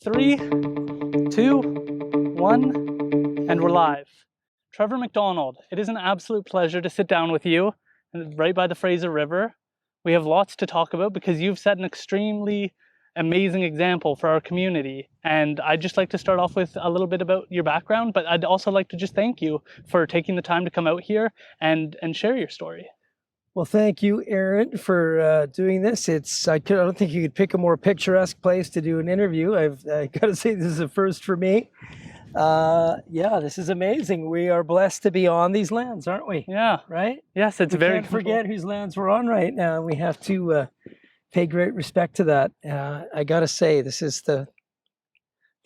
Three, two, one, and we're live. Trevor McDonald, it is an absolute pleasure to sit down with you right by the Fraser River. We have lots to talk about because you've set an extremely amazing example for our community. And I'd just like to start off with a little bit about your background, but I'd also like to just thank you for taking the time to come out here and share your story. Well, thank you, Aaron, for doing this. I don't think you could pick a more picturesque place to do an interview. I got to say, this is a first for me. Yeah, this is amazing. We are blessed to be on these lands, aren't we? Yeah. Right? Yes, it's we very can't forget whose lands we're on right now. We have to pay great respect to that. I got to say, this is the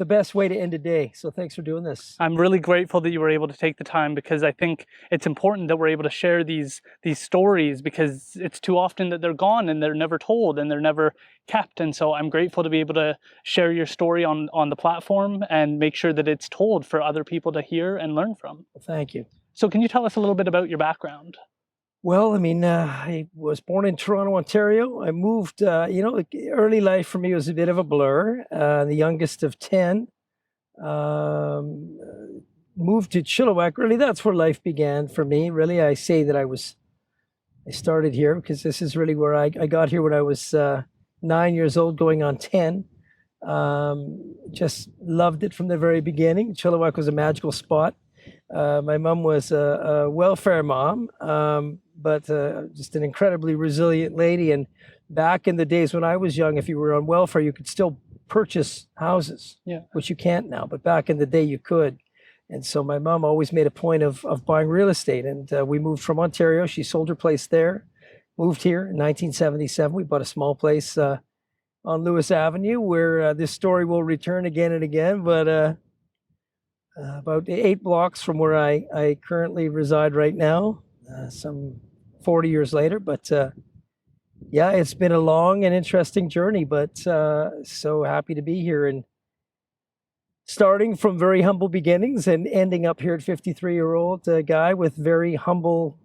best way to end a day. So thanks for doing this. I'm really grateful that you were able to take the time, because I think it's important that we're able to share these stories, because it's too often that they're gone and they're never told and they're never kept. And so I'm grateful to be able to share your story on the platform and make sure that it's told for other people to hear and learn from. Well, thank you. So can you tell us a little bit about your background? Well, I mean, I was born in Toronto, Ontario. I moved, early life for me was a bit of a blur. The youngest of 10, moved to Chilliwack. Really, that's where life began for me. Really, I say that I started here because this is really where I got here when I was 9 years old, going on 10. Just loved it from the very beginning. Chilliwack was a magical spot. My mom was a welfare mom, but just an incredibly resilient lady. And back in the days when I was young, if you were on welfare, you could still purchase houses, which you can't now. But back in the day, you could. And so my mom always made a point of buying real estate. And we moved from Ontario. She sold her place there, moved here in 1977. We bought a small place on Lewis Avenue, where this story will return again and again. But about 8 blocks from where I currently reside right now, some 40 years later. But yeah, it's been a long and interesting journey, but so happy to be here, and starting from very humble beginnings and ending up here at 53-year-old guy with very humble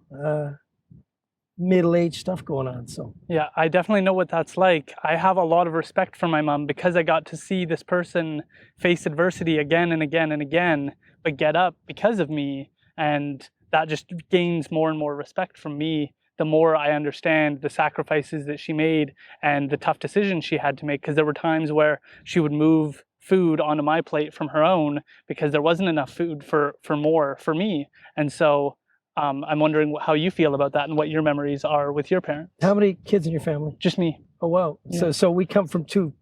middle-aged stuff going on. So yeah, I definitely know what that's like. I have a lot of respect for my mom because I got to see this person face adversity again and again and again, but get up because of me. And that just gains more and more respect from me the more I understand the sacrifices that she made and the tough decisions she had to make, because there were times where she would move food onto my plate from her own because there wasn't enough food for more for me. And so I'm wondering how you feel about that and what your memories are with your parents. How many kids in your family? Just me. Oh, wow. Yeah. So we come from two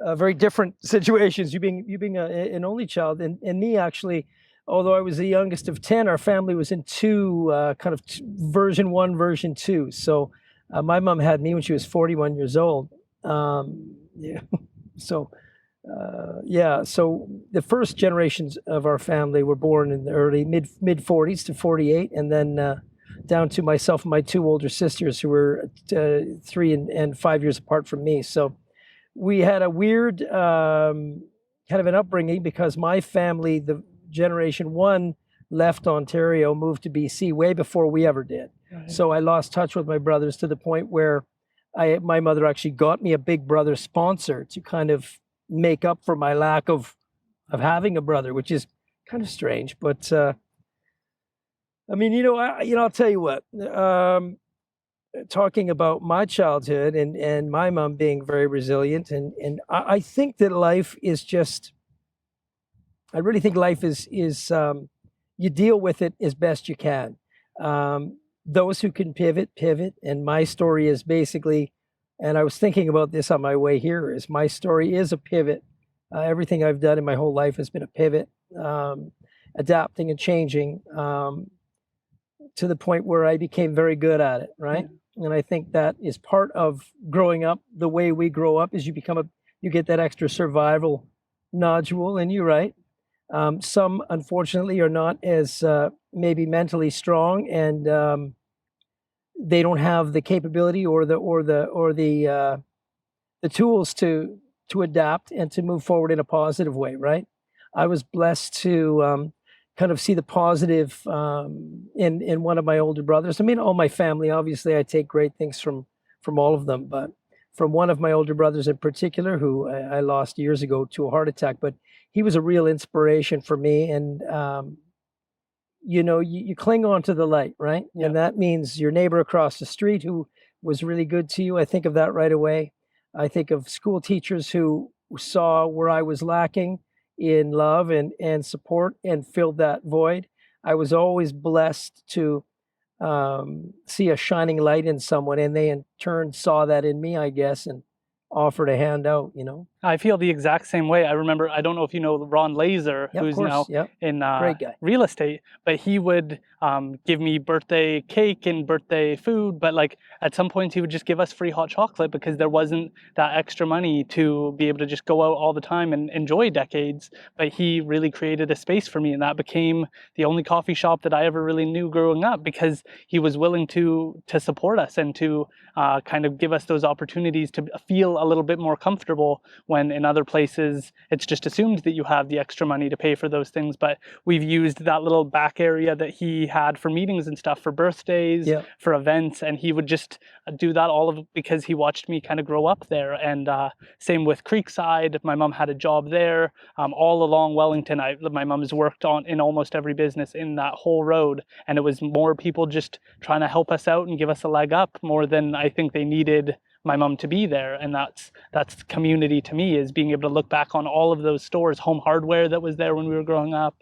very different situations. You being an only child, and me actually, although I was the youngest of 10, our family was in two version 1, version 2. So my mom had me when she was 41 years old. Yeah. So so the first generations of our family were born in the early mid 40s to 48, and then down to myself and my 2 older sisters, who were 3 and 5 years apart from me. So we had a weird kind of an upbringing, because my family, the generation 1, left Ontario, moved to BC way before we ever did. Right. So I lost touch with my brothers to the point where my mother actually got me a Big Brother sponsor to kind of make up for my lack of having a brother, which is kind of strange. But I mean, I'll tell you what, talking about my childhood and my mom being very resilient, and I think that life is just, I really think life is you deal with it as best you can. Those who can pivot. And my story is basically, and I was thinking about this on my way here, is my story is a pivot. Everything I've done in my whole life has been a pivot, adapting and changing to the point where I became very good at it, right? Yeah. And I think that is part of growing up. The way we grow up is you get that extra survival nodule, and you're right. Some, unfortunately, are not as maybe mentally strong, and they don't have the capability or the tools to adapt and to move forward in a positive way, right? I was blessed to kind of see the positive in one of my older brothers. I mean, all my family, obviously, I take great things from all of them, but from one of my older brothers in particular, who I lost years ago to a heart attack, but he was a real inspiration for me. And, you cling on to the light, right? Yeah. And that means your neighbor across the street who was really good to you. I think of that right away. I think of school teachers who saw where I was lacking in love and support and filled that void. I was always blessed to see a shining light in someone, and they in turn saw that in me, I guess, and offered a hand out, I feel the exact same way. I remember, I don't know if you know Ron Laser, Yeah, of who's course. now Yep. in Great guy. real estate, but he would give me birthday cake and birthday food, but like at some points he would just give us free hot chocolate because there wasn't that extra money to be able to just go out all the time and enjoy decades. But he really created a space for me, and that became the only coffee shop that I ever really knew growing up, because he was willing to support us and to kind of give us those opportunities to feel a little bit more comfortable, when in other places it's just assumed that you have the extra money to pay for those things. But we've used that little back area that he had for meetings and stuff, for birthdays, Yeah. for events, and he would just do that all of because he watched me kind of grow up there. And same with Creekside. My mom had a job there. All along Wellington, my mom has worked in almost every business in that whole road, and it was more people just trying to help us out and give us a leg up more than I think they needed my mom to be there. And that's community to me, is being able to look back on all of those stores. Home Hardware that was there when we were growing up,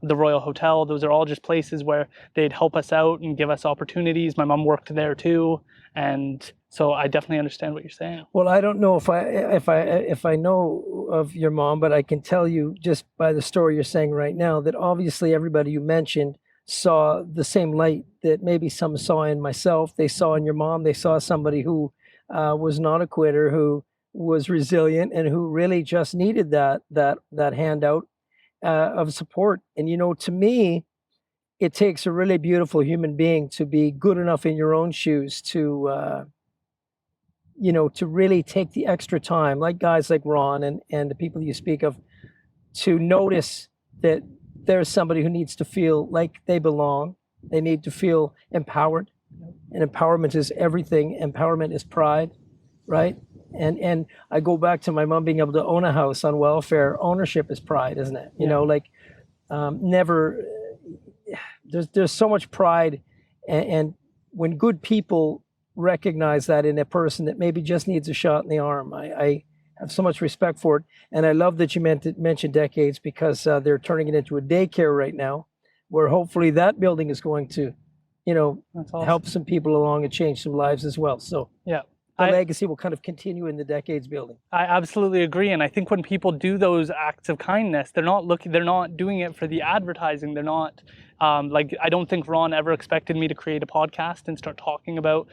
the Royal Hotel, those are all just places where they'd help us out and give us opportunities. My mom worked there too, and so I definitely understand what you're saying. Well, I don't know if I know of your mom, but I can tell you just by the story you're saying right now that obviously everybody you mentioned saw the same light that maybe some saw in myself. They saw in your mom. They saw somebody who was not a quitter, who was resilient, and who really just needed that handout of support. And to me, it takes a really beautiful human being to be good enough in your own shoes to to really take the extra time, like guys like Ron and the people you speak of, to notice that there's somebody who needs to feel like they belong. They need to feel empowered, and empowerment is everything. Empowerment is pride, right? And I go back to my mom being able to own a house on welfare. Ownership is pride, isn't it? Never. There's so much pride, and when good people recognize that in a person that maybe just needs a shot in the arm, I have so much respect for it. And I love that you mentioned decades, because they're turning it into a daycare right now, where hopefully that building is going to, That's awesome. help some people along and change some lives as well. So Yeah. the legacy will kind of continue in the decades building. I absolutely agree. And I think when people do those acts of kindness, they're not doing it for the advertising. They're not I don't think Ron ever expected me to create a podcast and start talking about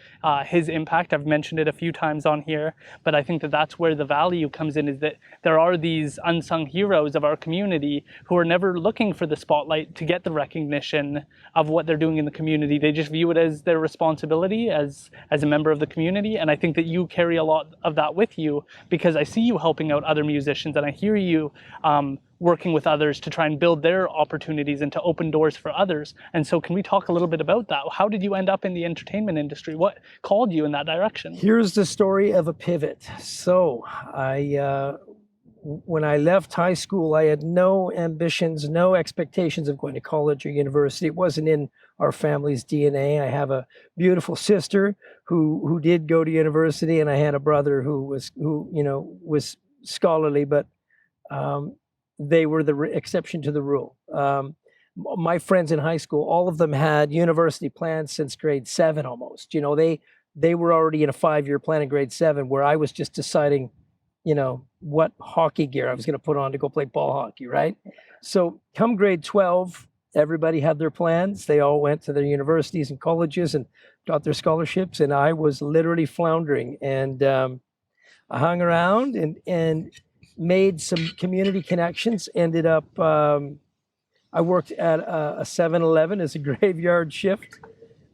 his impact. I've mentioned it a few times on here, but I think that that's where the value comes in, is that there are these unsung heroes of our community who are never looking for the spotlight to get the recognition of what they're doing in the community. They just view it as their responsibility as a member of the community. And I think that you carry a lot of that with you, because I see you helping out other musicians, and I hear you working with others to try and build their opportunities and to open doors for others. And so can we talk a little bit about that? How did you end up in the entertainment industry? What called you in that direction? Here's the story of a pivot. So when I left high school, I had no ambitions, no expectations of going to college or university. It wasn't in our family's DNA. I have a beautiful sister who did go to university, and I had a brother who was scholarly, but they were the exception to the rule. My friends in high school, all of them had university plans since grade 7 almost. They were already in a 5-year plan in grade 7, where I was just deciding, what hockey gear I was going to put on to go play ball hockey, right? So come grade 12, everybody had their plans. They all went to their universities and colleges and got their scholarships, and I was literally floundering. And I hung around and made some community connections. Ended up, I worked at a 7-Eleven as a graveyard shift.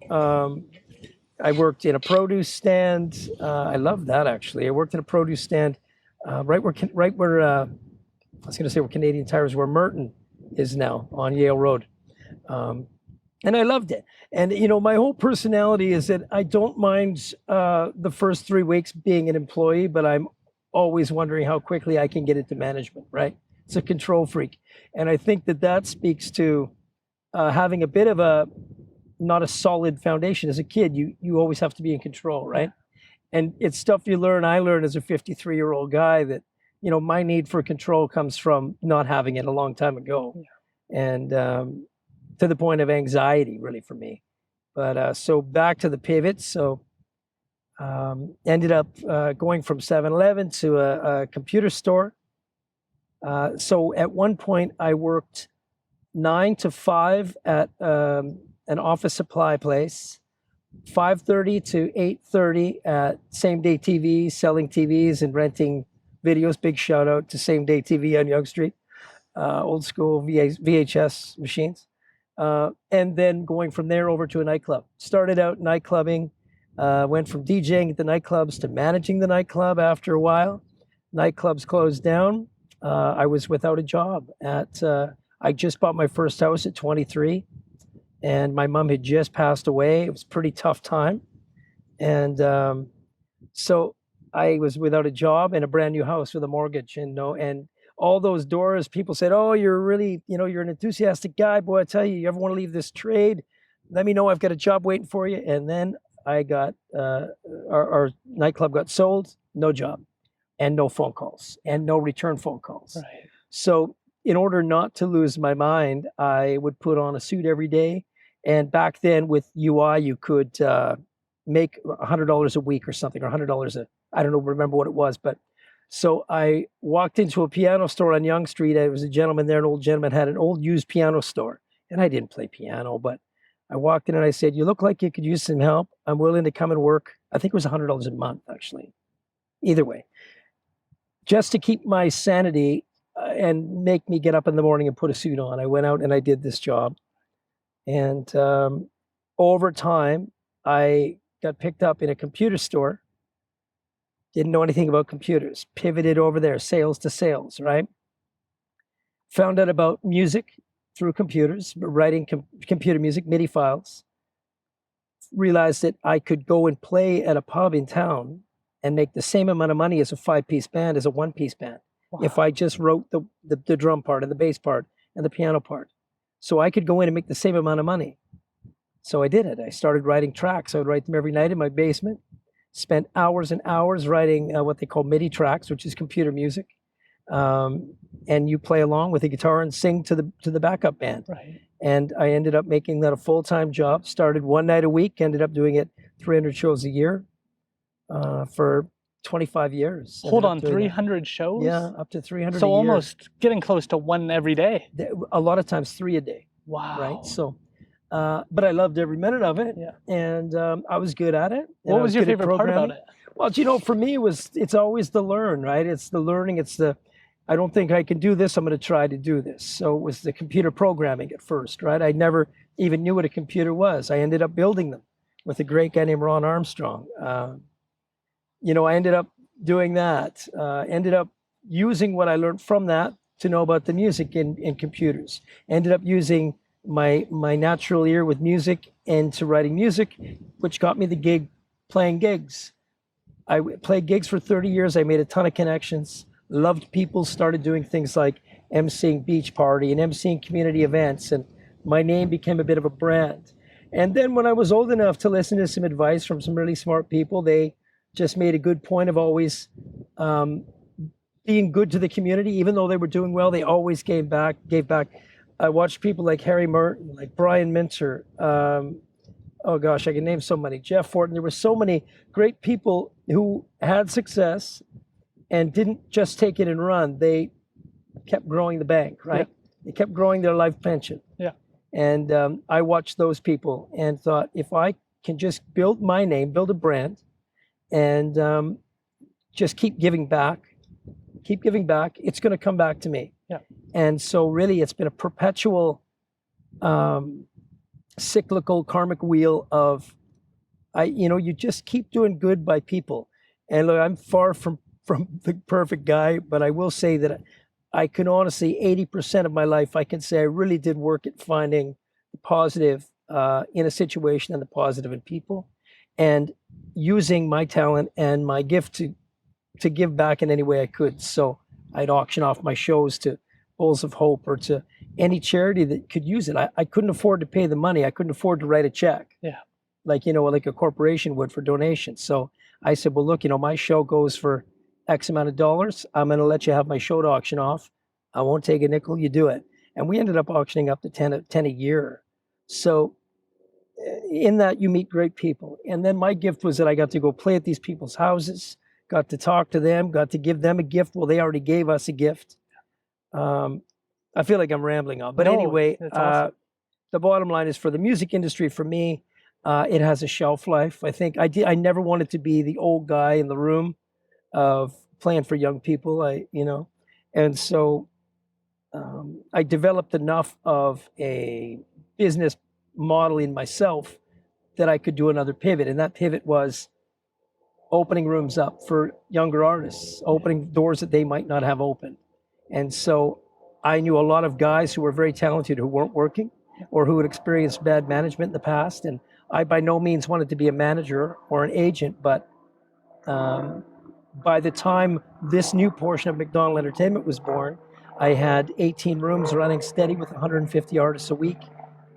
I worked in a produce stand. I loved that, actually. I worked in a produce stand right where I was going to say where Canadian Tires, where Merton is now on Yale Road. And I loved it. And, you know, my whole personality is that I don't mind the first 3 weeks being an employee, but I'm always wondering how quickly I can get into management, right? It's a control freak. And I think that that speaks to having a bit of a, not a solid foundation. As a kid, you always have to be in control, right? And it's stuff you learn. I learned as a 53-year-old guy that, you know, my need for control comes from not having it a long time ago. And to the point of anxiety, really, for me. But so back to the pivot. So ended up going from 7-Eleven to a computer store. So at one point, I worked 9 to 5 at an office supply place, 5:30 to 8:30 at Same Day TV, selling TVs and renting videos. Big shout out to Same Day TV on Yonge Street, old school VHS machines. And then going from there over to a nightclub. Started out nightclubbing, went from DJing at the nightclubs to managing the nightclub after a while. Nightclubs closed down. I was without a job I just bought my first house at 23, and my mom had just passed away. It was a pretty tough time. And so I was without a job and a brand new house with a mortgage, and all those doors, people said, "Oh, you're really, you know, you're an enthusiastic guy. Boy, I tell you, you ever want to leave this trade, let me know. I've got a job waiting for you." And then I got, our nightclub got sold, no job, and no phone calls, and no return phone calls. Right. So in order not to lose my mind, I would put on a suit every day. And back then with UI, you could make $100 a week or something, or $100 I don't know, remember what it was, but so I walked into a piano store on Yonge Street. There was a gentleman there, an old gentleman, had an old used piano store. And I didn't play piano, but I walked in and I said, "You look like you could use some help. I'm willing to come and work." I think it was $100 a month, actually. Either way, just to keep my sanity and make me get up in the morning and put a suit on, I went out and I did this job. And over time, I got picked up in a computer store. Didn't know anything about computers. Pivoted over there, sales to sales, right? Found out about music through computers, writing computer music, MIDI files. Realized that I could go and play at a pub in town and make the same amount of money as a 5-piece band, as a 1-piece band. Wow. If I just wrote the drum part and the bass part and the piano part. So I could go in and make the same amount of money. So I did it. I started writing tracks. I would write them every night in my basement. Spent hours and hours writing what they call MIDI tracks, which is computer music. And you play along with the guitar and sing to the backup band. Right. And I ended up making that a full-time job. Started one night a week, ended up doing it 300 shows a year for 25 years. Hold on, 300 shows? Yeah, up to 300 so a year. Almost getting close to one every day. A lot of times 3 a day. Wow. Right? So, but I loved every minute of it. Yeah. And I was good at it. What was your favorite part about it? Well, you know, for me, it's always the learn, right? It's the learning. I don't think I can do this. I'm going to try to do this. So it was the computer programming at first, right? I never even knew what a computer was. I ended up building them with a great guy named Ron Armstrong. You know, I ended up doing that. Ended up using what I learned from that to know about the music in computers. Ended up using my natural ear with music into writing music, which got me the gig playing gigs. I played gigs for 30 years. I made a ton of connections, loved people, started doing things like emceeing beach party and emceeing community events. And my name became a bit of a brand. And then when I was old enough to listen to some advice from some really smart people, they just made a good point of always being good to the community. Even though they were doing well, they always gave back. I watched people like Harry Merton, like Brian Minter. Oh gosh, I can name so many. Jeff Fortin. There were so many great people who had success and didn't just take it and run. They kept growing the bank, right? Yeah. They kept growing their life pension. Yeah. And I watched those people and thought, if I can just build my name, build a brand, and just keep giving back, it's going to come back to me. Yeah. And so really it's been a perpetual cyclical karmic wheel of, you just keep doing good by people. And look, I'm far from the perfect guy, but I will say that I can honestly, 80% of my life, I can say I really did work at finding the positive in a situation and the positive in people, and using my talent and my gift to give back in any way I could. So I'd auction off my shows to Bowls of Hope or to any charity that could use it. I couldn't afford to pay the money. I couldn't afford to write a check. Yeah. Like, like a corporation would for donations. So I said, well, look, my show goes for X amount of dollars. I'm going to let you have my show to auction off. I won't take a nickel. You do it. And we ended up auctioning up to 10 a year. So in that, you meet great people. And then my gift was that I got to go play at these people's houses, got to talk to them, got to give them a gift. Well, they already gave us a gift. I feel like I'm rambling on. But No, anyway, that's awesome. The bottom line is, for the music industry, for me, it has a shelf life. I think I never wanted to be the old guy in the room of playing for young people. And so I developed enough of a business model in myself that I could do another pivot. And that pivot was opening rooms up for younger artists, opening doors that they might not have open. And so I knew a lot of guys who were very talented who weren't working or who had experienced bad management in the past. And I by no means wanted to be a manager or an agent, but by the time this new portion of McDonald Entertainment was born, I had 18 rooms running steady with 150 artists a week,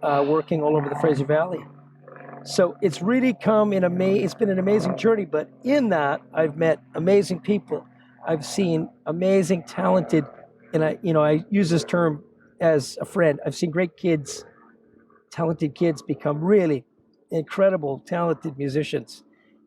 working all over the Fraser Valley. So it's really it's been an amazing journey, but in that I've met amazing people. I've seen amazing, talented, and I use this term as a friend. I've seen great kids, talented kids become really incredible, talented musicians.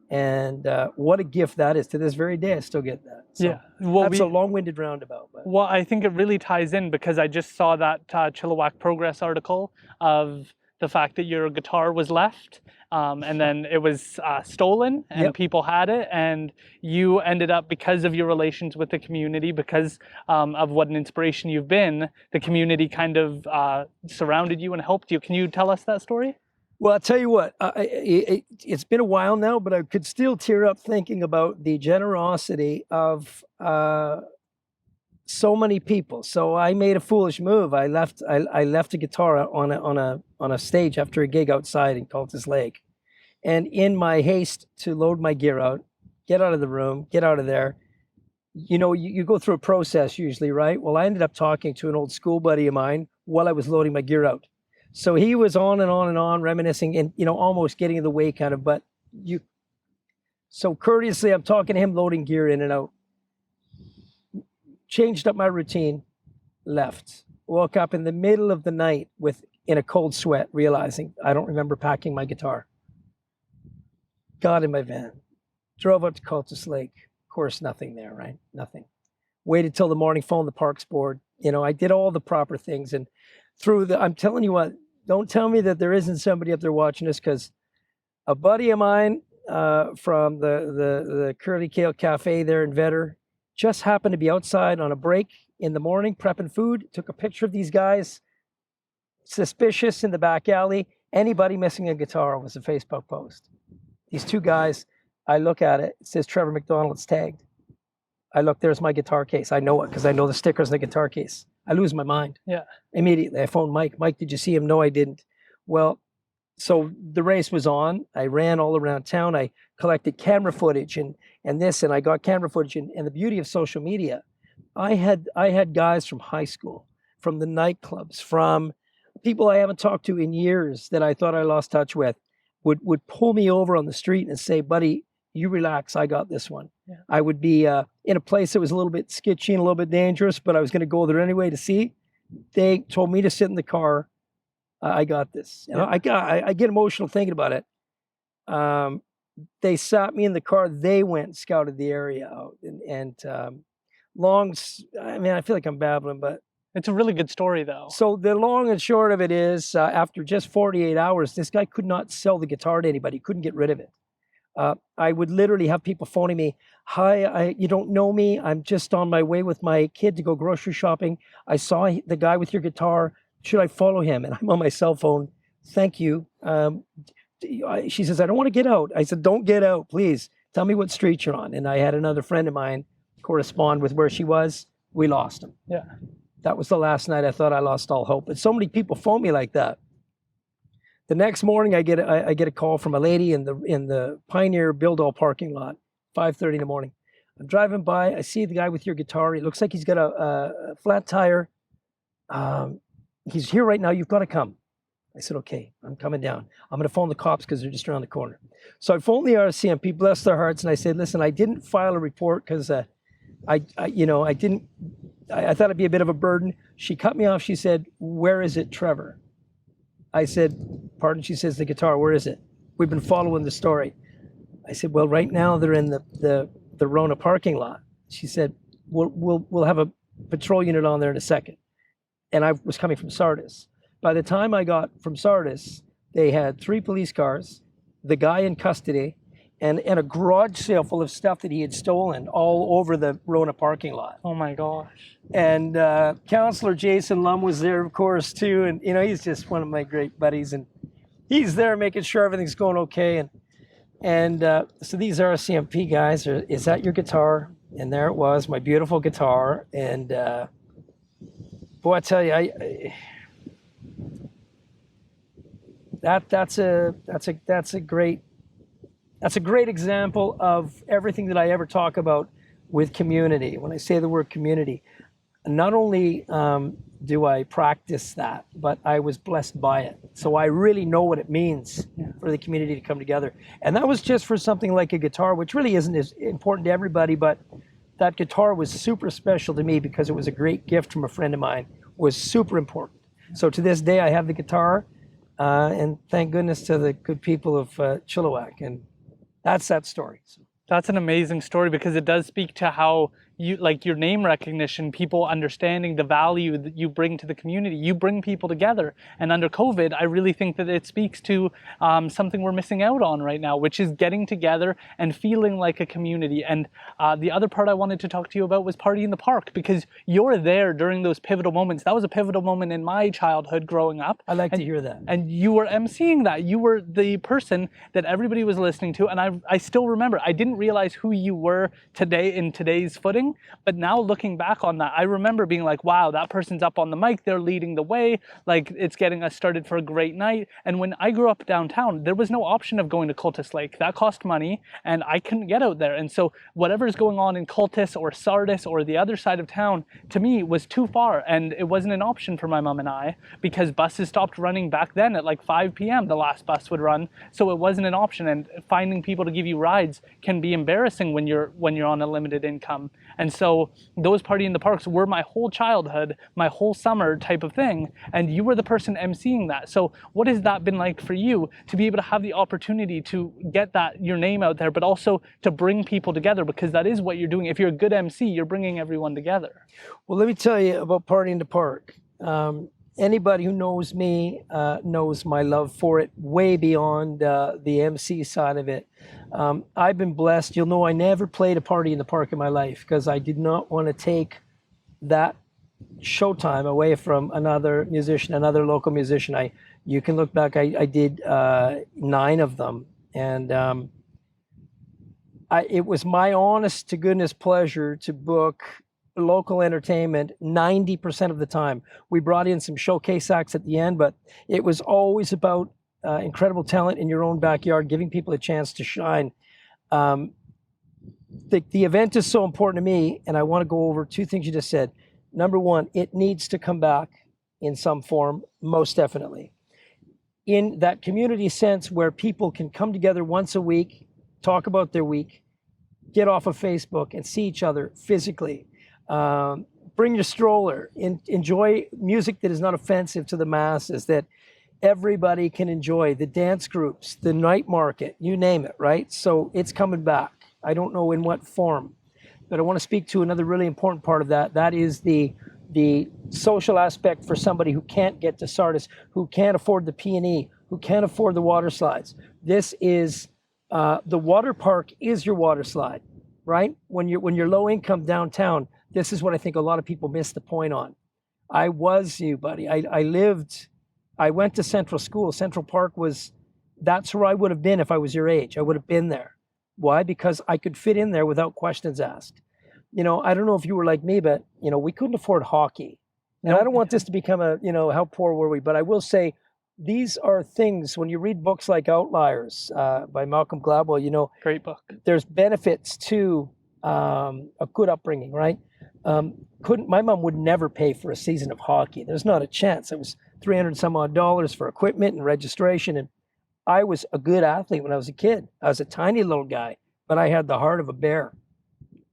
And what a gift that is. To this very day, I still get that. So Yeah. Well, that's a long-winded roundabout. But. Well, I think it really ties in because I just saw that Chilliwack Progress article of the fact that your guitar was left and then it was stolen and Yep. people had it, and you ended up, because of your relations with the community, because of what an inspiration you've been, the community kind of surrounded you and helped you. Can you tell us that story? Well, I'll tell you what, it's been a while now, but I could still tear up thinking about the generosity of so many people. So I made a foolish move. I left a guitar on a stage after a gig outside in Cultus Lake. And in my haste to load my gear out, get out of the room, get out of there, you go through a process usually, right? Well, I ended up talking to an old school buddy of mine while I was loading my gear out. So he was on and on and on, reminiscing and, almost getting in the way kind of, but so courteously, I'm talking to him, loading gear in and out. Changed up my routine, left. Woke up in the middle of the night in a cold sweat, realizing I don't remember packing my guitar. Got in my van, drove out to Cultus Lake. Of course, nothing there, right? Nothing. Waited till the morning, phoned the parks board. I did all the proper things. And I'm telling you what, don't tell me that there isn't somebody up there watching this, because a buddy of mine from the Curly Kale Cafe there in Vetter just happened to be outside on a break in the morning prepping food, took a picture of these guys, suspicious in the back alley. Anybody missing a guitar was a Facebook post. These two guys, I look at it, it says Trevor McDonald, it's tagged. I look, there's my guitar case. I know it because I know the stickers in the guitar case. I lose my mind. Yeah. Immediately. I phoned Mike. Mike, did you see him? No, I didn't. Well, so the race was on. I ran all around town. I collected camera footage and I got camera footage. And the beauty of social media, I had guys from high school, from the nightclubs, from people I haven't talked to in years that I thought I lost touch with, would pull me over on the street and say, buddy, you relax, I got this one. Yeah. I would be in a place that was a little bit sketchy and a little bit dangerous, but I was going to go there anyway to see. They told me to sit in the car. I got this. Yeah. I get emotional thinking about it. They sat me in the car. They went and scouted the area out. I feel like I'm babbling, but it's a really good story, though. So the long and short of it is, after just 48 hours, this guy could not sell the guitar to anybody. He couldn't get rid of it. I would literally have people phoning me, hi, you don't know me. I'm just on my way with my kid to go grocery shopping. I saw the guy with your guitar. Should I follow him? And I'm on my cell phone. Thank you. She says, I don't want to get out. I said, don't get out, please. Tell me what street you're on. And I had another friend of mine correspond with where she was. We lost him. Yeah. That was the last night I thought I lost all hope. But so many people phone me like that. The next morning, I get a call from a lady in the Pioneer Build-All parking lot, 5:30 in the morning. I'm driving by. I see the guy with your guitar. It looks like he's got a flat tire. He's here right now. You've got to come. I said, okay, I'm coming down. I'm going to phone the cops because they're just around the corner. So I phoned the RCMP, bless their hearts, and I said, listen, I didn't file a report because I thought it'd be a bit of a burden. She cut me off. She said, where is it, Trevor? I said, pardon? She says, the guitar, where is it? We've been following the story. I said, well, right now they're in the Rona parking lot. She said, we'll have a patrol unit on there in a second. And I was coming from Sardis. By the time I got from Sardis, they had 3 police cars, the guy in custody, and a garage sale full of stuff that he had stolen all over the Rona parking lot. Oh my gosh. And Councillor Jason Lum was there, of course, too. And, he's just one of my great buddies. And he's there making sure everything's going okay. And so these RCMP guys, is that your guitar? And there it was, my beautiful guitar. And boy, I tell you, that's a great example of everything that I ever talk about with community. When I say the word community, not only do I practice that, but I was blessed by it. So I really know what it means for the community to come together. And that was just for something like a guitar, which really isn't as important to everybody, but that guitar was super special to me because it was a great gift from a friend of mine. It was super important. So to this day, I have the guitar, and thank goodness to the good people of Chilliwack. And that's that story. So. That's an amazing story because it does speak to how you, like your name recognition, people understanding the value that you bring to the community. You bring people together. And under COVID, I really think that it speaks to something we're missing out on right now, which is getting together and feeling like a community. And the other part I wanted to talk to you about was Party in the Park, because you're there during those pivotal moments. That was a pivotal moment in my childhood growing up. I like to hear that. And you were emceeing that. You were the person that everybody was listening to. And I still remember, I didn't realize who you were today in today's footing. But now looking back on that, I remember being like, wow, that person's up on the mic, they're leading the way, like it's getting us started for a great night. And when I grew up downtown, there was no option of going to Cultus Lake. That cost money and I couldn't get out there. And so whatever's going on in Cultus or Sardis or the other side of town, to me was too far. And it wasn't an option for my mom and I because buses stopped running back then at like 5 p.m. the last bus would run. So it wasn't an option. And finding people to give you rides can be embarrassing when you're on a limited income. And so those Party in the Parks were my whole childhood, my whole summer type of thing. And you were the person emceeing that. So what has that been like for you to be able to have the opportunity to get your name out there, but also to bring people together? Because that is what you're doing. If you're a good MC, you're bringing everyone together. Well, let me tell you about Party in the Park. Anybody who knows me knows my love for it way beyond the MC side of it. I've been blessed. You'll know I never played a Party in the Park in my life because I did not want to take that showtime away from another musician, another local musician. You can look back, I did 9 of them. And it was my honest to goodness pleasure to book local entertainment 90% of the time. We brought in some showcase acts at the end, but it was always about incredible talent in your own backyard, giving people a chance to shine. The event is so important to me, and I want to go over 2 things you just said. Number 1, it needs to come back in some form, most definitely. In that community sense where people can come together once a week, talk about their week, get off of Facebook and see each other physically. Bring your stroller, enjoy music that is not offensive to the masses, that everybody can enjoy, the dance groups, the night market, you name it, right? So it's coming back. I don't know in what form, but I want to speak to another really important part of that. That is the social aspect for somebody who can't get to Sardis, who can't afford the P&E, who can't afford the water slides. This is, the water park is your water slide, right? When you're low income downtown, this is what I think a lot of people miss the point on. I was you, buddy. I went to Central School. Central Park that's where I would have been if I was your age. I would have been there. Why? Because I could fit in there without questions asked. I don't know if you were like me, but, we couldn't afford hockey. And I don't want this to become how poor were we? But I will say these are things, when you read books like Outliers by Malcolm Gladwell, you know, Great book. there's benefits to a good upbringing, right? My mom would never pay for a season of hockey. There's not a chance. It was $300 some odd for equipment and registration. And I was a good athlete when I was a kid. I was a tiny little guy, but I had the heart of a bear.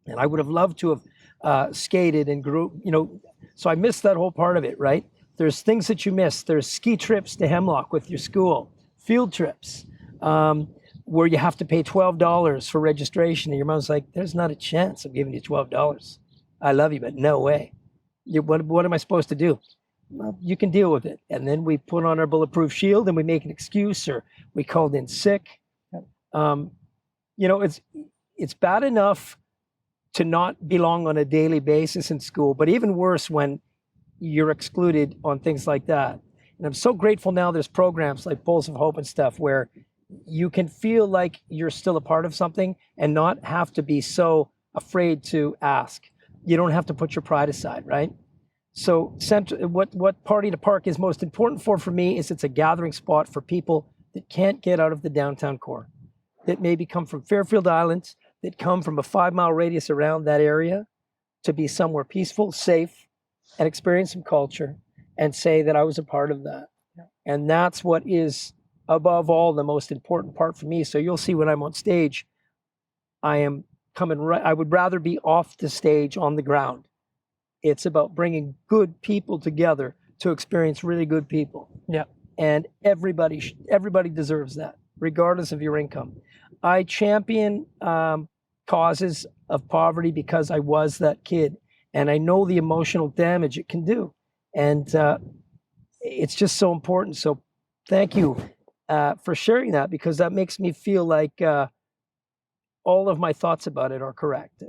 And I would have loved to have skated and grew, you know, so I missed that whole part of it, right? There's things that you miss. There's ski trips to Hemlock with your school, field trips, where you have to pay $12 for registration. And your mom's like, there's not a chance of giving you $12. I love you, but no way. What am I supposed to do? Well, you can deal with it. And then we put on our bulletproof shield and we make an excuse, or we called in sick. You know, it's bad enough to not belong on a daily basis in school, but even worse when you're excluded on things like that. And I'm so grateful now there's programs like Bowls of Hope and stuff where you can feel like you're still a part of something and not have to be so afraid to ask. You don't have to put your pride aside, right? So what Party to Park is most important for me is it's a gathering spot for people that can't get out of the downtown core, that maybe come from Fairfield Islands, that come from a 5-mile radius around that area to be somewhere peaceful, safe, and experience some culture and say that I was a part of that. Yeah. And that's what is above all the most important part for me. So you'll see when I'm on stage, I am coming right. I would rather be off the stage on the ground. It's about bringing good people together to experience really good people. Yeah. And everybody deserves that, regardless of your income. I champion causes of poverty because I was that kid, and I know the emotional damage it can do. And it's just so important. So thank you for sharing that, because that makes me feel like all of my thoughts about it are correct.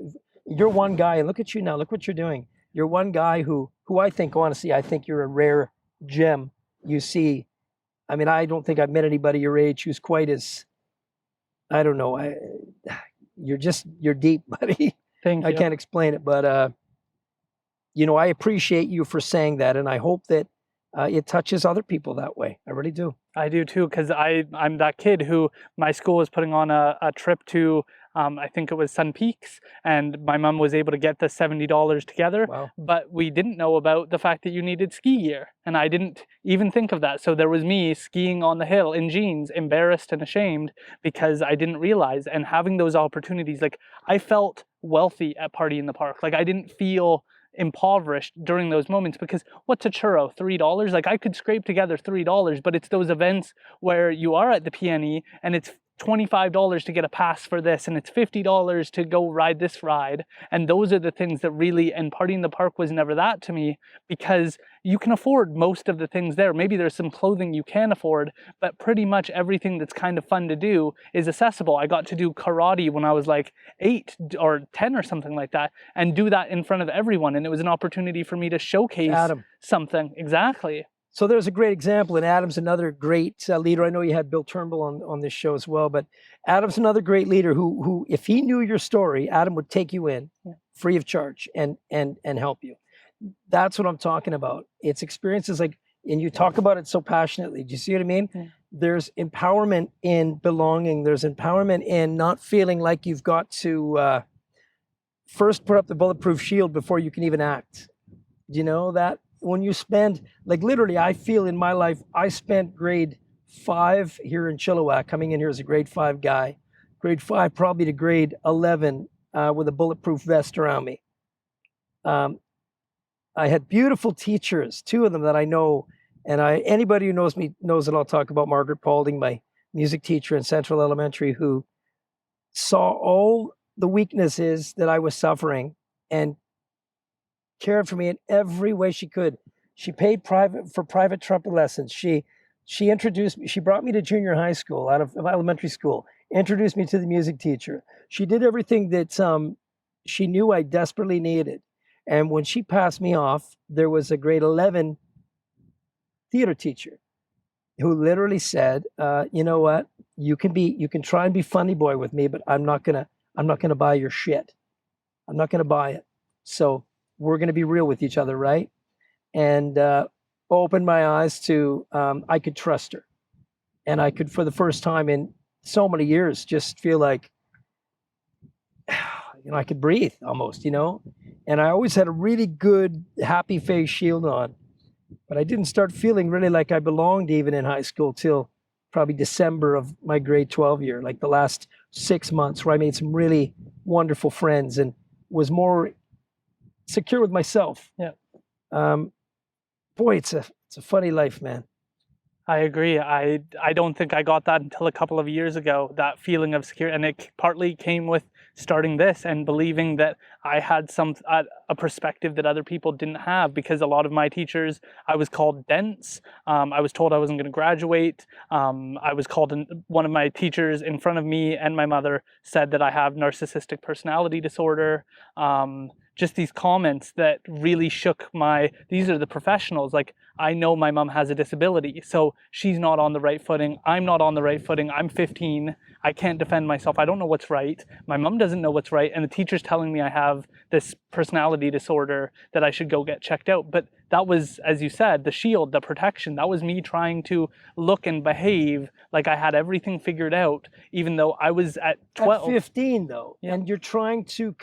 You're one guy, and look at you now, look what you're doing. You're one guy who I think, honestly, I think you're a rare gem. You see, I mean, I don't think I've met anybody your age who's quite as, I don't know, you're deep, buddy. Thank you. I can't explain it, but you know, I appreciate you for saying that, and I hope that it touches other people that way. I really do. I do too, because I'm that kid who my school was putting on a trip to, I think it was Sun Peaks, and my mom was able to get the $70 together. Wow. But we didn't know about the fact that you needed ski gear, and I didn't even think of that. So there was me skiing on the hill in jeans, embarrassed and ashamed because I didn't realize. And having those opportunities, like, I felt wealthy at Party in the Park. Like, I didn't feel impoverished during those moments, because what's a churro? $3? Like, I could scrape together $3, but it's those events where you are at the PNE and it's $25 to get a pass for this, and it's $50 to go ride this ride. And those are the things that really, and Party in the Park was never that to me, because you can afford most of the things there. Maybe there's some clothing you can afford, but pretty much everything that's kind of fun to do is accessible. I got to do karate when I was like 8 or 10 or something like that, and do that in front of everyone. And it was an opportunity for me to showcase something. Exactly. So there's a great example, and Adam's another great leader. I know you had Bill Turnbull on this show as well, but Adam's another great leader who if he knew your story, Adam would take you in free of charge and help you. That's what I'm talking about. It's experiences like, and you talk about it so passionately. Do you see what I mean? Yeah. There's empowerment in belonging. There's empowerment in not feeling like you've got to first put up the bulletproof shield before you can even act. Do you know that? When you spend, like, literally, I feel in my life, I spent grade 5 here in Chilliwack, coming in here as a grade 5 guy, grade 5 probably to grade 11 with a bulletproof vest around me. I had beautiful teachers, 2 of them that I know, and anybody who knows me knows that I'll talk about Margaret Paulding, my music teacher in Central Elementary, who saw all the weaknesses that I was suffering and cared for me in every way she could. She paid for private trumpet lessons. She introduced me. She brought me to junior high school out of elementary school, introduced me to the music teacher. She did everything that she knew I desperately needed. And when she passed me off, there was a grade 11 theater teacher who literally said, you know what, you can try and be funny boy with me, but I'm not gonna buy your shit. I'm not gonna buy it. So we're going to be real with each other, right? And opened my eyes to I could trust her. And I could, for the first time in so many years, just feel like, I could breathe almost, And I always had a really good, happy face shield on. But I didn't start feeling really like I belonged even in high school till probably December of my grade 12 year, like the last 6 months, where I made some really wonderful friends and was more secure with myself. Yeah. Boy, it's a funny life, man. I agree. I don't think I got that until a couple of years ago, that feeling of security. And it partly came with starting this and believing that I had a perspective that other people didn't have, because a lot of my teachers, I was called dense. I was told I wasn't going to graduate. I was called, one of my teachers in front of me and my mother said that I have narcissistic personality disorder. Just these comments that really shook these are the professionals. Like, I know my mom has a disability, so she's not on the right footing. I'm not on the right footing. I'm 15. I can't defend myself. I don't know what's right. My mom doesn't know what's right. And the teacher's telling me I have this personality disorder, that I should go get checked out. But that was, as you said, the shield, the protection. That was me trying to look and behave like I had everything figured out, even though I was at 12. At 15, though, Yeah. And you're trying to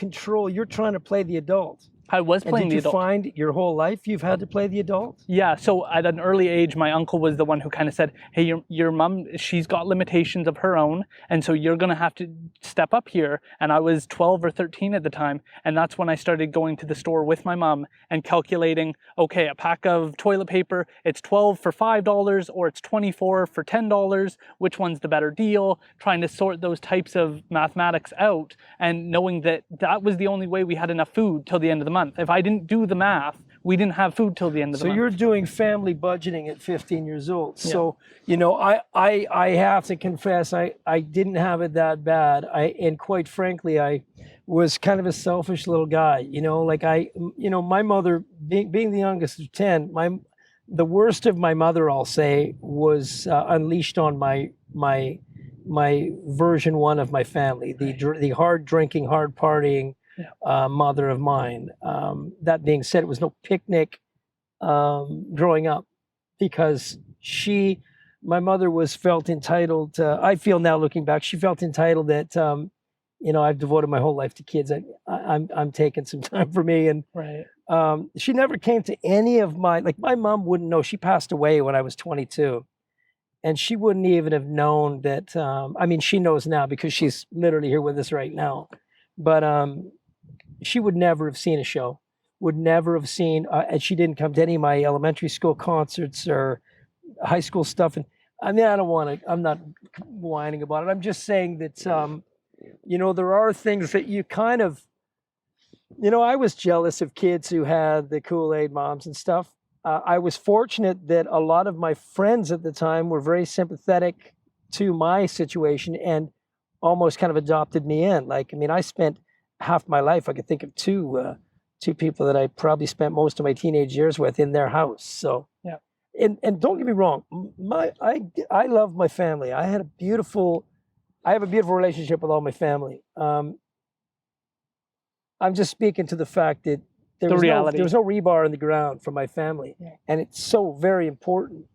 play the adult. I was playing the adult. Did you find your whole life you've had to play the adult? Yeah, so at an early age, my uncle was the one who kind of said, hey, your mom, she's got limitations of her own, and so you're going to have to step up here. And I was 12 or 13 at the time, and that's when I started going to the store with my mom and calculating, okay, a pack of toilet paper, it's 12 for $5 or it's 24 for $10. Which one's the better deal? Trying to sort those types of mathematics out, and knowing that that was the only way we had enough food till the end of the month. If I didn't do the math, we didn't have food till the end of the month. So you're doing family budgeting at 15 years old. Yeah. So, I have to confess, I didn't have it that bad. And quite frankly, I was kind of a selfish little guy, my mother, being the youngest of 10, the worst of my mother, I'll say, was unleashed on my version one of my family, the hard drinking, hard partying, mother of mine. That being said, it was no picnic growing up, because my mother felt entitled. I feel now, looking back, she felt entitled that I've devoted my whole life to kids. I'm taking some time for me, and right. She never came to any of my mom wouldn't know. She passed away when I was 22. And she wouldn't even have known that. She knows now because she's literally here with us right now. But she would never have seen a show, would never have seen, and she didn't come to any of my elementary school concerts or high school stuff. And I'm not whining about it. I'm just saying that, there are things that you kind of, I was jealous of kids who had the Kool-Aid moms and stuff. I was fortunate that a lot of my friends at the time were very sympathetic to my situation and almost kind of adopted me in. I spent half my life, I could think of two people that I probably spent most of my teenage years with in their house. So, yeah. And don't get me wrong, I love my family. I have a beautiful relationship with all my family. I'm just speaking to the fact that there was no rebar in the ground for my family, and it's so very important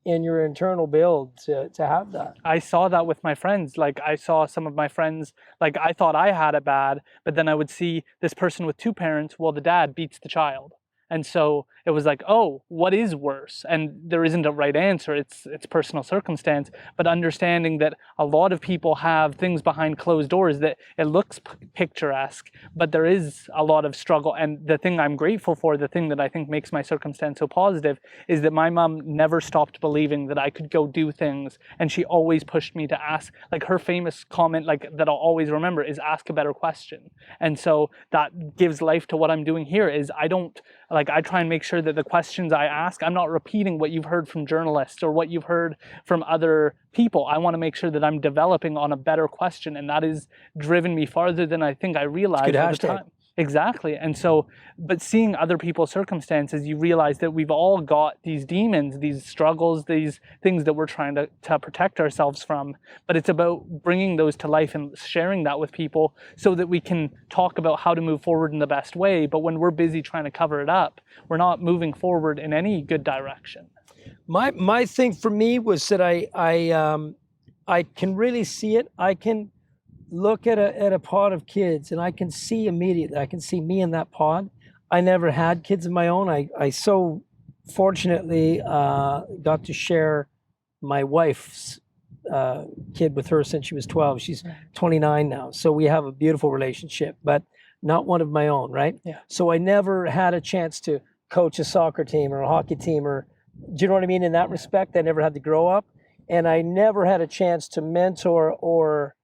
in your internal build to have that. I saw that with my friends. I saw some of my friends, I thought I had it bad, but then I would see this person with two parents. Well, the dad beats the child. And so it was like, oh, what is worse? And there isn't a right answer. It's personal circumstance. But understanding that a lot of people have things behind closed doors that it looks picturesque, but there is a lot of struggle. And the thing I'm grateful for, the thing that I think makes my circumstance so positive, is that my mom never stopped believing that I could go do things. And she always pushed me to ask, her famous comment, that I'll always remember, is ask a better question. And so that gives life to what I'm doing here. Is I try and make sure that the questions I ask, I'm not repeating what you've heard from journalists or what you've heard from other people. I want to make sure that I'm developing on a better question, and that has driven me farther than I think I realized at the time. Exactly. And so, but seeing other people's circumstances, you realize that we've all got these demons, these struggles, these things that we're trying to protect ourselves from. But it's about bringing those to life and sharing that with people so that we can talk about how to move forward in the best way. But when we're busy trying to cover it up, we're not moving forward in any good direction. My thing for me was that I can really see it. I can look at a pod of kids and I can see immediately, I can see me in that pod. I never had kids of my own. I so fortunately got to share my wife's kid with her since she was 12. She's 29 now. So we have a beautiful relationship, but not one of my own, right? Yeah. So I never had a chance to coach a soccer team or a hockey team, or do you know what I mean? In that respect, I never had to grow up, and I never had a chance to mentor or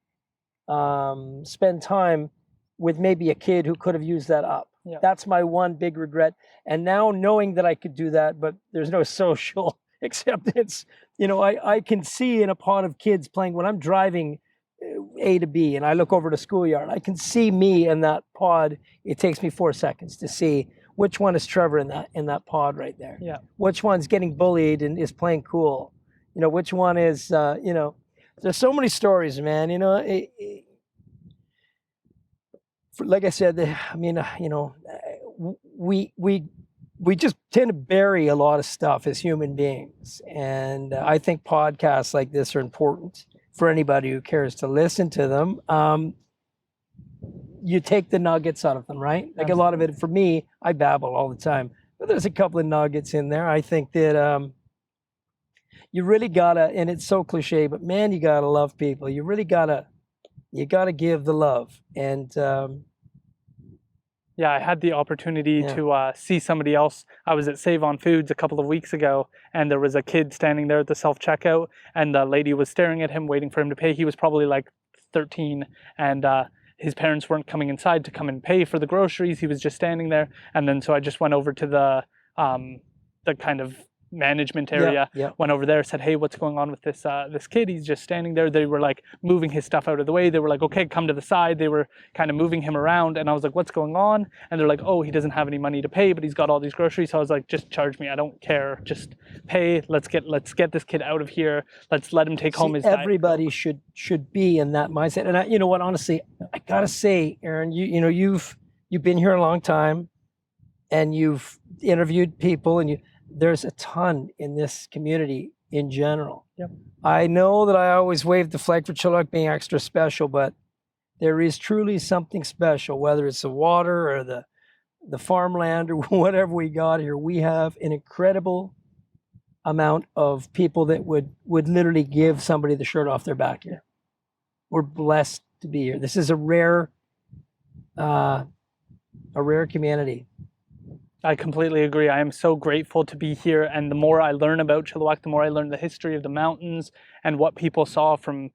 spend time with maybe a kid who could have used that up. Yeah. That's my one big regret. And now knowing that I could do that, but there's no social acceptance, you know, I can see in a pod of kids playing when I'm driving A to B and I look over the schoolyard, I can see me in that pod. It takes me 4 seconds to see which one is Trevor in that pod right there. Yeah. Which one's getting bullied and is playing cool. You know, which one is, you know, there's so many stories, man. You know, like I said, I mean, you know, we just tend to bury a lot of stuff as human beings, and I think podcasts like this are important for anybody who cares to listen to them. You take the nuggets out of them, right? Like a lot of it, for me, I babble all the time, but there's a couple of nuggets in there. I think that you really gotta, and it's so cliche, but man, you gotta love people. You really gotta give the love. And yeah, I had the opportunity to see somebody else. I was at Save on Foods a couple of weeks ago, and there was a kid standing there at the self-checkout, and the lady was staring at him, waiting for him to pay. He was probably like 13, and his parents weren't coming inside to come and pay for the groceries. He was just standing there. And then so I just went over to the kind of management area, went over there, said, hey, what's going on with this this kid? He's just standing there. They were like moving his stuff out of the way. They were like, okay, come to the side. They were kind of moving him around, and I was like, what's going on? And they're like, oh, he doesn't have any money to pay, but he's got all these groceries. So I was like, just charge me, I don't care, just pay. Let's get this kid out of here. Let's let him take home his everybody should be in that mindset. And you know what, honestly, I gotta say, Aaron, you know, you've been here a long time, and you've interviewed people, and there's a ton in this community in general. Yep. I know that I always wave the flag for Chilliwack being extra special, but there is truly something special, whether it's the water or the farmland or whatever we got here. We have an incredible amount of people that would literally give somebody the shirt off their back here. We're blessed to be here. This is a rare community. I completely agree. I am so grateful to be here. And the more I learn about Chilliwack, the more I learn the history of the mountains and what people saw from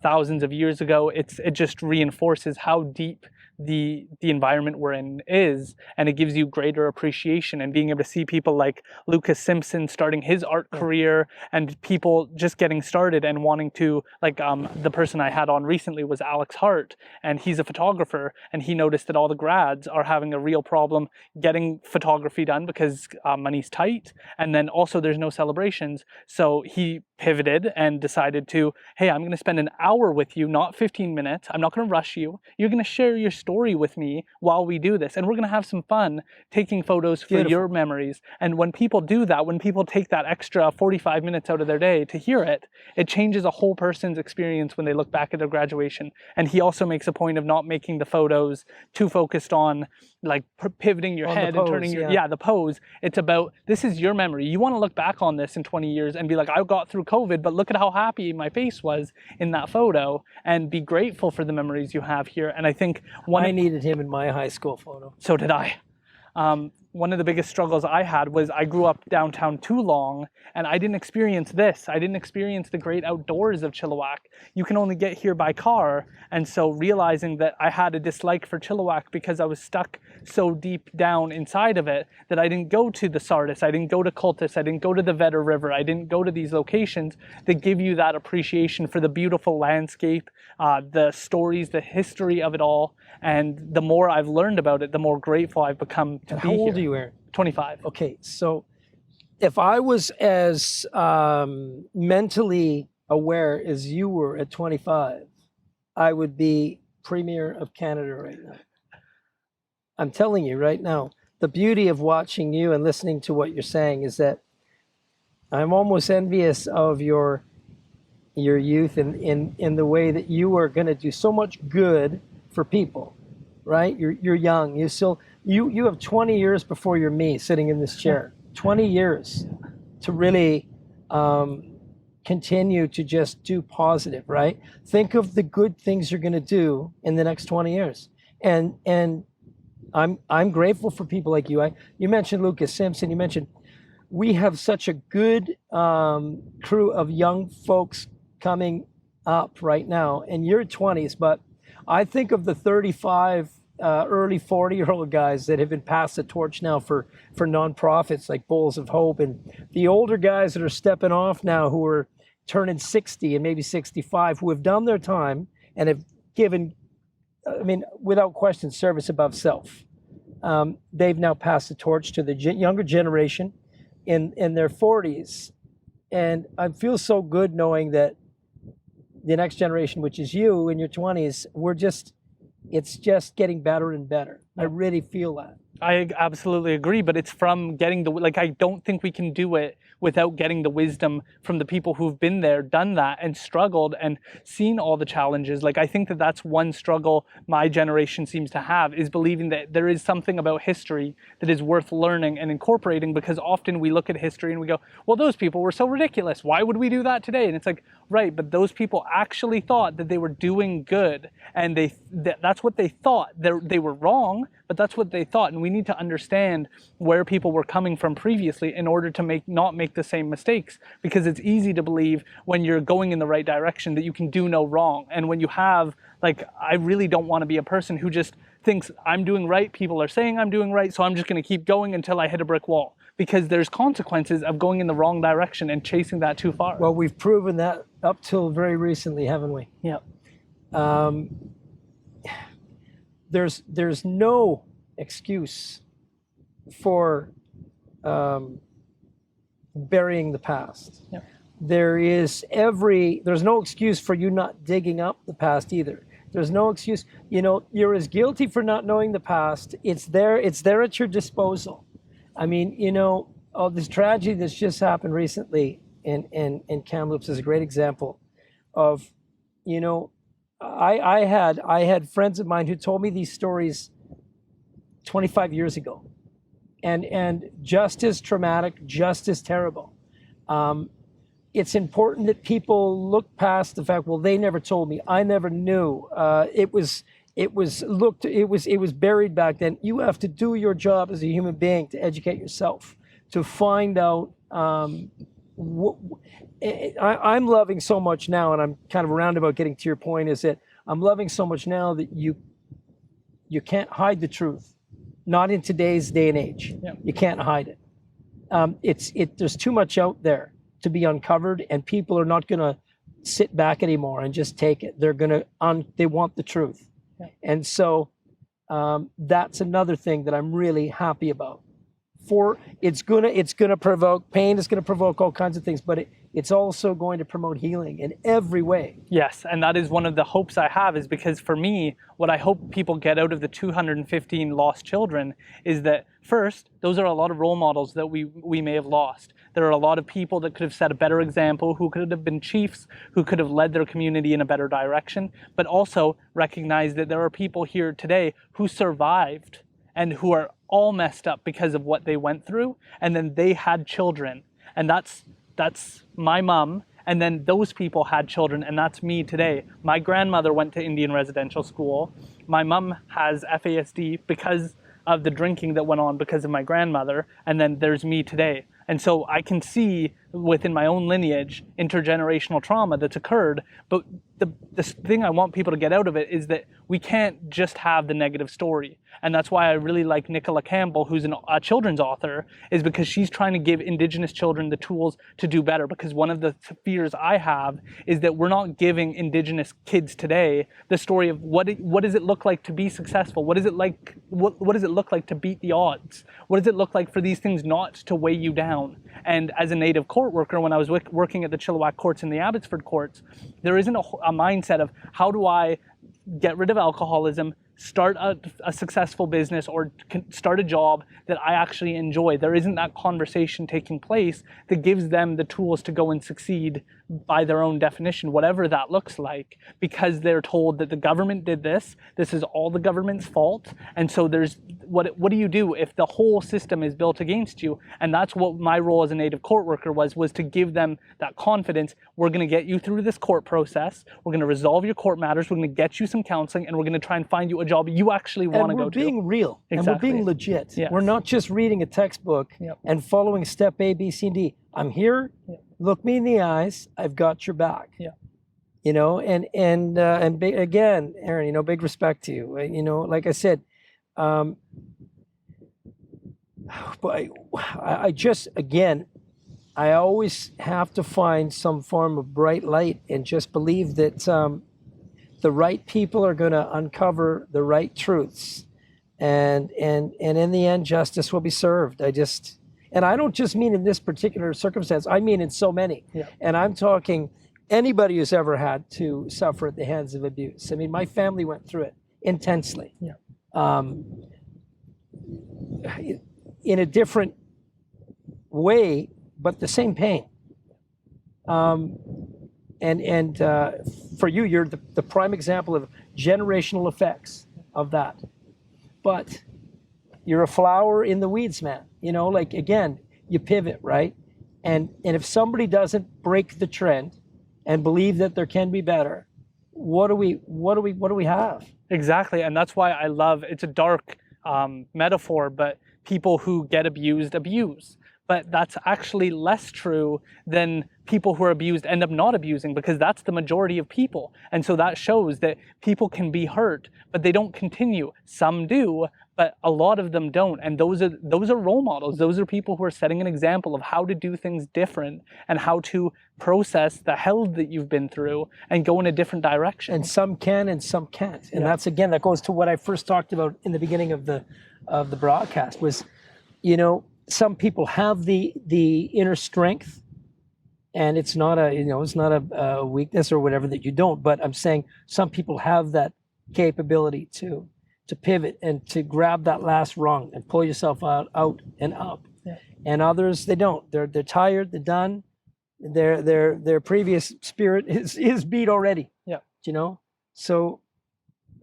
thousands of years ago. It just reinforces how deep the environment we're in is, and it gives you greater appreciation. And being able to see people like Lucas Simpson starting his art career, and people just getting started and wanting to, like the person I had on recently was Alex Hart, and he's a photographer, and he noticed that all the grads are having a real problem getting photography done because money's tight, and then also there's no celebrations. So he pivoted and decided to, hey, I'm going to spend an hour with you, not 15 minutes. I'm not going to rush you. You're going to share your story with me while we do this. And we're going to have some fun taking photos for your memories. And when people do that, when people take that extra 45 minutes out of their day to hear it, it changes a whole person's experience when they look back at their graduation. And he also makes a point of not making the photos too focused on like pivoting your head and turning your, the pose. It's about, this is your memory. You want to look back on this in 20 years and be like, I got through COVID, but look at how happy my face was in that photo, and be grateful for the memories you have here. And I think I needed him in my high school photo. So did I. one of the biggest struggles I had was I grew up downtown too long, and I didn't experience this. I didn't experience the great outdoors of Chilliwack. You can only get here by car. And so realizing that I had a dislike for Chilliwack because I was stuck so deep down inside of it that I didn't go to the Sardis, I didn't go to Cultus, I didn't go to the Vedder River, I didn't go to these locations that give you that appreciation for the beautiful landscape, the stories, the history of it all. And the more I've learned about it, the more grateful I've become to be here. How old are you, Aaron? 25. Okay, so if I was as mentally aware as you were at 25, I would be Premier of Canada right now. I'm telling you right now, the beauty of watching you and listening to what you're saying is that I'm almost envious of your youth in the way that you are going to do so much good for people, right? You're young. You have 20 years before you're me sitting in this chair. 20 years to really continue to just do positive, right? Think of the good things you're going to do in the next 20 years. And I'm grateful for people like you. You mentioned Lucas Simpson. You mentioned we have such a good crew of young folks coming up right now, and you're 20s, but I think of the 35, early 40-year-old guys that have been passed the torch now for nonprofits like Bowls of Hope, and the older guys that are stepping off now who are turning 60 and maybe 65, who have done their time and have given, I mean, without question, service above self. They've now passed the torch to the younger generation in their 40s. And I feel so good knowing that the next generation, which is you in your 20s, it's just getting better and better. I really feel that. I absolutely agree, but it's from getting I don't think we can do it without getting the wisdom from the people who've been there, done that, and struggled and seen all the challenges. Like, I think that that's one struggle my generation seems to have, is believing that there is something about history that is worth learning and incorporating, because often we look at history and we go, well, those people were so ridiculous. Why would we do that today? And it's like, right, but those people actually thought that they were doing good, and that's what they thought. They were wrong, but that's what they thought. And we need to understand where people were coming from previously in order to not make the same mistakes, because it's easy to believe when you're going in the right direction that you can do no wrong. And when you have, I really don't want to be a person who just thinks I'm doing right, people are saying I'm doing right, so I'm just going to keep going until I hit a brick wall, because there's consequences of going in the wrong direction and chasing that too far. Well, we've proven that up till very recently, haven't we? Yeah. There's no excuse for burying the past. Yeah. There's no excuse for you not digging up the past either. There's no excuse. You're as guilty for not knowing the past. It's there at your disposal. I mean, this tragedy that's just happened recently in Kamloops is a great example of, I had friends of mine who told me these stories 25 years ago, and just as traumatic, just as terrible. It's important that people look past the fact, well, they never told me, I never knew. It was buried back then. You have to do your job as a human being to educate yourself, to find out. I'm loving so much now, and I'm kind of roundabout getting to your point, is that I'm loving so much now that you can't hide the truth. Not in today's day and age. Yeah. You can't hide it. There's too much out there to be uncovered, and people are not going to sit back anymore and just take it. They want the truth. Yeah. And so that's another thing that I'm really happy about. It's gonna provoke pain, it's gonna provoke all kinds of things, but it's also going to promote healing in every way. Yes, and that is one of the hopes I have, is because for me, what I hope people get out of the 215 lost children is that, first, those are a lot of role models that we may have lost. There are a lot of people that could have set a better example, who could have been chiefs, who could have led their community in a better direction, but also recognize that there are people here today who survived and who are all messed up because of what they went through, and then they had children, and that's my mom, and then those people had children, and that's me today. My grandmother went to Indian residential school. My mom has FASD because of the drinking that went on because of my grandmother, and then there's me today. And so I can see within my own lineage intergenerational trauma that's occurred. But the thing I want people to get out of it is that we can't just have the negative story. And that's why I really like Nicola Campbell, who's a children's author, is because she's trying to give Indigenous children the tools to do better. Because one of the fears I have is that we're not giving Indigenous kids today the story of what does it look like to be successful? What is it like? What does it look like to beat the odds? What does it look like for these things not to weigh you down? And as a native court worker, when I was working at the Chilliwack courts and the Abbotsford courts, there isn't a mindset of how do I get rid of alcoholism, start a successful business, or start a job that I actually enjoy. There isn't that conversation taking place that gives them the tools to go and succeed by their own definition, whatever that looks like, because they're told that the government did this is all the government's fault. And so there's, what do you do if the whole system is built against you? And that's what my role as a native court worker was to give them that confidence. We're going to get you through this court process. We're going to resolve your court matters. We're going to get you some counseling, and we're going to try and find you a job you actually want to go to. And we're being real. Exactly. And we're being legit. Yes. We're not just reading a textbook and following step A, B, C, and D. I'm here. Look me in the eyes. I've got your back. You know, and again, Aaron, you know, big respect to you. You know, like I said, but I just, again, I always have to find some form of bright light and just believe that the right people are going to uncover the right truths, and in the end, justice will be served. And I don't just mean in this particular circumstance. I mean in so many. And I'm talking anybody who's ever had to suffer at the hands of abuse. I mean, my family went through it intensely. In a different way, but the same pain. And for you, you're the prime example of generational effects of that. But you're a flower in the weeds, man. You know, like, again, you pivot, right? And if somebody doesn't break the trend and believe that there can be better, what do we have? Exactly, and that's why I love, it's a dark metaphor, but people who get abused abuse. But that's actually less true than people who are abused end up not abusing, because that's the majority of people. And so that shows that people can be hurt, but they don't continue. Some do, but a lot of them don't. And those are role models. Those are people who are setting an example of how to do things different and how to process the hell that you've been through and go in a different direction. And some can and some can't. And that's, again, that goes to what I first talked about in the beginning of the broadcast was, you know, some people have the inner strength, and it's not a weakness or whatever that you don't. But I'm saying some people have that capability to pivot and to grab that last rung and pull yourself out and up. And others, they don't. They're tired. They're done. Their previous spirit is beat already. You know. So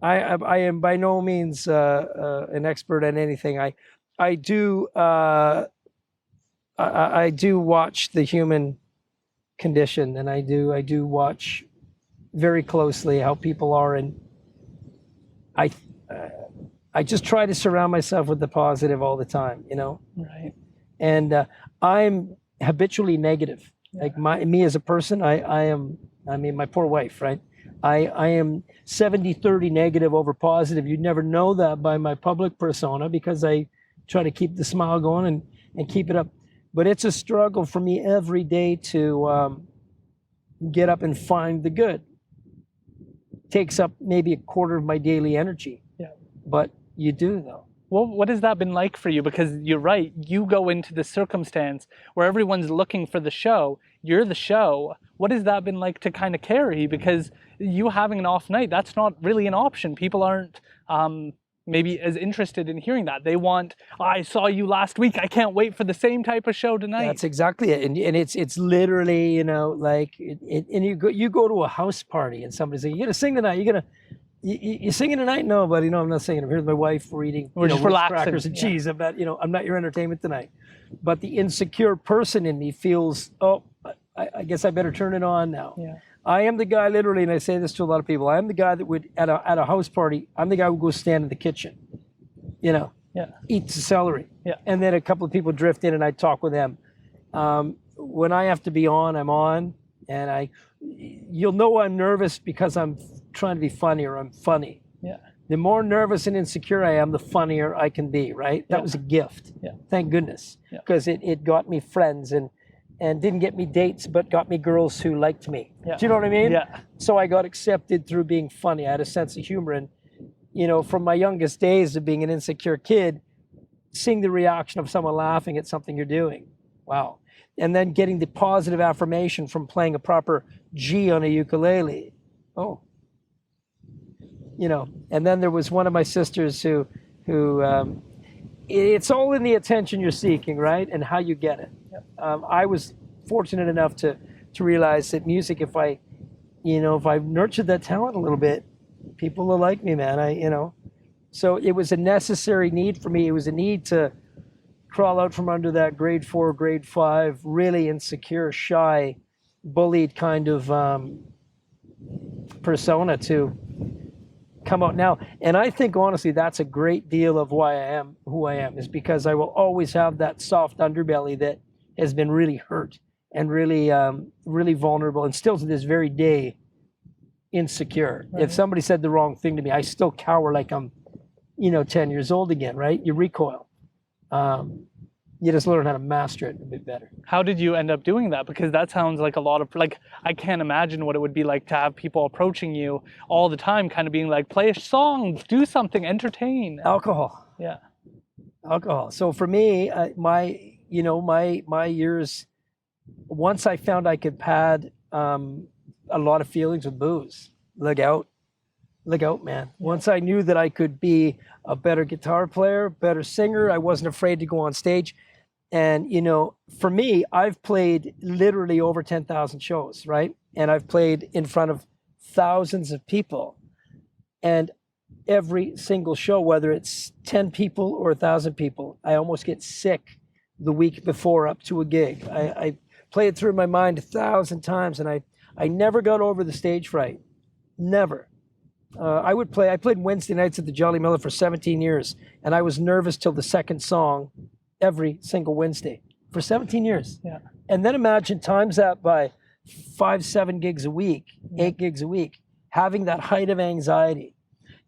I am by no means an expert at anything. I do watch the human condition, and I do watch very closely how people are, and I just try to surround myself with the positive all the time, you know. Right. And I'm habitually negative. Like me as a person, I mean my poor wife, right? I am 70-30 negative over positive. You'd never know that by my public persona, because I try to keep the smile going and keep it up. But it's a struggle for me every day to get up and find the good. Takes up maybe a quarter of my daily energy. But you do, though. Well, what has that been like for you? Because you're right, you go into the circumstance where everyone's looking for the show. You're the show. What has that been like to kind of carry? Because you having an off night, that's not really an option. People aren't maybe as interested in hearing that. They want, I saw you last week, I can't wait for the same type of show tonight. That's exactly it. And it's literally, you know, like, and you go to a house party and somebody's like, you're gonna sing tonight, you singing tonight? No, buddy, no, I'm not singing. I'm here with my wife, we're eating just relaxing, crackers and cheese. I'm not your entertainment tonight. But the insecure person in me feels, oh, I guess I better turn it on now. I am the guy, literally, and I say this to a lot of people, I am the guy that would, at a house party, I'm the guy who would go stand in the kitchen, you know, eats the celery. Yeah. And then a couple of people drift in and I talk with them. When I have to be on, I'm on. And you'll know I'm nervous because I'm trying to be funny or I'm funny. Yeah. The more nervous and insecure I am, the funnier I can be, right? That was a gift. Yeah. Thank goodness. Because it got me friends and didn't get me dates, but got me girls who liked me. Yeah. Do you know what I mean? Yeah. So I got accepted through being funny. I had a sense of humor. And, you know, from my youngest days of being an insecure kid, seeing the reaction of someone laughing at something you're doing. Wow. And then getting the positive affirmation from playing a proper G on a ukulele. Oh. You know, and then there was one of my sisters who it's all in the attention you're seeking, right? And how you get it. I was fortunate enough to realize that music, if I nurtured that talent a little bit, people will like me, man. So it was a necessary need for me. It was a need to crawl out from under that grade 4, grade 5, really insecure, shy, bullied kind of persona to come out now. And I think, honestly, that's a great deal of why I am who I am, is because I will always have that soft underbelly that has been really hurt and really, really vulnerable, and still to this very day, insecure. Right. If somebody said the wrong thing to me, I still cower like I'm, 10 years old again, right? You recoil. You just learn how to master it a bit better. How did you end up doing that? Because that sounds like a lot of, I can't imagine what it would be like to have people approaching you all the time, kind of being like, play a song, do something, entertain. Alcohol. Yeah. Alcohol. So for me, my years, once I found I could pad a lot of feelings with booze, look out, man. Once I knew that I could be a better guitar player, better singer, I wasn't afraid to go on stage. And, for me, I've played literally over 10,000 shows, right? And I've played in front of thousands of people. And every single show, whether it's 10 people or 1,000 people, I almost get sick the week before up to a gig. I play it through my mind 1,000 times, and I never got over the stage fright. Never. I played Wednesday nights at the Jolly Miller for 17 years, and I was nervous till the second song every single Wednesday for 17 years. Yeah. And then imagine times that by 5-7 gigs a week, 8 gigs a week, having that height of anxiety.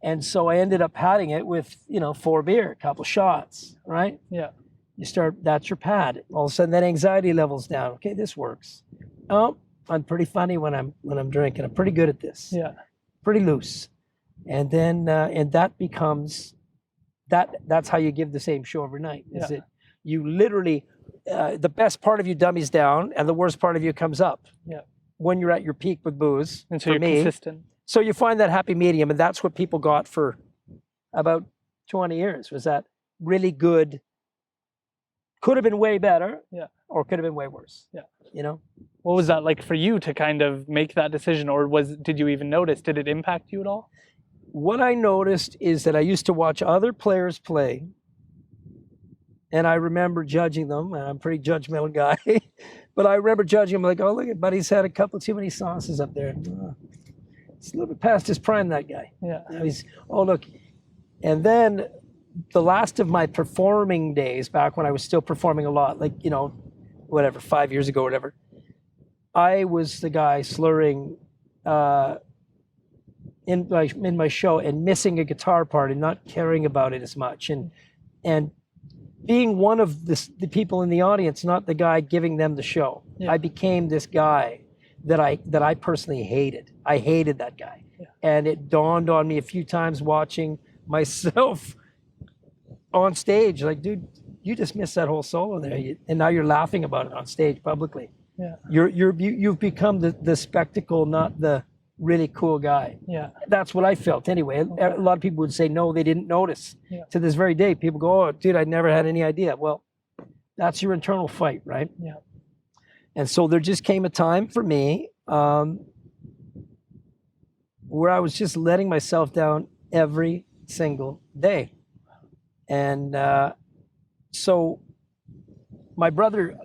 And so I ended up padding it with, 4 beer, a couple shots, right? Yeah. That's your pad. All of a sudden that anxiety level's down. Okay, this works. Oh, I'm pretty funny when I'm drinking. I'm pretty good at this. Yeah. Pretty loose. And then, and that becomes, that's how you give the same show every night. Is it? You literally, the best part of you dummies down and the worst part of you comes up. Yeah. When you're at your peak with booze. And so you're consistent. So you find that happy medium, and that's what people got for about 20 years, was that really good, could have been way better. Yeah. Or could have been way worse. Yeah. What was that like for you to kind of make that decision, or did you even notice? Did it impact you at all? What I noticed is that I used to watch other players play, and I remember judging them, and I'm a pretty judgmental guy, but I remember judging them like, oh, look, buddy's had a couple too many sauces up there. It's a little bit past his prime, that guy. Yeah. Look. And then the last of my performing days, back when I was still performing a lot, 5 years ago, whatever, I was the guy slurring in my show and missing a guitar part and not caring about it as much, and being one of the people in the audience, not the guy giving them the show. Yeah. I became this guy that I personally hated. I hated that guy. Yeah. And it dawned on me a few times watching myself on stage, like, dude, you just missed that whole solo there, and now you're laughing about it on stage publicly. Yeah. You've become the spectacle, not the really cool guy. Yeah. That's what I felt anyway. A lot of people would say no, they didn't notice. Yeah. To this very day, people go, oh, dude, I never had any idea. Well, that's your internal fight, right? Yeah. And so there just came a time for me where I was just letting myself down every single day. And so my mother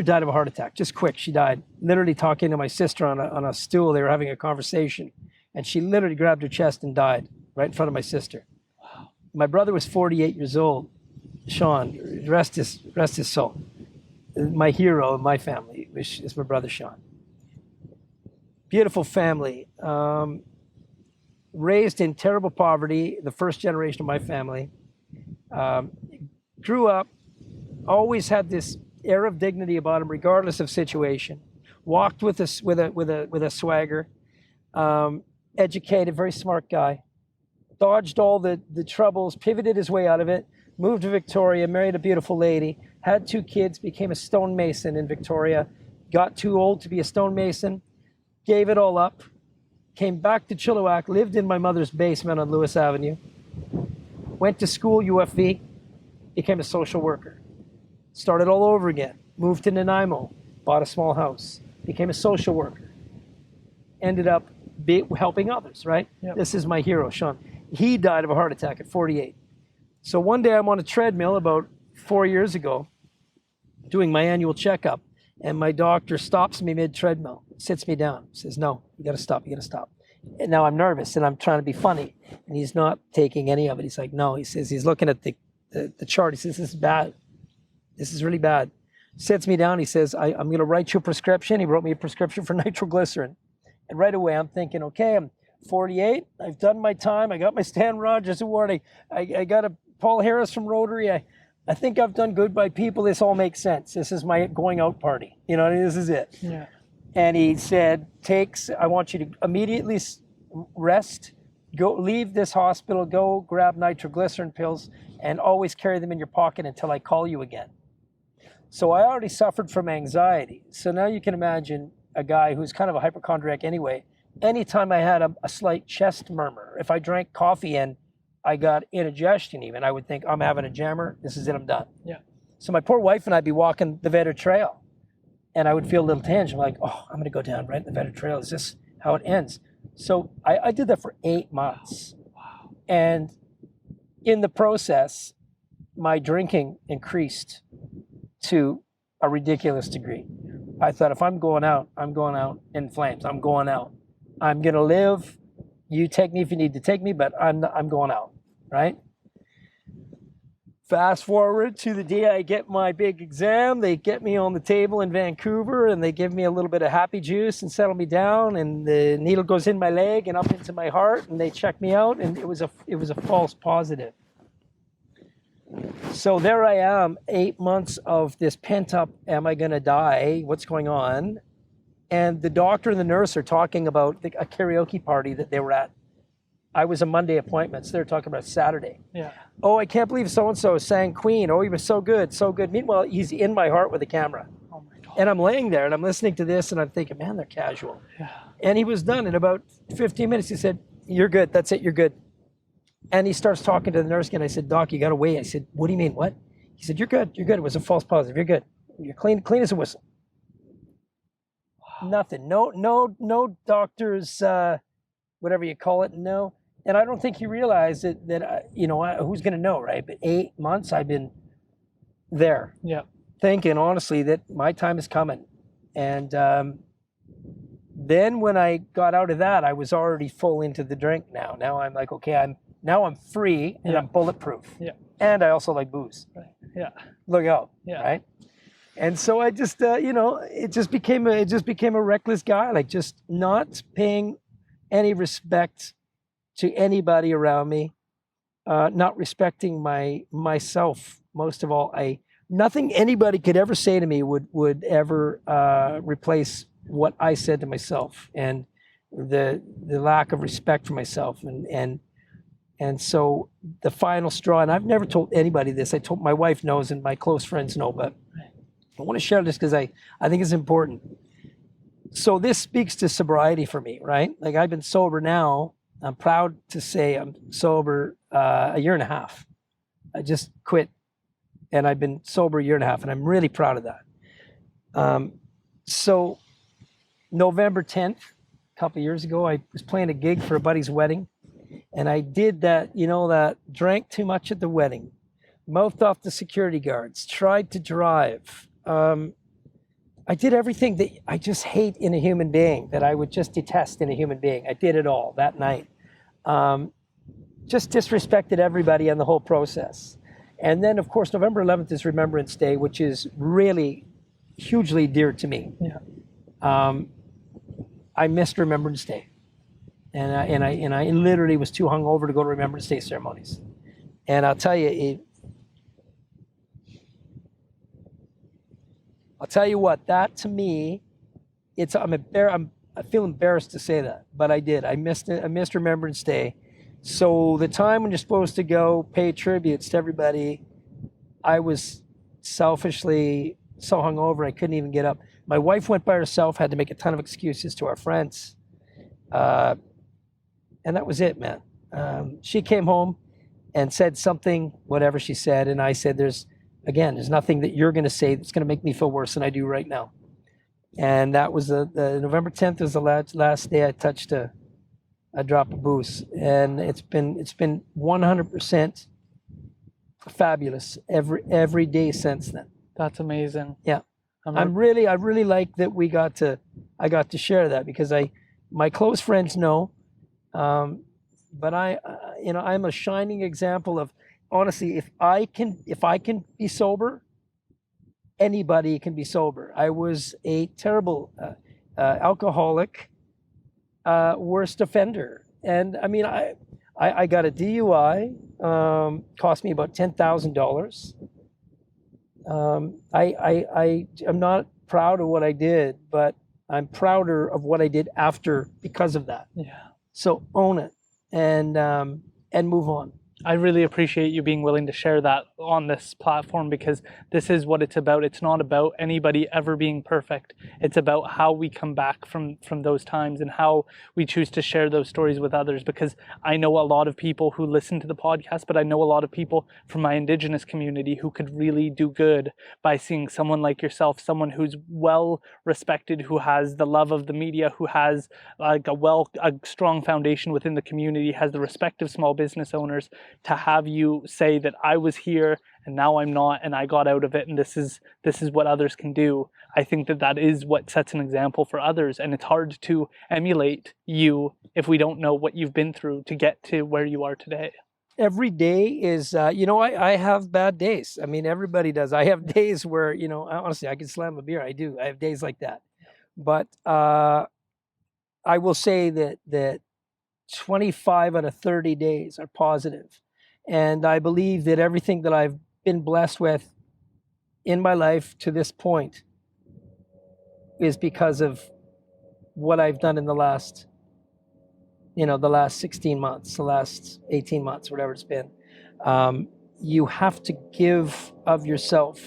died of a heart attack, just quick. She died literally talking to my sister on a stool. They were having a conversation, and she literally grabbed her chest and died right in front of my sister. My brother was 48 years old. Sean, rest his soul. My hero in my family is my brother Sean. Beautiful family. Raised in terrible poverty, the first generation of my family. Grew up, always had this air of dignity about him, regardless of situation. Walked with a swagger. Educated, very smart guy. Dodged all the troubles, pivoted his way out of it. Moved to Victoria, married a beautiful lady. Had 2 kids, became a stonemason in Victoria. Got too old to be a stonemason. Gave it all up. Came back to Chilliwack, lived in my mother's basement on Lewis Avenue. Went to school, UFV, became a social worker. Started all over again. Moved to Nanaimo, bought a small house, became a social worker. Ended up helping others, right? Yep. This is my hero, Sean. He died of a heart attack at 48. So one day I'm on a treadmill about 4 years ago, doing my annual checkup, and my doctor stops me mid-treadmill, sits me down, says, no, you gotta stop. And now I'm nervous and I'm trying to be funny, and he's not taking any of it. He's like, no, he says, he's looking at the chart. He says, this is bad. This is really bad. Sits me down. He says, I'm gonna write you a prescription. He wrote me a prescription for nitroglycerin. And right away I'm thinking, okay, I'm 48. I've done my time. I got my Stan Rogers Award. I got a Paul Harris from Rotary. I think I've done good by people. This all makes sense. This is my going out party. You know, this is it. Yeah. And he said, I want you to immediately rest, go leave this hospital, go grab nitroglycerin pills, and always carry them in your pocket until I call you again. So I already suffered from anxiety. So now you can imagine a guy who's kind of a hypochondriac anyway. Anytime I had a slight chest murmur, if I drank coffee and I got indigestion even, I would think, I'm having a jammer, this is it, I'm done. Yeah. So my poor wife and I'd be walking the Vedder Trail, and I would feel a little tinge. I'm like, oh, I'm gonna go down right the Vedder Trail. Is this how it ends? So I did that for 8 months. Wow. And in the process, my drinking increased to a ridiculous degree. I thought, if I'm going out in flames. I'm going out. I'm gonna live. You take me if you need to take me, but I'm going out, right? Fast forward to the day I get my big exam. They get me on the table in Vancouver, and they give me a little bit of happy juice and settle me down, and the needle goes in my leg and up into my heart, and they check me out, and it was a false positive. So there I am, 8 months of this pent up, am I gonna die? What's going on? And the doctor and the nurse are talking about a karaoke party that they were at. I was a Monday appointment, so they're talking about Saturday. Yeah. Oh, I can't believe so-and-so sang Queen. Oh, he was so good, so good. Meanwhile, he's in my heart with a camera. Oh my God. And I'm laying there and I'm listening to this and I'm thinking, man, they're casual. Yeah. And he was done in about 15 minutes. He said, you're good, that's it, you're good. And he starts talking to the nurse again. I said, Doc, you gotta wait. I said, what do you mean, what? He said, you're good. It was a false positive, you're good. You're clean as a whistle. Nothing. No doctors, whatever you call it. No. And I don't think he realized that who's going to know, right? But 8 months I've been there. Yeah. Thinking honestly that my time is coming. And then when I got out of that, I was already full into the drink now. Now I'm like, okay, I'm free and I'm bulletproof. Yeah. And I also like booze. Right. Yeah. Look out. Yeah. Right. And so I just, it just became a reckless guy, like just not paying any respect to anybody around me, not respecting myself. Most of all, nothing anybody could ever say to me would ever replace what I said to myself, and the lack of respect for myself, and so the final straw. And I've never told anybody this. I told my wife knows, and my close friends know, but I want to share this because I think it's important. So this speaks to sobriety for me, right? Like, I've been sober now. I'm proud to say I'm sober a year and a half. I just quit and I've been sober a year and a half, and I'm really proud of that. So November 10th, a couple of years ago, I was playing a gig for a buddy's wedding, and I did that, that drank too much at the wedding, mouthed off the security guards, tried to drive. I did everything that I just hate in a human being, that I would just detest in a human being. I did it all that night. just disrespected everybody and the whole process. And then, of course, November 11th is Remembrance Day, which is really hugely dear to me. Yeah. I missed Remembrance Day, and I literally was too hungover to go to Remembrance Day ceremonies. And I'll tell you, what, that to me, I feel embarrassed to say that, but I did. I missed it. I missed Remembrance Day. So the time when you're supposed to go pay tributes to everybody, I was selfishly so hungover I couldn't even get up. My wife went by herself, had to make a ton of excuses to our friends. And that was it, man. She came home and said something, whatever she said, and I said, there's nothing that you're going to say that's going to make me feel worse than I do right now. And that was the November 10th was the last day I touched a drop of booze, and it's been 100% fabulous every day since then. That's amazing. Yeah, I really like that I got to share that, because my close friends know, but I'm a shining example of, honestly, if I can be sober, anybody can be sober. I was a terrible alcoholic, worst offender, and I mean, I got a DUI, cost me about $10,000. I'm not proud of what I did, but I'm prouder of what I did after because of that. Yeah. So own it and move on. I really appreciate you being willing to share that on this platform, because this is what it's about. It's not about anybody ever being perfect. It's about how we come back from those times and how we choose to share those stories with others. Because I know a lot of people who listen to the podcast, but I know a lot of people from my Indigenous community who could really do good by seeing someone like yourself, someone who's well respected, who has the love of the media, who has like a strong foundation within the community, has the respect of small business owners. To have you say that I was here and now I'm not, and I got out of it, and this is what others can do. I think that is what sets an example for others, and it's hard to emulate you if we don't know what you've been through to get to where you are today. Every day is, I have bad days. I mean, everybody does. I have days where, honestly, I can slam a beer. I do. I have days like that. But I will say that 25 out of 30 days are positive. And I believe that everything that I've been blessed with in my life to this point is because of what I've done in the last 16 months, the last 18 months, whatever it's been. You have to give of yourself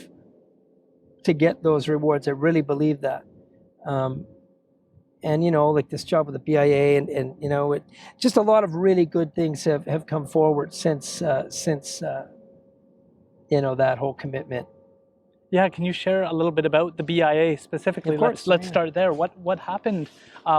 to get those rewards. I really believe that. And, like this job with the BIA and just a lot of really good things have come forward since that whole commitment. Yeah, can you share a little bit about the BIA specifically? Of course, let's start there. What happened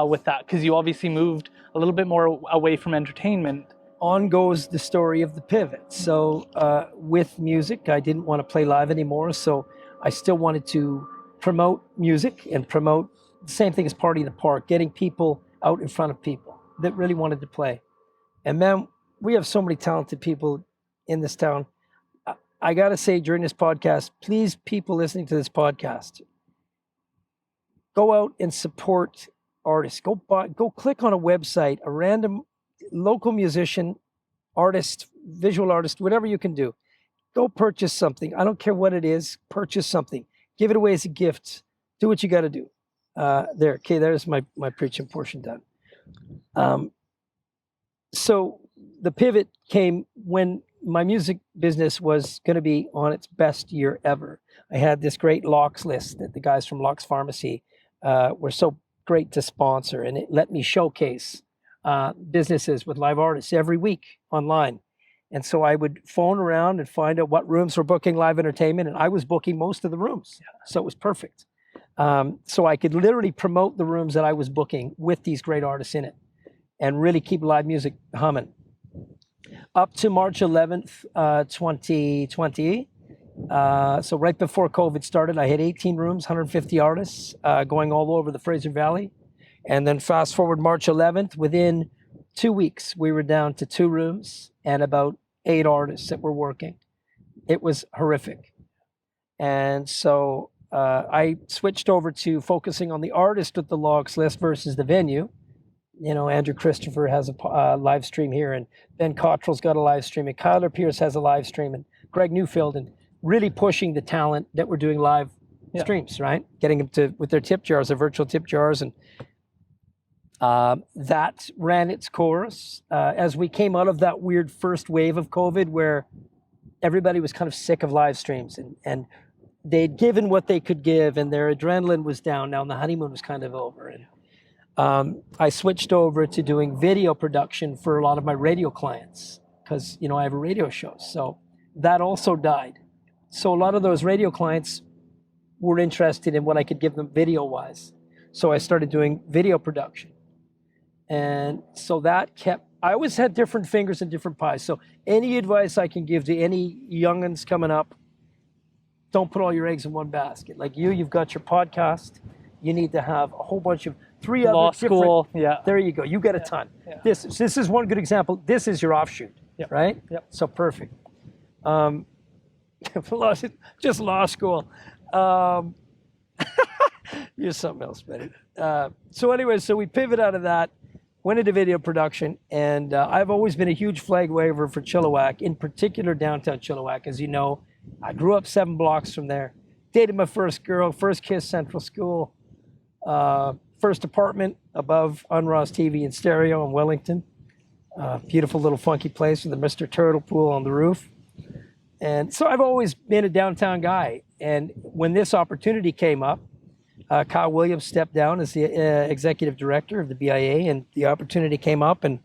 with that? Because you obviously moved a little bit more away from entertainment. On goes the story of the pivot. So with music, I didn't want to play live anymore, so I still wanted to promote music and promote the same thing as Party in the Park, getting people out in front of people that really wanted to play. And man, we have so many talented people in this town. I got to say during this podcast, please, people listening to this podcast, go out and support artists. Go click on a website, a random local musician, artist, visual artist, whatever you can do. Go purchase something. I don't care what it is. Purchase something. Give it away as a gift. Do what you got to do. There's my preaching portion done. So the pivot came when my music business was going to be on its best year ever. I had this great Locks list that the guys from Locks Pharmacy were so great to sponsor, and it let me showcase businesses with live artists every week online. And so I would phone around and find out what rooms were booking live entertainment, and I was booking most of the rooms. So it was perfect. So I could literally promote the rooms that I was booking with these great artists in it and really keep live music humming. Up to March 11th, 2020. So right before COVID started, I had 18 rooms, 150 artists going all over the Fraser Valley. And then fast forward March 11th, within 2 weeks, we were down to 2 rooms and about 8 artists that were working. It was horrific. And so I switched over to focusing on the artist with the logs list versus the venue. You know, Andrew Christopher has a live stream here, and Ben Cottrell's got a live stream, and Kyler Pierce has a live stream, and Greg Newfield, and really pushing the talent that we're doing live streams, right? Getting them to, with their tip jars, their virtual tip jars. And that ran its course as we came out of that weird first wave of COVID where everybody was kind of sick of live streams, and they'd given what they could give and their adrenaline was down now, and the honeymoon was kind of over. And I switched over to doing video production for a lot of my radio clients because, you know, I have a radio show. So that also died. So a lot of those radio clients were interested in what I could give them video-wise. So I started doing video production. And so that kept, I always had different fingers and different pies. So any advice I can give to any young'uns coming up, don't put all your eggs in one basket. Like you've got your podcast. You need to have a whole bunch of three other law school. Yeah. There you go. You get a ton. Yeah. This is one good example. This is your offshoot, right? Yep. So perfect. Just law school. You're something else, Betty. So anyway, so we pivot out of that, went into video production, and I've always been a huge flag waver for Chilliwack, in particular downtown Chilliwack. As you know, I grew up 7 blocks from there. Dated my first girl, first kiss, Central School. First apartment above Unross TV and Stereo in Wellington. Beautiful little funky place with a Mr. Turtle pool on the roof. And so I've always been a downtown guy. And when this opportunity came up, Kyle Williams stepped down as the executive director of the BIA, and the opportunity came up, and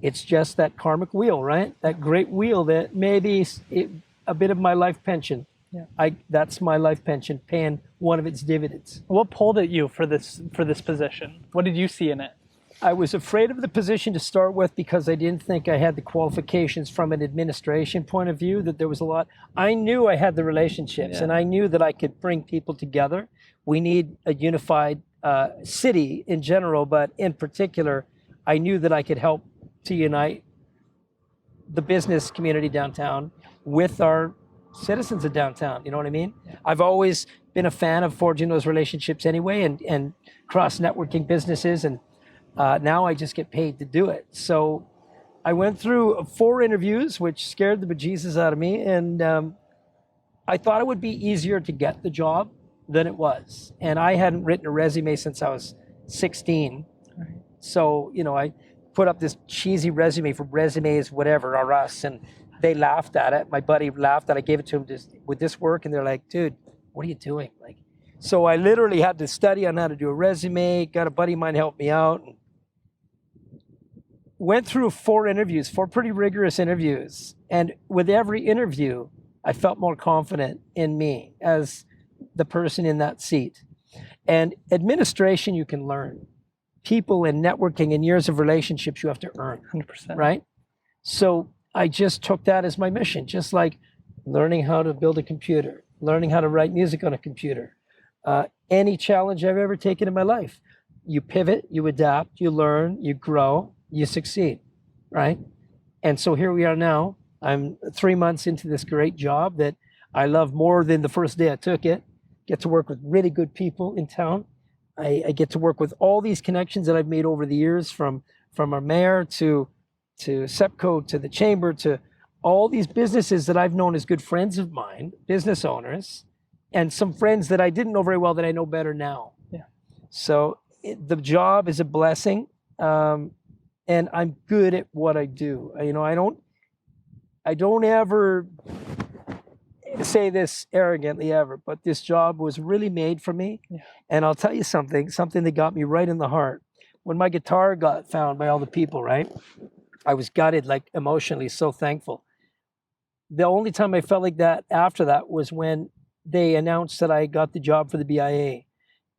it's just that karmic wheel, right? That great wheel that maybe a bit of my life pension. Yeah. That's my life pension, paying one of its dividends. What pulled at you for this position? What did you see in it? I was afraid of the position to start with because I didn't think I had the qualifications from an administration point of view, that there was a lot. I knew I had the relationships, and I knew that I could bring people together. We need a unified city in general, but in particular, I knew that I could help to unite the business community downtown with our citizens of downtown. You know what I mean? Yeah. I've always been a fan of forging those relationships anyway, and cross-networking businesses, and now I just get paid to do it. So I went through 4 interviews, which scared the bejesus out of me, and I thought it would be easier to get the job than it was. And I hadn't written a resume since I was 16. Right. So, you know, I put up this cheesy resume for Resumes, whatever, or us, and they laughed at it. My buddy laughed at it. I gave it to him, would this work? And they're like, dude, what are you doing? Like, so I literally had to study on how to do a resume, got a buddy of mine help me out. And went through 4 interviews, 4 pretty rigorous interviews. And with every interview, I felt more confident in me as the person in that seat. And administration, you can learn. People and networking and years of relationships, you have to earn. 100%. Right? So I just took that as my mission, just like learning how to build a computer, learning how to write music on a computer. Any challenge I've ever taken in my life, you pivot, you adapt, you learn, you grow, you succeed, right? And so here we are now. I'm 3 months into this great job that I love more than the first day I took it. Get to work with really good people in town. I get to work with all these connections that I've made over the years, from our mayor to SEPCO, to the chamber, to all these businesses that I've known as good friends of mine, business owners, and some friends that I didn't know very well that I know better now. Yeah. So the job is a blessing, and I'm good at what I do. You know, I don't ever say this arrogantly ever, but this job was really made for me. Yeah. And I'll tell you something that got me right in the heart. When my guitar got found by all the people, right? I was gutted, like emotionally so thankful. The only time I felt like that after that was when they announced that I got the job for the BIA.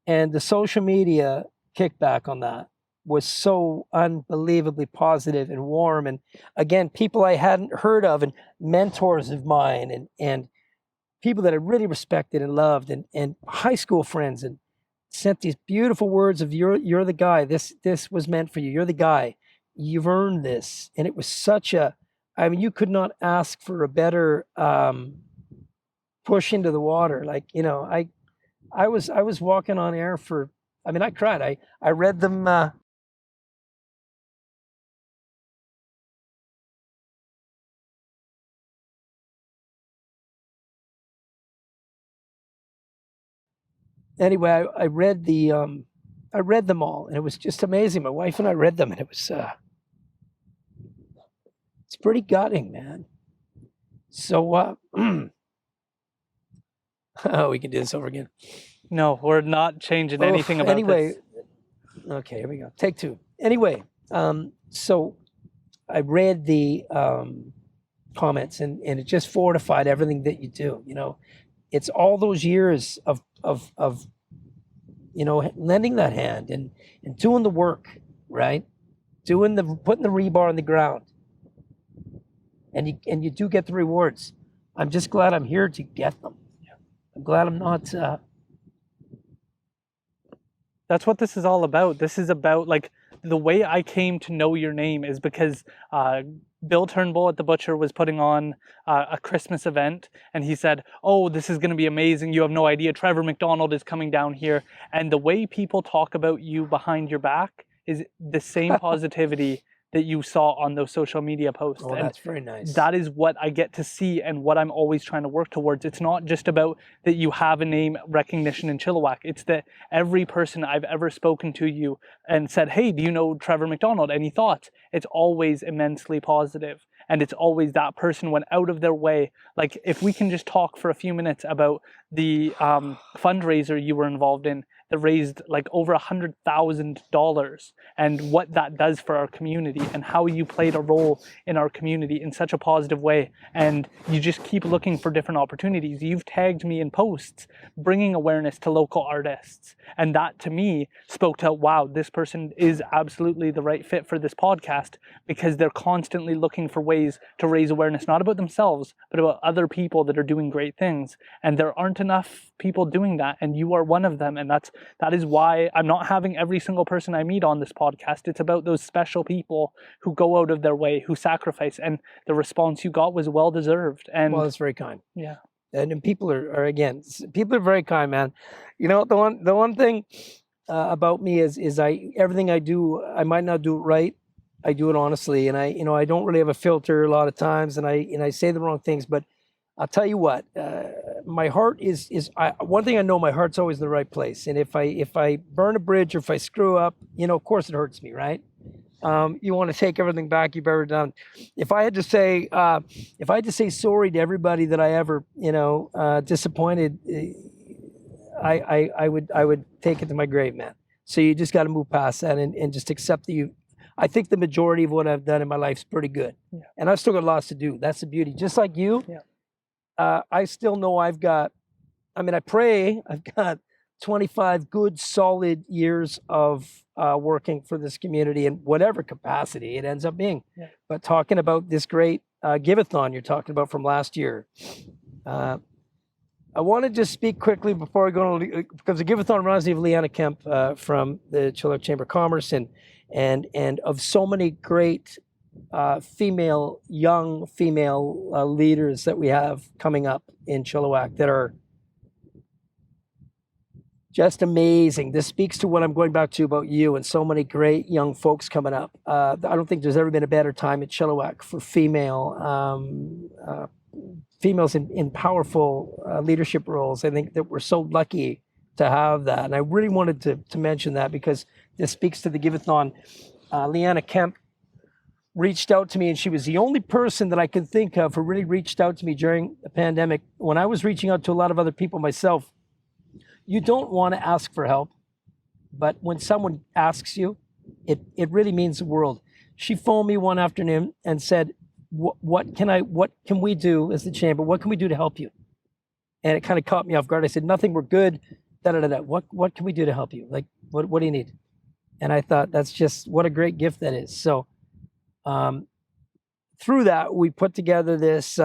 And the social media kickback on that was so unbelievably positive and warm. And again, people I hadn't heard of, and mentors of mine, and people that I really respected and loved, and high school friends, and sent these beautiful words of you're the guy. This was meant for you. You're the guy. you've earned this. And it was such a, I mean, you could not ask for a better push into the water. Like, you know, I was walking on air for, I mean, I cried. I read them. Anyway, I read them all, and it was just amazing. My wife and I read them, and it was, it's pretty gutting, man. So, oh, we can do this over again. No, we're not changing anything about anyway, this. Okay, here we go. Take two. Anyway, so I read the comments, and it just fortified everything that you do. You know, it's all those years of you know, lending that hand and doing the work, right? Putting the rebar on the ground, and you do get the rewards. I'm just glad I'm here to get them. I'm glad I'm not. That's what this is all about. This is about, like, the way I came to know your name is because Bill Turnbull at the Butcher was putting on a Christmas event, and he said, "Oh, this is going to be amazing. You have no idea. Trevor McDonald is coming down here." And the way people talk about you behind your back is the same positivity that you saw on those social media posts. Oh, and that's very nice. that is what I get to see and what I'm always trying to work towards. It's not just about that you have a name recognition in Chilliwack. It's that every person I've ever spoken to you and said, "Hey, do you know Trevor McDonald? Any thoughts?" It's always immensely positive. And it's always that person went out of their way. Like, if we can just talk for a few minutes about the fundraiser you were involved in that raised like over $100,000, and what that does for our community, and how you played a role in our community in such a positive way. And you just keep looking for different opportunities. You've tagged me in posts bringing awareness to local artists. And that to me spoke to, wow, this person is absolutely the right fit for this podcast, because they're constantly looking for ways to raise awareness, not about themselves, but about other people that are doing great things. And there aren't enough people doing that, and you are one of them. And that is why I'm not having every single person I meet on this podcast. It's about those special people who go out of their way, who sacrifice, and the response you got was well deserved. And well, that's very kind. Yeah. And people are again, people are very kind, man. You know, the one thing about me is everything I do, I might not do it right. I do it honestly, and I don't really have a filter a lot of times, and I say the wrong things. But I'll tell you what, my heart is one thing I know, my heart's always in the right place. And if I burn a bridge, or if I screw up, you know, of course it hurts me, right? You want to take everything back you've ever done. If I had to say sorry to everybody that I ever, you know, disappointed, I would take it to my grave, man. So you just got to move past that and just accept that I think the majority of what I've done in my life is pretty good. Yeah. And I've still got lots to do. That's the beauty. Just like you, yeah. I still know I pray I've got 25 good, solid years of working for this community in whatever capacity it ends up being. Yeah. But talking about this great Give-a-thon you're talking about from last year, I want to just speak quickly before I go to, because the Give-a-thon reminds me of Leanna Kemp from the Chilliwack Chamber of Commerce, and of so many great young female leaders that we have coming up in Chilliwack that are just amazing. This speaks to what I'm going back to about you and so many great young folks coming up. I don't think there's ever been a better time at Chilliwack for females in powerful leadership roles. I think that we're so lucky to have that. And I really wanted to mention that because this speaks to the Give-a-thon. Leanna Kemp reached out to me, and she was the only person that I can think of who really reached out to me during the pandemic. When I was reaching out to a lot of other people myself, you don't want to ask for help, but when someone asks you, it really means the world. She phoned me one afternoon and said, what can we do as the chamber? What can we do to help you? And it kind of caught me off guard. I said, nothing, we're good. What can we do to help you? Like, what do you need? And I thought, that's just, what a great gift that is. So through that, we put together this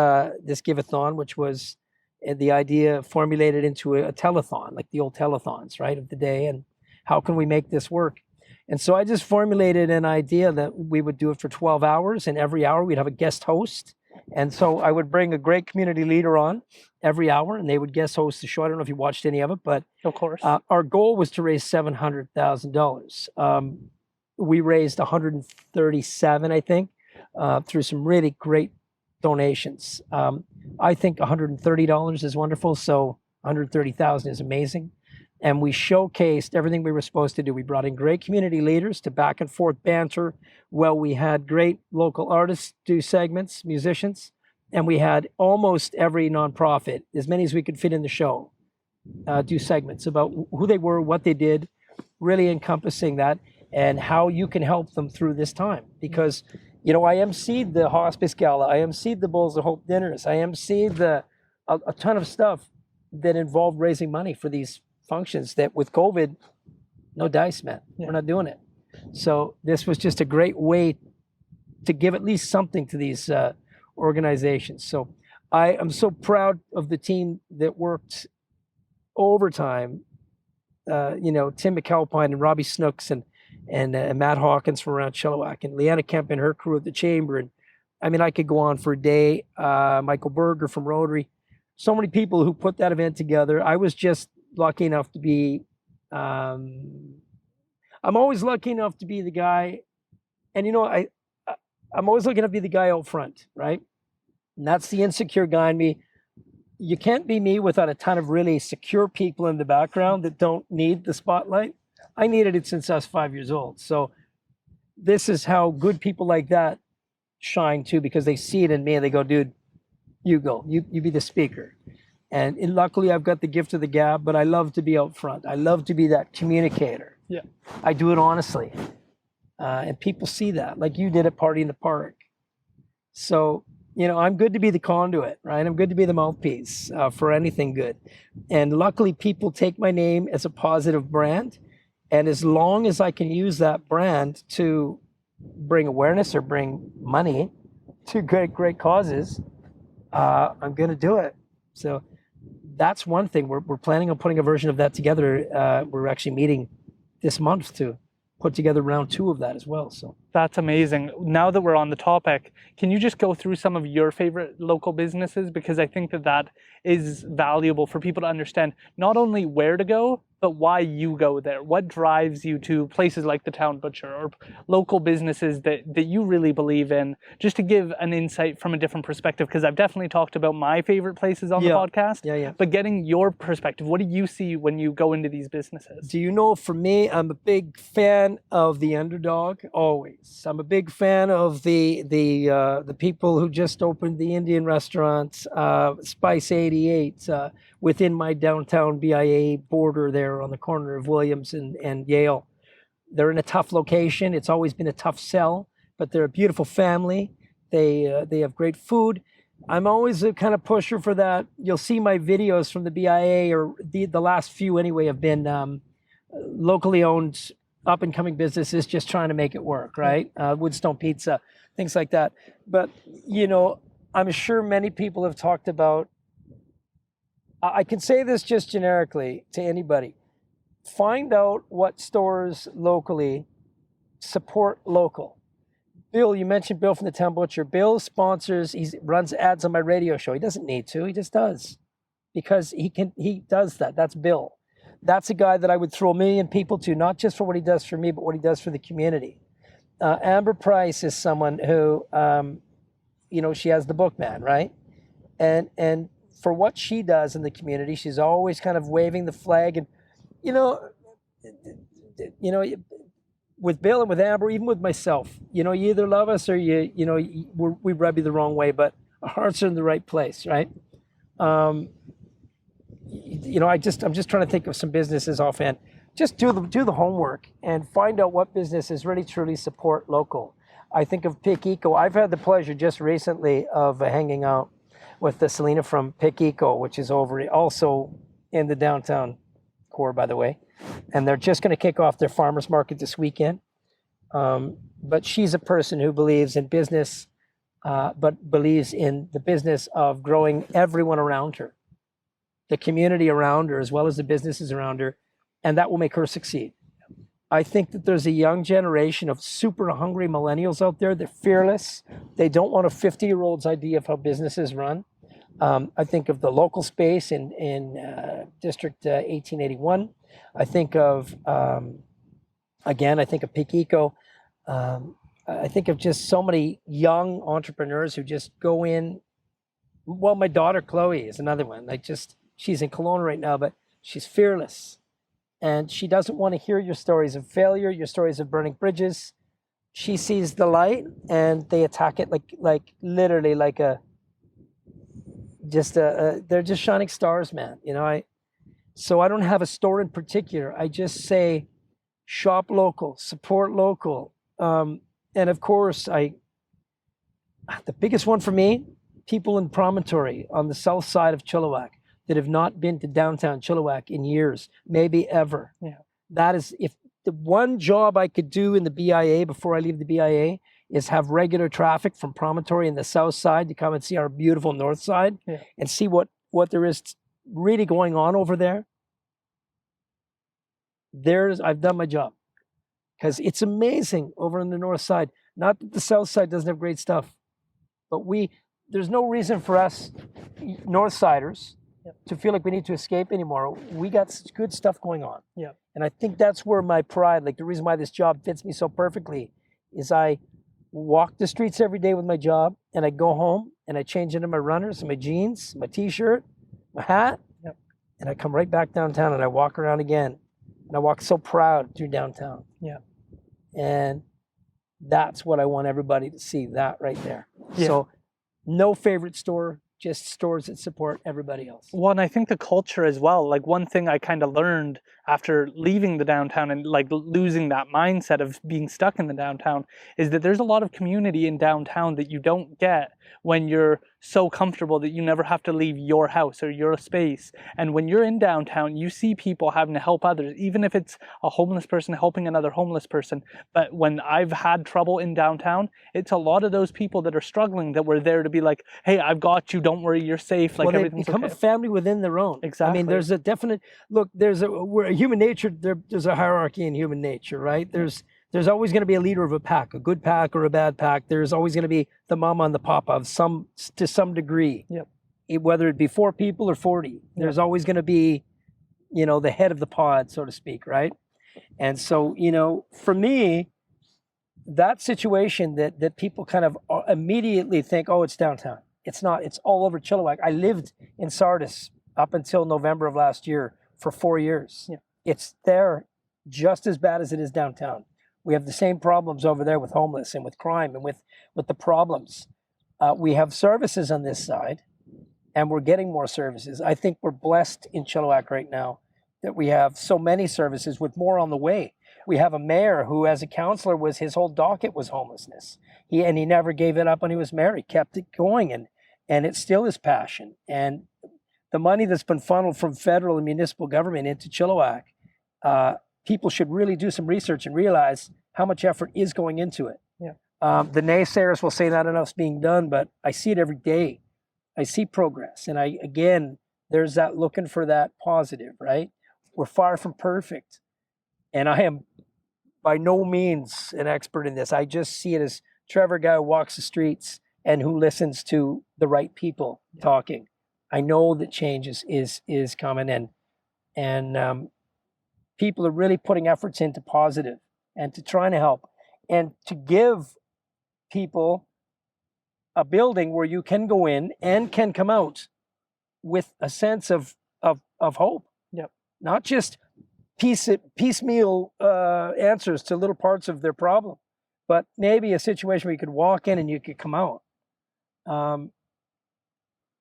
Give-a-thon, which was the idea formulated into a telethon, like the old telethons, right, of the day. And how can we make this work? And so I just formulated an idea that we would do it for 12 hours, and every hour we'd have a guest host. And so I would bring a great community leader on every hour, and they would guest host the show. I don't know if you watched any of it, but Of course. our goal was to raise $700,000. We raised 137, I think, through some really great donations. I think $130 is wonderful, so 130,000 is amazing. And we showcased everything we were supposed to do. We brought in great community leaders to back and forth banter. Well, we had great local artists do segments, musicians, and we had almost every nonprofit, as many as we could fit in the show, do segments about who they were, what they did, really encompassing that, and how you can help them through this time. Because, you know, I emceed the hospice gala, I emceed the Bowls of Hope dinners, I emceed a ton of stuff that involved raising money for these functions that with COVID, no dice, man. Yeah. We're not doing it. So this was just a great way to give at least something to these organizations. So I am so proud of the team that worked overtime. You know, Tim McAlpine and Robbie Snooks and Matt Hawkins from around Chilliwack, and Leanna Kemp and her crew at the chamber. And I mean, I could go on for a day. Michael Berger from Rotary. So many people who put that event together. I was just lucky enough to be, I'm always lucky enough to be the guy, and you know, I'm always looking to be the guy out front, right? And that's the insecure guy in me. You can't be me without a ton of really secure people in the background that don't need the spotlight. I needed it since I was 5 years old. So this is how good people like that shine too, because they see it in me and they go, dude, you go, you be the speaker. And luckily, I've got the gift of the gab, but I love to be out front. I love to be that communicator. Yeah, I do it honestly. And people see that, like you did at Party in the Park. So, you know, I'm good to be the conduit, right? I'm good to be the mouthpiece for anything good. And luckily, people take my name as a positive brand. And as long as I can use that brand to bring awareness or bring money to great causes, I'm going to do it. So that's one thing. We're planning on putting a version of that together. We're actually meeting this month to put together round 2 of that as well. So that's amazing. Now that we're on the topic, can you just go through some of your favorite local businesses? Because I think that is valuable for people to understand not only where to go, but why you go there. What drives you to places like the Town Butcher or local businesses that you really believe in, just to give an insight from a different perspective? Because I've definitely talked about my favorite places on the podcast, but getting your perspective, what do you see when you go into these businesses? Do you know, for me, I'm a big fan of the underdog, always. I'm a big fan of the people who just opened the Indian restaurant, Spice 88, within my downtown BIA border there on the corner of Williams and Yale. They're in a tough location. It's always been a tough sell, but they're a beautiful family. They have great food. I'm always a kind of pusher for that. You'll see my videos from the BIA, or the last few anyway, have been locally owned, up and coming businesses just trying to make it work, right? Woodstone Pizza, things like that. But, you know, I'm sure many people have talked about, I can say this just generically to anybody. Find out what stores locally support local. Bill, you mentioned Bill from the Town Butcher. Bill sponsors, he runs ads on my radio show. He doesn't need to, he just does. Because he does that. That's Bill. That's a guy that I would throw a million people to, not just for what he does for me, but what he does for the community. Amber Price is someone who, you know, she has the Bookman, right? And for what she does in the community, she's always kind of waving the flag. And, you know, with Bill and with Amber, even with myself, you know, you either love us or we rub you the wrong way, but our hearts are in the right place, right? You know, I'm just trying to think of some businesses offhand. Just do the homework and find out what businesses really truly support local. I think of Pick Eco. I've had the pleasure just recently of hanging out with the Selena from Pick Eco, which is also in the downtown core, by the way. And they're just going to kick off their farmers market this weekend. But she's a person who believes in business, but believes in the business of growing everyone around her, the community around her, as well as the businesses around her, and that will make her succeed. I think that there's a young generation of super hungry millennials out there. They're fearless. They don't want a 50-year-old's idea of how businesses run. I think of the local space in District 1881. I think of, again, I think of Peak Eco. I think of just so many young entrepreneurs who just go in. Well, my daughter Chloe is another one. She's in Kelowna right now, but she's fearless. And she doesn't want to hear your stories of failure, your stories of burning bridges. She sees the light and they attack it like literally like they're just shining stars, man. So I don't have a store in particular. I just say shop local, support local. And of course, the biggest one for me, people in Promontory on the south side of Chilliwack that have not been to downtown Chilliwack in years, maybe ever. Yeah. That is, if the one job I could do in the BIA before I leave the BIA is have regular traffic from Promontory in the south side to come and see our beautiful north side and see what there is really going on over there. I've done my job, because it's amazing over on the north side. Not that the south side doesn't have great stuff, but there's no reason for us north siders to feel like we need to escape anymore. We got such good stuff going on. Yeah. And I think that's where my pride, like the reason why this job fits me so perfectly, is I walk the streets every day with my job, and I go home and I change into my runners and my jeans, my t-shirt, my hat, and I come right back downtown and I walk around again. And I walk so proud through downtown. Yeah. And that's what I want everybody to see, that right there. Yeah. So no favorite store, just stores that support everybody else. Well, and I think the culture as well, like one thing I kind of learned after leaving the downtown and like losing that mindset of being stuck in the downtown, is that there's a lot of community in downtown that you don't get when you're so comfortable that you never have to leave your house or your space. And when you're in downtown, you see people having to help others, even if it's a homeless person helping another homeless person. But when I've had trouble in downtown, it's a lot of those people that are struggling that were there to be like, hey, I've got you, don't worry, you're safe, like everything's become okay. a family within their own. Exactly. I mean, there's a definite, look, we're human nature, there's a hierarchy in human nature, right? There's always going to be a leader of a pack, a good pack or a bad pack. There's always going to be the mama and the papa to some degree. Yep. Whether it be 4 people or 40, there's always going to be, the head of the pod, so to speak, right? And so, for me, that situation that people kind of immediately think, oh, it's downtown. It's not. It's all over Chilliwack. I lived in Sardis up until November of last year for 4 years. Yeah. It's there just as bad as it is downtown. We have the same problems over there with homeless and with crime and with the problems. We have services on this side, and we're getting more services. I think we're blessed in Chilliwack right now that we have so many services with more on the way. We have a mayor who, as a councillor, his whole docket was homelessness. He never gave it up when he was mayor. He kept it going, and it's still his passion. And the money that's been funneled from federal and municipal government into Chilliwack, people should really do some research and realize how much effort is going into it. Yeah. The naysayers will say not enough's being done, but I see it every day. I see progress. And there's that looking for that positive, right? We're far from perfect. And I am by no means an expert in this. I just see it as Trevor, guy who walks the streets and who listens to the right people talking. I know that change is coming, and people are really putting efforts into positive and to trying to help and to give people a building where you can go in and can come out with a sense of hope. Yep. Not just piecemeal answers to little parts of their problem, but maybe a situation where you could walk in and you could come out.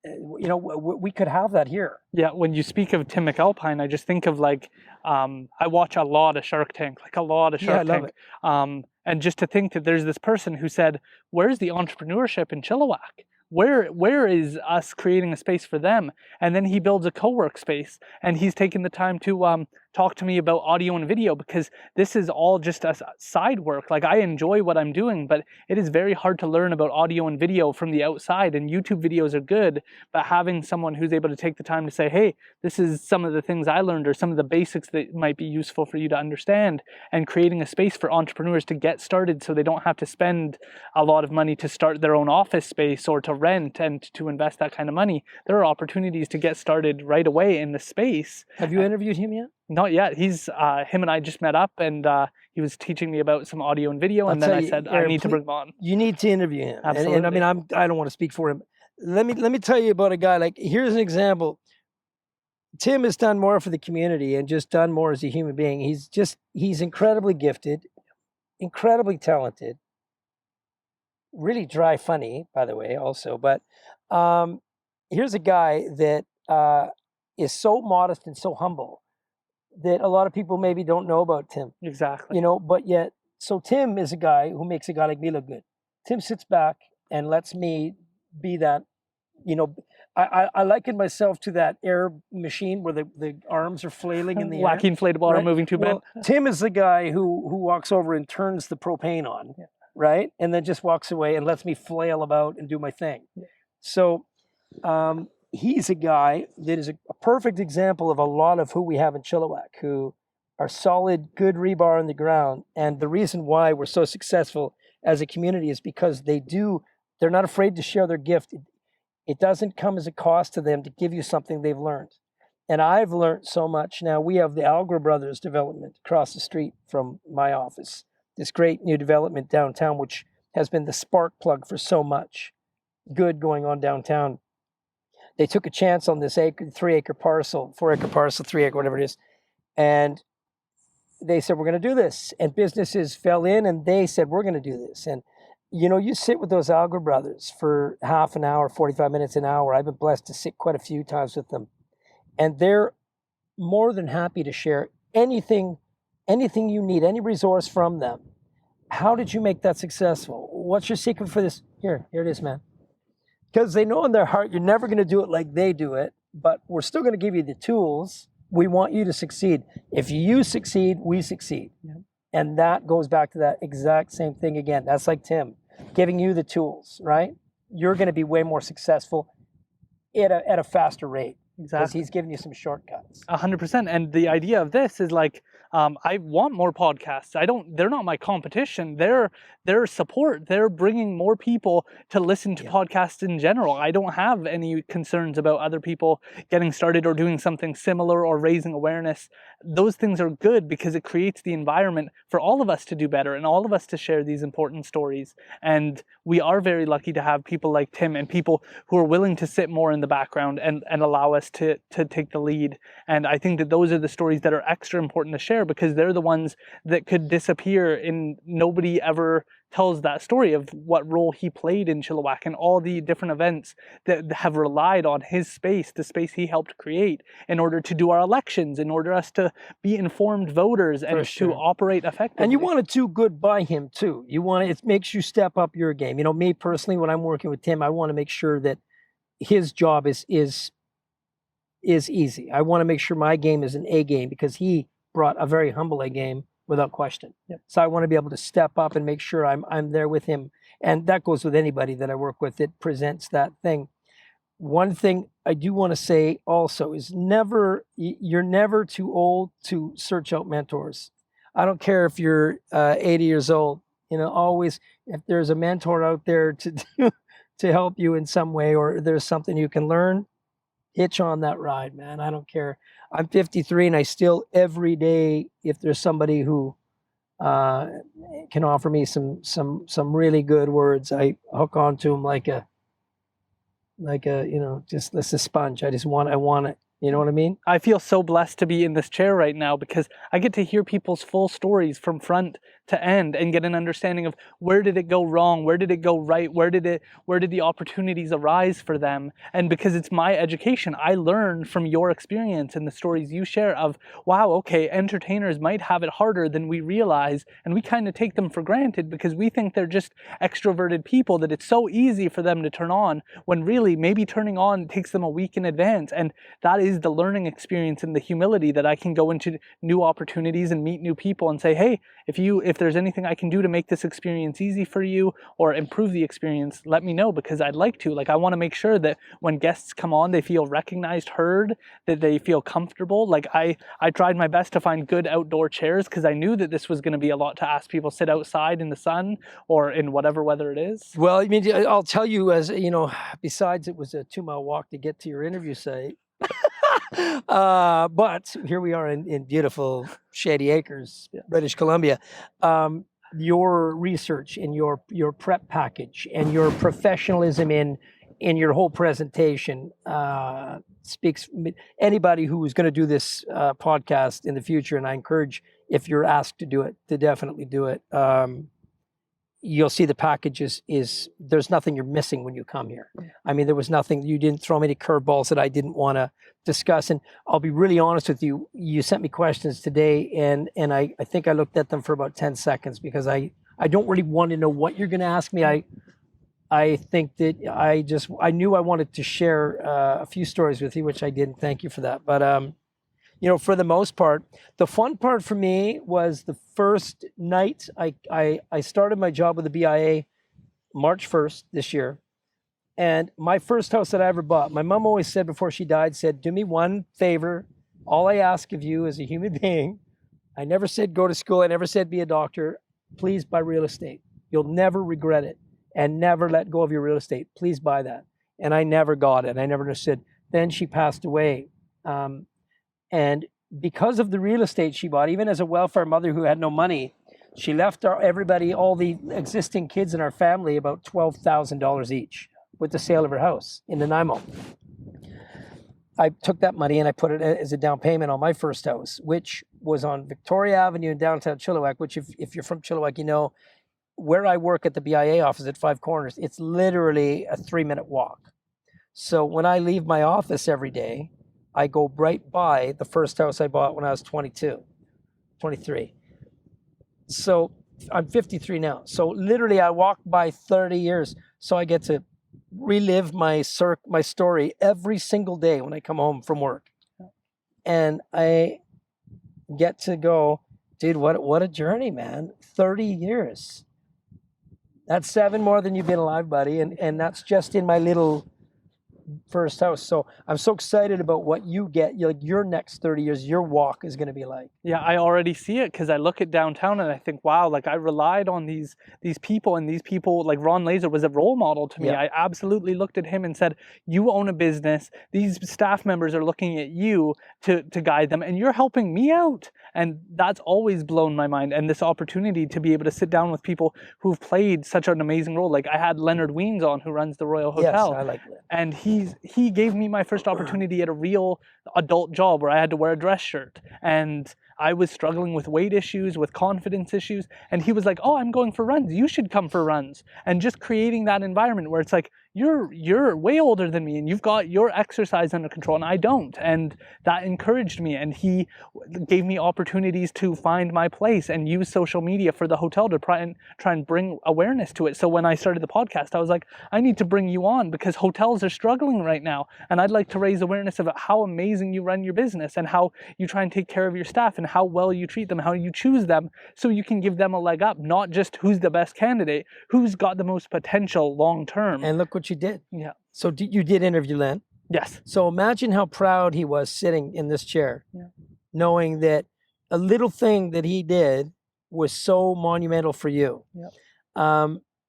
We could have that here. Yeah, when you speak of Tim McAlpine, I just think of I watch a lot of Shark Tank, Shark Tank. And just to think that there's this person who said, where's the entrepreneurship in Chilliwack? Where is us creating a space for them? And then he builds a co-work space, and he's taken the time to talk to me about audio and video, because this is all just a side work. Like, I enjoy what I'm doing, but it is very hard to learn about audio and video from the outside, and YouTube videos are good, but having someone who's able to take the time to say, hey, this is some of the things I learned, or some of the basics that might be useful for you to understand, and creating a space for entrepreneurs to get started so they don't have to spend a lot of money to start their own office space or to rent and to invest that kind of money. There are opportunities to get started right away in the space. Have you interviewed him yet? Not yet. He's him and I just met up, and he was teaching me about some audio and video, and then I said, Aaron, I need to bring him on. You need to interview him. Absolutely. And I mean, I don't want to speak for him. Let me tell you about a guy. Like, here's an example. Tim has done more for the community and just done more as a human being. He's incredibly gifted, incredibly talented, really dry funny, by the way, also. But here's a guy that is so modest and so humble that a lot of people maybe don't know about Tim. Exactly. You know, but yet, so Tim is a guy who makes a guy like me look good. Tim sits back and lets me be that, you know, I liken myself to that air machine where the arms are flailing in the air. Wacky inflatable arm moving tube man. Tim is the guy who walks over and turns the propane on, right? And then just walks away and lets me flail about and do my thing. Yeah. So he's a guy that is a perfect example of a lot of who we have in Chilliwack, who are solid, good rebar on the ground. And the reason why we're so successful as a community is because they're not afraid to share their gift. It doesn't come as a cost to them to give you something they've learned. And I've learned so much. Now, we have the Algra Brothers development across the street from my office, this great new development downtown, which has been the spark plug for so much good going on downtown. They took a chance on this 3-acre parcel, 4-acre parcel, 3-acre, whatever it is. And they said, we're going to do this. And businesses fell in and they said, we're going to do this. And you know, you sit with those Algra brothers for half an hour, 45 minutes, an hour. I've been blessed to sit quite a few times with them. And they're more than happy to share anything you need, any resource from them. How did you make that successful? What's your secret for this? Here it is, man. Because they know in their heart you're never going to do it like they do it, but we're still going to give you the tools. We want you to succeed. If you succeed, we succeed. Yeah. And that goes back to that exact same thing again. That's like Tim giving you the tools, right? You're going to be way more successful at a faster rate. Exactly. Because he's giving you some shortcuts. 100%. And the idea of this is like, I want more podcasts. They're not my competition. They're support. They're bringing more people to listen to podcasts in general. I don't have any concerns about other people getting started or doing something similar or raising awareness. Those things are good because it creates the environment for all of us to do better and all of us to share these important stories. And we are very lucky to have people like Tim and people who are willing to sit more in the background and allow us to take the lead. And I think that those are the stories that are extra important to share because they're the ones that could disappear and nobody ever tells that story of what role he played in Chilliwack and all the different events that have relied on his space, the space he helped create in order to do our elections, in order us to be informed voters and to operate effectively. And you want to do good by him too. It makes you step up your game. You know, me personally, when I'm working with Tim, I want to make sure that his job is easy. I want to make sure my game is an A game because he brought a very humble A game without question. Yep. So I want to be able to step up and make sure I'm there with him. And that goes with anybody that I work with that presents that thing. One thing I do want to say also is you're never too old to search out mentors. I don't care if you're 80 years old, you know, always, if there's a mentor out there to help you in some way, or there's something you can learn, hitch on that ride, man. I don't care. I'm 53 and I still every day, if there's somebody who can offer me some really good words, I hook onto them like a you know, just a sponge. I want it. You know what I mean? I feel so blessed to be in this chair right now because I get to hear people's full stories from front to end and get an understanding of where did it go wrong, where did it go right, where did the opportunities arise for them. And because it's my education, I learn from your experience and the stories you share of, wow, okay, entertainers might have it harder than we realize, and we kind of take them for granted because we think they're just extroverted people, that it's so easy for them to turn on, when really maybe turning on takes them a week in advance. And that is is the learning experience and the humility that I can go into new opportunities and meet new people and say, hey, if there's anything I can do to make this experience easy for you or improve the experience, let me know, because I'd like to. Like, I want to make sure that when guests come on, they feel recognized, heard, that they feel comfortable. Like, I tried my best to find good outdoor chairs because I knew that this was going to be a lot to ask people sit outside in the sun or in whatever weather it is. Well, I mean, I'll tell you, as you know, besides it was a 2-mile walk to get to your interview site. But here we are in beautiful Shady Acres, British Columbia. Your research and your prep package and your professionalism in your whole presentation speaks. Anybody who is going to do this podcast in the future, and I encourage, if you're asked to do it, to definitely do it. You'll see the package is there's nothing you're missing when you come here. I mean, there was nothing, you didn't throw me any curveballs that I didn't want to discuss. And I'll be really honest with you, you sent me questions today and I think I looked at them for about 10 seconds because I don't really want to know what you're going to ask me. I think that I knew I wanted to share a few stories with you, which I didn't. Thank you for that. But, you know, for the most part, the fun part for me was the first night I started my job with the BIA March 1st this year. And my first house that I ever bought, my mom always said before she died, said, do me one favor. All I ask of you as a human being, I never said go to school. I never said be a doctor. Please buy real estate. You'll never regret it, and never let go of your real estate. Please buy that. And I never got it. I never understood. Then she passed away. And because of the real estate she bought, even as a welfare mother who had no money, she left everybody, all the existing kids in our family, about $12,000 each with the sale of her house in Nanaimo. I took that money and I put it as a down payment on my first house, which was on Victoria Avenue in downtown Chilliwack, which if you're from Chilliwack, you know, where I work at the BIA office at Five Corners, it's literally a 3-minute walk. So when I leave my office every day, I go right by the first house I bought when I was 23. So I'm 53 now. So literally I walk by 30 years. So I get to relive my story every single day when I come home from work. And I get to go, dude, what a journey, man. 30 years. That's 7 more than you've been alive, buddy. And that's just in my little first house. So I'm so excited about what you get, like your next 30 years, your walk is going to be like. Yeah, I already see it because I look at downtown and I think, wow, like I relied on these people, and these people, like Ron Laser was a role model to me. Yeah. I absolutely looked at him and said, you own a business. These staff members are looking at you to guide them, and you're helping me out. And that's always blown my mind. And this opportunity to be able to sit down with people who've played such an amazing role. Like I had Leonard Weens on, who runs the Royal Hotel. Yes, I like that. And he gave me my first opportunity at a real adult job where I had to wear a dress shirt. And I was struggling with weight issues, with confidence issues. And he was like, oh, I'm going for runs. You should come for runs. And just creating that environment where it's like, you're way older than me and you've got your exercise under control and I don't. And that encouraged me. And he gave me opportunities to find my place and use social media for the hotel to try and bring awareness to it. So when I started the podcast, I was like, I need to bring you on because hotels are struggling right now. And I'd like to raise awareness of how amazing you run your business and how you try and take care of your staff and how well you treat them, how you choose them so you can give them a leg up, not just who's the best candidate, who's got the most potential long term. And look what you did. Yeah. So you did interview Len. Yes. So imagine how proud he was sitting in this chair, yeah, knowing that a little thing that he did was so monumental for you. Yeah.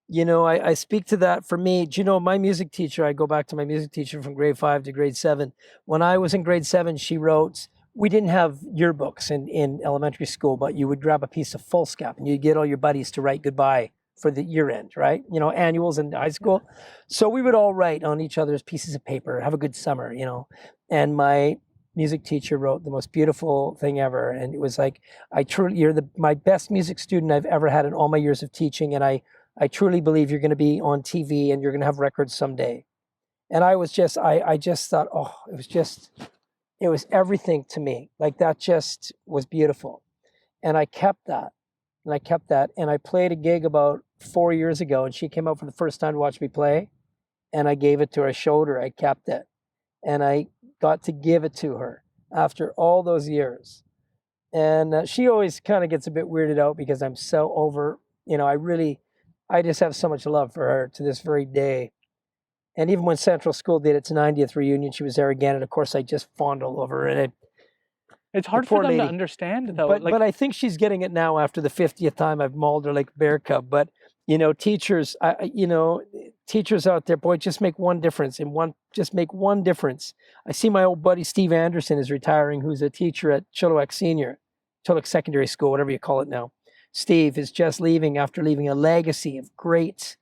You know, I speak to that for me. Do you know, my music teacher, I go back to my music teacher from grade 5 to grade 7. When I was in grade 7, she wrote, we didn't have yearbooks in elementary school, but you would grab a piece of foolscap and you'd get all your buddies to write goodbye for the year end, right? You know, annuals in high school. So we would all write on each other's pieces of paper, have a good summer, you know. And my music teacher wrote the most beautiful thing ever. And it was like, you're my best music student I've ever had in all my years of teaching. And I truly believe you're going to be on TV and you're going to have records someday. And I was just, I just thought, oh, it was everything to me. Like that just was beautiful. And I kept that. And I played a gig about 4 years ago and she came out for the first time to watch me play and I gave it to her. I showed her, I kept it. And I got to give it to her after all those years. And she always kind of gets a bit weirded out because I'm so over, I just have so much love for her to this very day. And even when Central School did its 90th reunion, she was there again. And of course, I just fawned all over her. And it's hard for them to understand, though. But I think she's getting it now after the 50th time I've mauled her like a bear cub. But, teachers, teachers out there, boy, just make one difference. Just make one difference. I see my old buddy Steve Anderson is retiring, who's a teacher at Chilliwack Secondary School, whatever you call it now. Steve is just leaving after leaving a legacy of great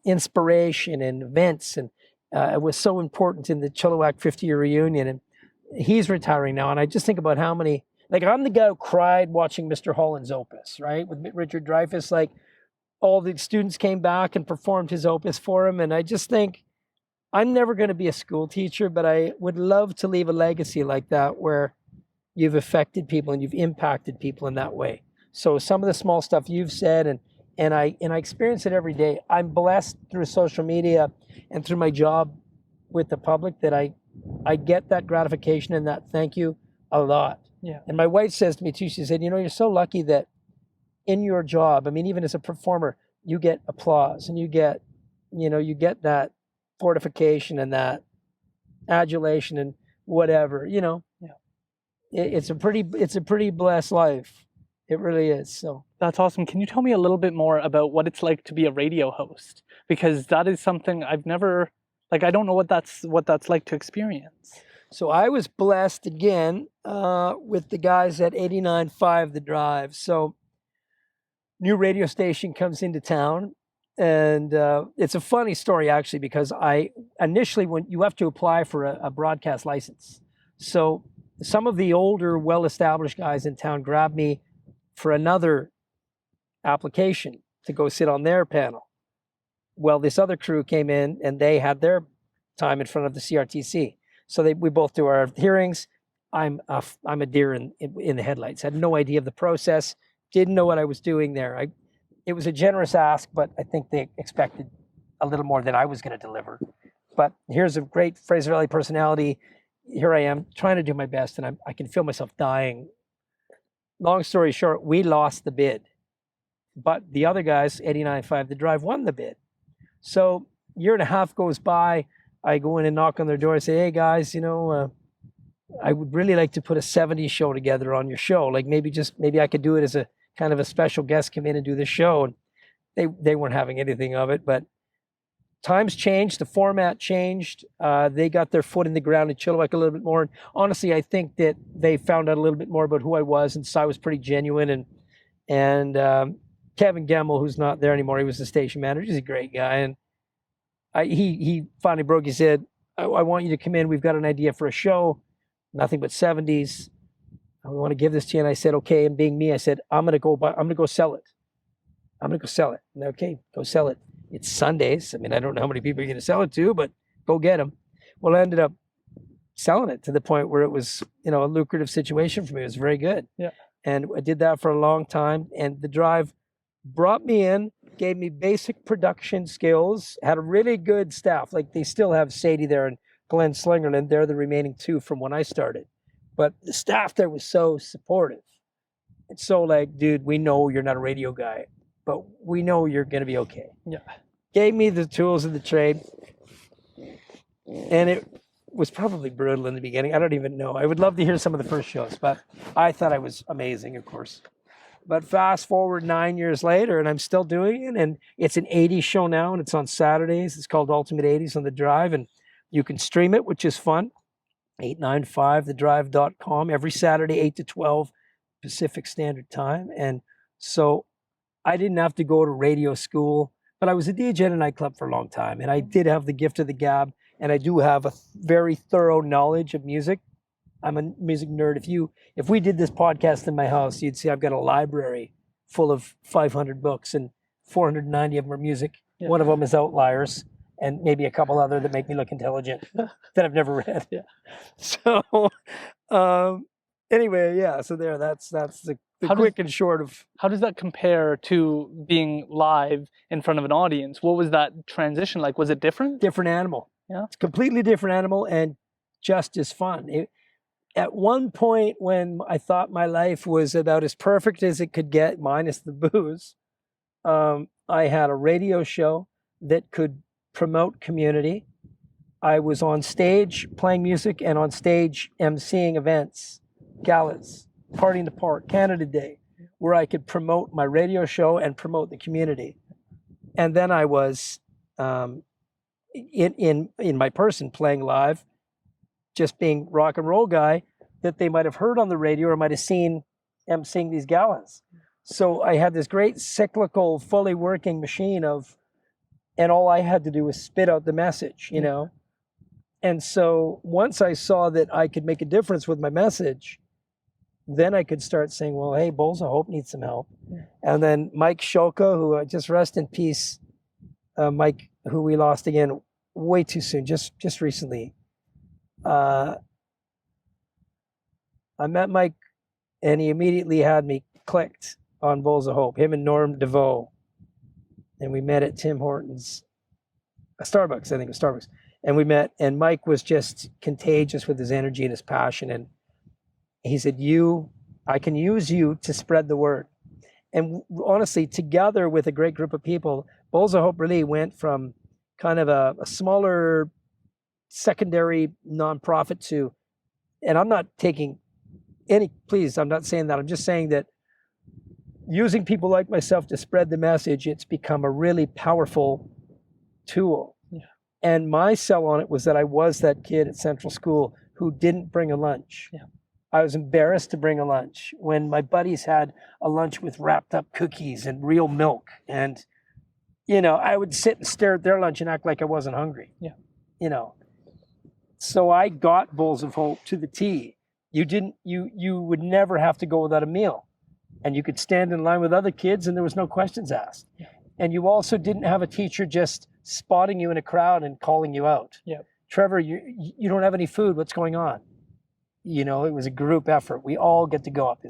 inspiration and events. And it was so important in the Chilliwack 50-year reunion. And he's retiring now. And I just think about how many, like I'm the guy who cried watching Mr. Holland's opus, right? With Richard Dreyfuss, like all the students came back and performed his opus for him. And I just think I'm never going to be a school teacher, but I would love to leave a legacy like that where you've affected people and you've impacted people in that way. So some of the small stuff you've said, and I experience it every day. I'm blessed through social media and through my job with the public that I get that gratification and that thank you a lot. Yeah. And my wife says to me too, she said, you're so lucky that in your job, I mean, even as a performer, you get applause and you get that fortification and that adulation and whatever, Yeah. It's a pretty blessed life. It really is. So that's awesome. Can you tell me a little bit more about what it's like to be a radio host? Because that is something I've never, I don't know what that's like to experience. So I was blessed again with the guys at 89.5 The Drive. So new radio station comes into town. And it's a funny story, actually, because when you have to apply for a broadcast license. So some of the older, well-established guys in town grabbed me for another application to go sit on their panel. Well, this other crew came in and they had their time in front of the CRTC. So we both do our hearings. I'm a deer in the headlights. Had no idea of the process. Didn't know what I was doing there. It was a generous ask, but I think they expected a little more than I was going to deliver. But here's a great Fraser Valley personality. Here I am trying to do my best, and I can feel myself dying. Long story short, we lost the bid, but the other guys, 89.5 The Drive, won the bid. So a year and a half goes by. I go in and knock on their door and say, hey guys, I would really like to put a 70s show together on your show. Like maybe I could do it as a kind of a special guest, come in and do the show. And they weren't having anything of it, but times changed, the format changed. They got their foot in the ground in Chilliwack a little bit more. And honestly, I think that they found out a little bit more about who I was, and so I was pretty genuine. And Kevin Gemmel, who's not there anymore, he was the station manager. He's a great guy, and he finally broke. He said, I want you to come in. We've got an idea for a show, nothing but 70s. We want to give this to you. And I said, okay. And being me, I said, I'm going to go sell it. I'm going to go sell it. And okay, go sell it. It's Sundays. I mean, I don't know how many people you're going to sell it to, but go get them. Well, I ended up selling it to the point where it was, a lucrative situation for me. It was very good. Yeah. And I did that for a long time. And The Drive brought me in, gave me basic production skills, had a really good staff. Like they still have Sadie there and Glenn Slingerland. They're the remaining two from when I started. But the staff there was so supportive. It's so like, dude, we know you're not a radio guy, but we know you're going to be okay. Yeah. Gave me the tools of the trade. And it was probably brutal in the beginning. I don't even know. I would love to hear some of the first shows, but I thought I was amazing, of course. But fast forward 9 years later, and I'm still doing it. And it's an 80s show now, and it's on Saturdays. It's called Ultimate 80s on The Drive, and you can stream it, which is fun. 895thedrive.com every Saturday, 8 to 12 Pacific Standard Time. And so I didn't have to go to radio school, but I was a DJ in a nightclub for a long time. And I did have the gift of the gab, and I do have a very thorough knowledge of music. I'm a music nerd. If we did this podcast in my house, you'd see I've got a library full of 500 books, and 490 of them are music. Yeah. One of them is Outliers, and maybe a couple other that make me look intelligent that I've never read. Yeah. So anyway, yeah. So that's the quick and short of. How does that compare to being live in front of an audience? What was that transition like? Was it different? Different animal. Yeah. It's a completely different animal, and just as fun. At one point when I thought my life was about as perfect as it could get, minus the booze, I had a radio show that could promote community. I was on stage playing music and on stage emceeing events, galas, Party in the Park, Canada Day, where I could promote my radio show and promote the community. And then I was in my person playing live, just being rock and roll guy that they might have heard on the radio or might have seen emceeing these galas. So I had this great cyclical, fully working machine and all I had to do was spit out the message, you know? And so once I saw that I could make a difference with my message, then I could start saying, well, hey, Bowls of Hope needs some help. Yeah. And then Mike Shoka, who just rest in peace, Mike, who we lost again way too soon, just recently. I met Mike and he immediately had me clicked on Bowls of Hope, him and Norm DeVoe. And we met at Tim Hortons, Starbucks, I think it was Starbucks. And we met, and Mike was just contagious with his energy and his passion. And he said, I can use you to spread the word. And honestly, together with a great group of people, Bowls of Hope really went from kind of a smaller secondary nonprofit to, and I'm not taking please, I'm not saying that. I'm just saying that using people like myself to spread the message, it's become a really powerful tool. Yeah. And my sell on it was that I was that kid at Central School who didn't bring a lunch. Yeah. I was embarrassed to bring a lunch when my buddies had a lunch with wrapped up cookies and real milk. And, you know, I would sit and stare at their lunch and act like I wasn't hungry. Yeah. You know, so I got Bowls of Hope to the T. You would never have to go without a meal. And you could stand in line with other kids and there was no questions asked. Yeah. And you also didn't have a teacher just spotting you in a crowd and calling you out. Yeah. Trevor, you don't have any food. What's going on? You know, it was a group effort. We all get to go up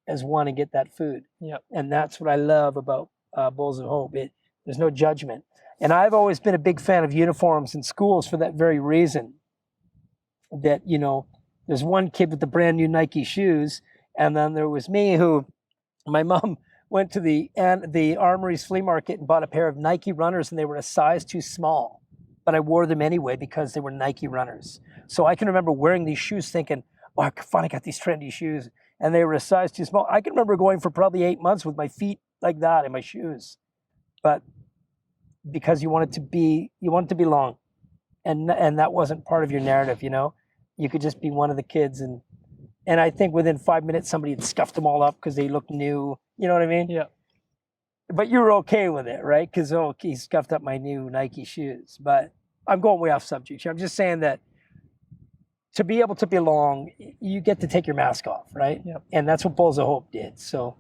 as one and get that food. Yeah. And that's what I love about Bowls of Hope. There's no judgment. And I've always been a big fan of uniforms in schools for that very reason. That, you know, there's one kid with the brand new Nike shoes, and then there was me who, my mom went to the Armory's flea market and bought a pair of Nike runners, and they were a size too small. But I wore them anyway because they were Nike runners. So I can remember wearing these shoes thinking, oh, I finally got these trendy shoes. And they were a size too small. I can remember going for probably 8 months with my feet like that in my shoes. But because you want it to belong. And that wasn't part of your narrative, you know? You could just be one of the kids. And I think within 5 minutes, somebody had scuffed them all up because they looked new. You know what I mean? Yeah. But you were okay with it, right? Because, he scuffed up my new Nike shoes. But I'm going way off subject here. I'm just saying that to be able to belong, you get to take your mask off, right? Yep. And that's what Bowls of Hope did. So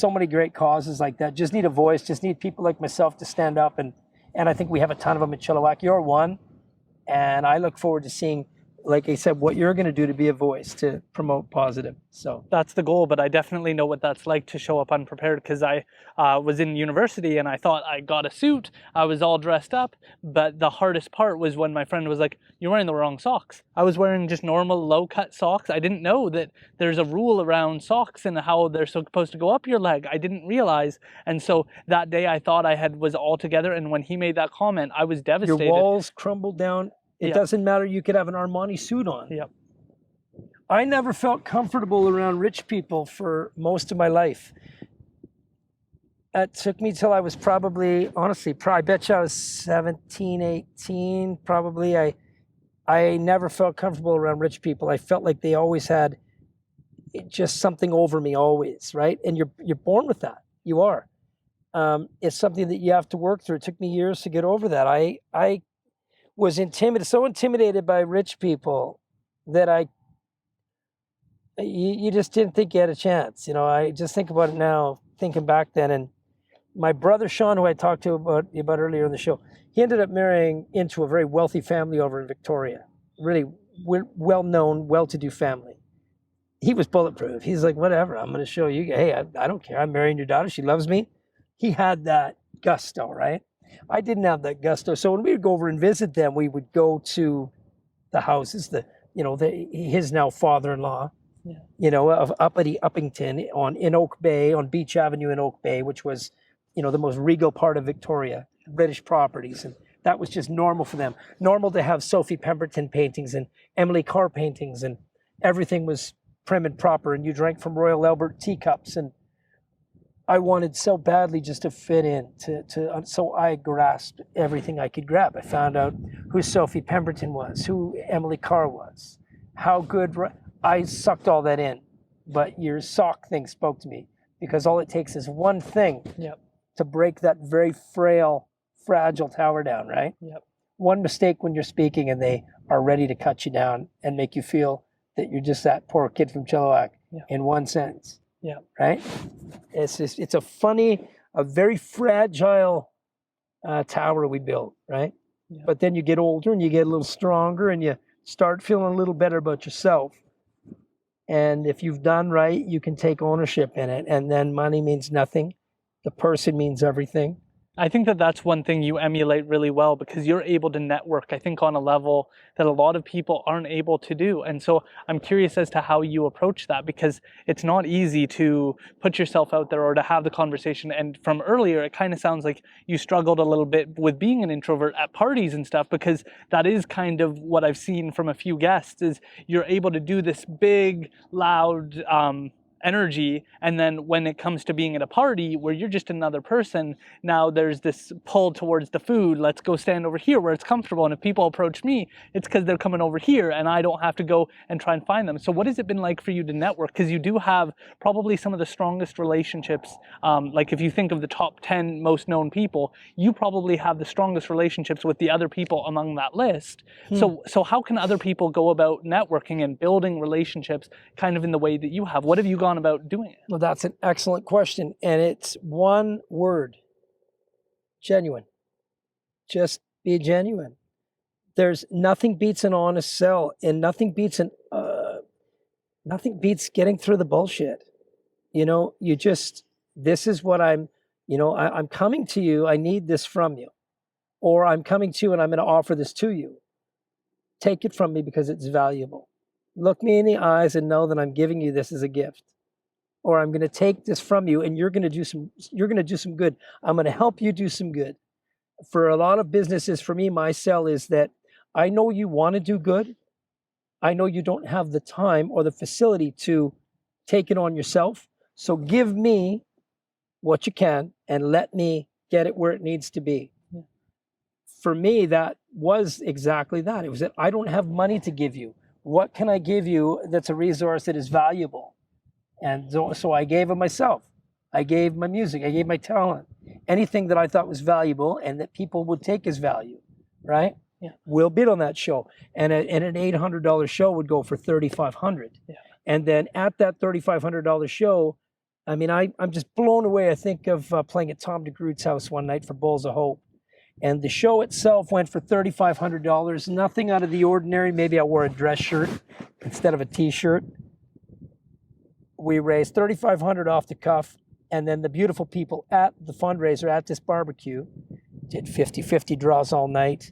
many great causes like that. Just need a voice, just need people like myself to stand up. And I think we have a ton of them at Chilliwack. You're one. And I look forward to seeing, like I said, what you're going to do to be a voice to promote positive. So that's the goal, but I definitely know what that's like to show up unprepared because I was in university and I thought I got a suit. I was all dressed up, but the hardest part was when my friend was like, "You're wearing the wrong socks." I was wearing just normal low-cut socks. I didn't know that there's a rule around socks and how they're supposed to go up your leg. I didn't realize. And so that day I thought was all together. And when he made that comment, I was devastated. Your walls crumbled down. It doesn't matter. You could have an Armani suit on. Yep. I never felt comfortable around rich people for most of my life. It took me till I was probably, honestly, I bet you I was 17, 18, probably. I never felt comfortable around rich people. I felt like they always had just something over me always, right? And you're born with that. You are. It's something that you have to work through. It took me years to get over that. I was so intimidated by rich people that you just didn't think you had a chance. You know, I just think about it now, thinking back then. And my brother Sean, who I talked to about earlier in the show, he ended up marrying into a very wealthy family over in Victoria. Really well-known, well-to-do family. He was bulletproof. He's like, whatever, I'm going to show you. Hey, I don't care. I'm marrying your daughter. She loves me. He had that gusto, right? I didn't have that gusto. So when we would go over and visit them, we would go to the houses, his now father-in-law, Yeah. of uppity Uppington in Oak Bay, on Beach Avenue in Oak Bay, which was, the most regal part of Victoria, British properties. And that was just normal for them. Normal to have Sophie Pemberton paintings and Emily Carr paintings, and everything was prim and proper, and you drank from Royal Albert teacups. And I wanted so badly just to fit in, so I grasped everything I could grab. I found out who Sophie Pemberton was, who Emily Carr was, how good. I sucked all that in, but your sock thing spoke to me, because all it takes is one thing to break that very frail, fragile tower down, right? Yep. One mistake when you're speaking and they are ready to cut you down and make you feel that you're just that poor kid from Chilliwack in one sentence. Yeah. Right? It's a very fragile tower we built, right? Yeah. But then you get older and you get a little stronger and you start feeling a little better about yourself. And if you've done right, you can take ownership in it. And then money means nothing. The person means everything. I think that that's one thing you emulate really well, because you're able to network, I think, on a level that a lot of people aren't able to do. And so I'm curious as to how you approach that, because it's not easy to put yourself out there or to have the conversation. And from earlier, it kind of sounds like you struggled a little bit with being an introvert at parties and stuff, because that is kind of what I've seen from a few guests, is you're able to do this big, loud, energy, and then when it comes to being at a party where you're just another person, now there's this pull towards the food. Let's go stand over here where it's comfortable, and if people approach me, it's because they're coming over here and I don't have to go and try and find them. So what has it been like for you to network? Because you do have probably some of the strongest relationships, like if you think of the top 10 most known people, you probably have the strongest relationships with the other people among that list. So how can other people go about networking and building relationships kind of in the way that you have? What have you gone about doing it? Well, that's an excellent question. And it's one word: genuine. Just be genuine. There's nothing beats an honest sell, and nothing beats getting through the bullshit. This is what I'm coming to you. I need this from you, or I'm coming to you and I'm going to offer this to you. Take it from me because it's valuable. Look me in the eyes and know that I'm giving you this as a gift. Or I'm going to take this from you and you're going to do some good. I'm going to help you do some good. For a lot of businesses, for me, my sell is that I know you want to do good. I know you don't have the time or the facility to take it on yourself. So give me what you can and let me get it where it needs to be. Yeah. For me, that was exactly that. It was that I don't have money to give you. What can I give you that's a resource that is valuable? And so I gave of myself. I gave my music. I gave my talent. Anything that I thought was valuable and that people would take as value, right? Yeah. We'll bid on that show. And an $800 show would go for $3,500. Yeah. And then at that $3,500 show, I mean, I'm just blown away. I think of playing at Tom DeGroote's house one night for Bowls of Hope. And the show itself went for $3,500. Nothing out of the ordinary. Maybe I wore a dress shirt instead of a T-shirt. We raised $3,500 off the cuff, and then the beautiful people at the fundraiser at this barbecue did 50-50 draws all night.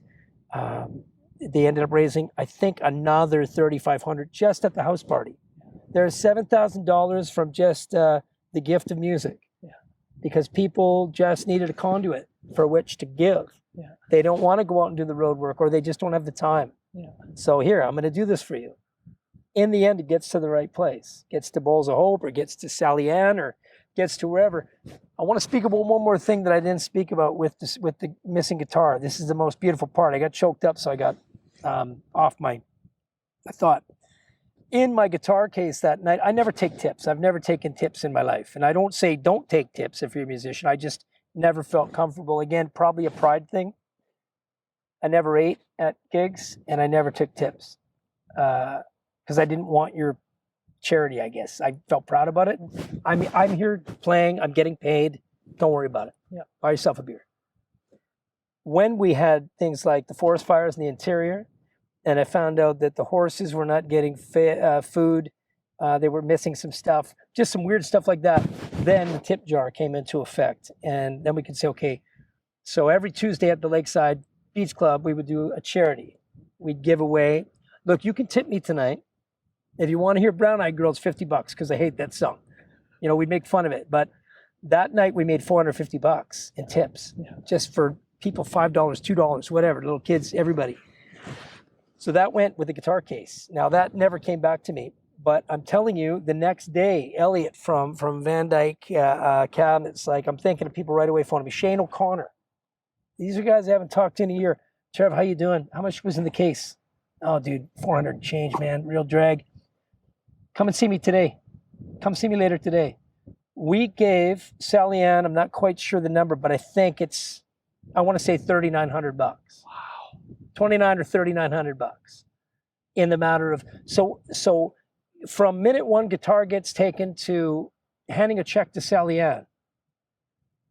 They ended up raising, I think, another $3,500 just at the house party. There's $7,000 from just the gift of music, because people just needed a conduit for which to give. Yeah. They don't want to go out and do the road work, or they just don't have the time. Yeah. So here, I'm going to do this for you. In the end, it gets to the right place. Gets to Bowls of Hope, or gets to Sally Ann, or gets to wherever. I want to speak about one more thing that I didn't speak about with the missing guitar. This is the most beautiful part. I got choked up, so I got off my thought. In my guitar case that night, I never take tips. I've never taken tips in my life. And I don't say don't take tips if you're a musician. I just never felt comfortable. Again, probably a pride thing. I never ate at gigs, and I never took tips. Because I didn't want your charity, I guess. I felt proud about it. I'm here playing. I'm getting paid. Don't worry about it. Yeah. Buy yourself a beer. When we had things like the forest fires in the interior, and I found out that the horses were not getting food, they were missing some stuff, just some weird stuff like that, then the tip jar came into effect. And then we could say, okay, so every Tuesday at the Lakeside Beach Club, we would do a charity. We'd give away look, you can tip me tonight. If you want to hear Brown Eyed Girls, $50 because I hate that song. You know, we'd make fun of it. But that night we made $450 in tips, just for people, $5, $2, whatever, little kids, everybody. So that went with the guitar case. Now that never came back to me. But I'm telling you, the next day, Elliot from Van Dyke Cabinets, like, I'm thinking of people right away phoning me. Shane O'Connor. These are guys I haven't talked to in a year. Trev, how you doing? How much was in the case? Oh, dude, 400 and change, man. Real drag. Come and see me today. Come see me later today. We gave Sally Ann, I'm not quite sure the number, but I think I want to say $3,900. Wow. 29 or $3,900 in the matter of, so from minute one, guitar gets taken to handing a check to Sally Ann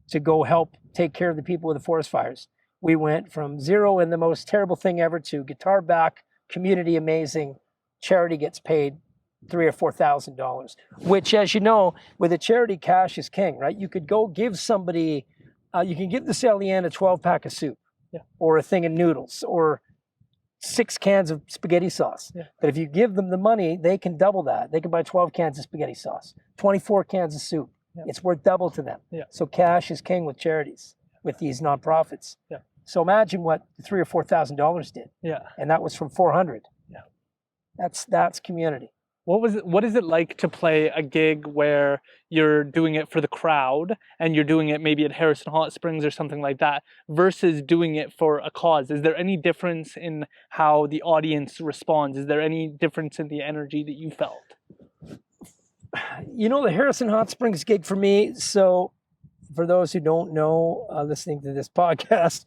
to go help take care of the people with the forest fires. We went from zero and the most terrible thing ever to guitar back, community amazing, charity gets paid $3,000 or $4,000, which, as you know, with a charity, cash is king, right? You could go give somebody, you can give the Sally Ann a 12-pack of soup, or a thing of noodles, or 6 cans of spaghetti sauce. But if you give them the money, they can double that. They can buy 12 cans of spaghetti sauce, 24 cans of soup. It's worth double to them. So cash is king with charities, with these nonprofits. So imagine what the $3,000 or $4,000 did. And that was from 400. That's community. What is it like to play a gig where you're doing it for the crowd and you're doing it maybe at Harrison Hot Springs or something like that versus doing it for a cause? Is there any difference in how the audience responds? Is there any difference in the energy that you felt? You know, the Harrison Hot Springs gig for me, so for those who don't know, listening to this podcast,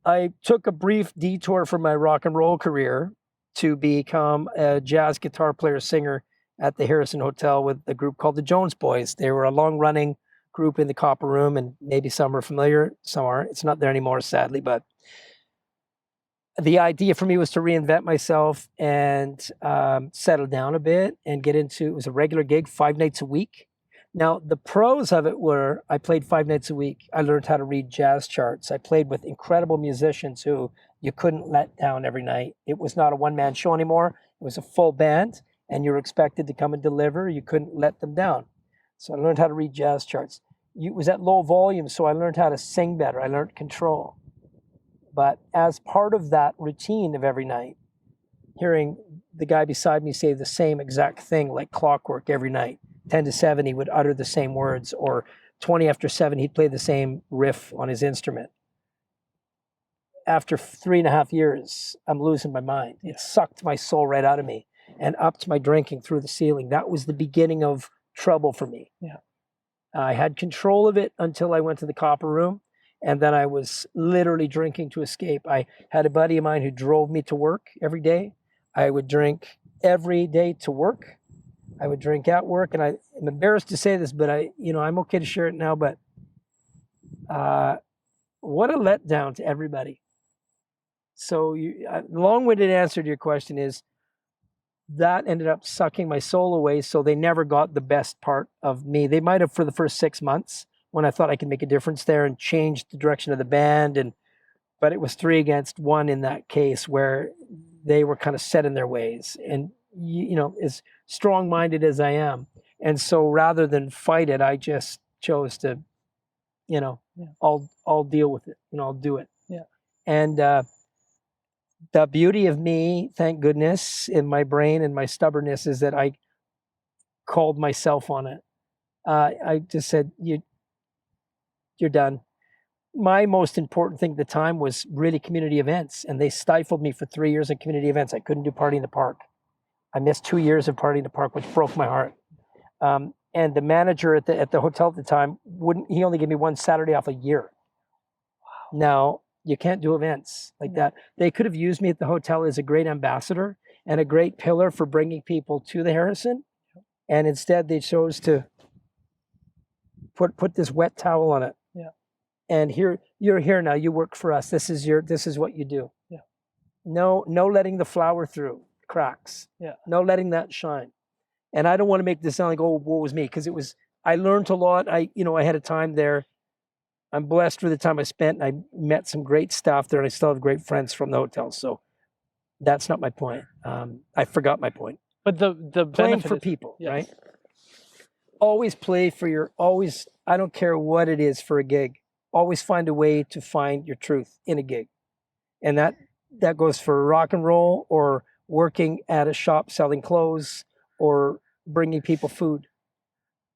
I took a brief detour from my rock and roll career to become a jazz guitar player singer at the Harrison Hotel with a group called the Jones Boys. They were a long-running group in the Copper Room, and maybe some are familiar, some aren't. It's not there anymore, sadly, but the idea for me was to reinvent myself and settle down a bit and get into, it was a regular gig, 5 nights a week. Now, the pros of it were I played 5 nights a week. I learned how to read jazz charts. I played with incredible musicians who you couldn't let down every night. It was not a one-man show anymore. It was a full band, and you were expected to come and deliver. You couldn't let them down. So I learned how to read jazz charts. It was at low volume, so I learned how to sing better. I learned control. But as part of that routine of every night, hearing the guy beside me say the same exact thing like clockwork every night, 10 to 7, he would utter the same words, or 20 after 7, he'd play the same riff on his instrument. After 3.5 years, I'm losing my mind. It sucked my soul right out of me and upped my drinking through the ceiling. That was the beginning of trouble for me. I had control of it until I went to the Copper Room, and then I was literally drinking to escape. I had a buddy of mine who drove me to work every day. I would drink every day to work. I would drink at work, and I'm embarrassed to say this, but I'm okay to share it now, but what a letdown to everybody. So the long-winded answer to your question is that ended up sucking my soul away, so they never got the best part of me. They might have for the first 6 months when I thought I could make a difference there and change the direction of the band, but it was 3 against 1 in that case where they were kind of set in their ways. And, as strong-minded as I am. And so rather than fight it, I just chose to, I'll deal with it, I'll do it. And the beauty of me, thank goodness, in my brain and my stubbornness is that I called myself on it. I just said, you're done. My most important thing at the time was really community events, and they stifled me for 3 years in community events. I couldn't do Party in the Park. I missed 2 years of Party in the Park, which broke my heart. And the manager at the hotel at the time he only gave me 1 Saturday off a year. Wow. Now, you can't do events like that. They could have used me at the hotel as a great ambassador and a great pillar for bringing people to the Harrison. And instead they chose to put this wet towel on it. And here, you're here now, you work for us. This is what you do. No letting the flower through cracks. No letting that shine. And I don't want to make this sound like, oh, woe was me, because I learned a lot. I had a time there. I'm blessed for the time I spent. I met some great staff there, and I still have great friends from the hotel. So That's not my point. I forgot my point. But the Playing benefit for is, people, yes. right? Always play for I don't care what it is for a gig. Always find a way to find your truth in a gig. And that goes for rock and roll, or working at a shop selling clothes, or bringing people food.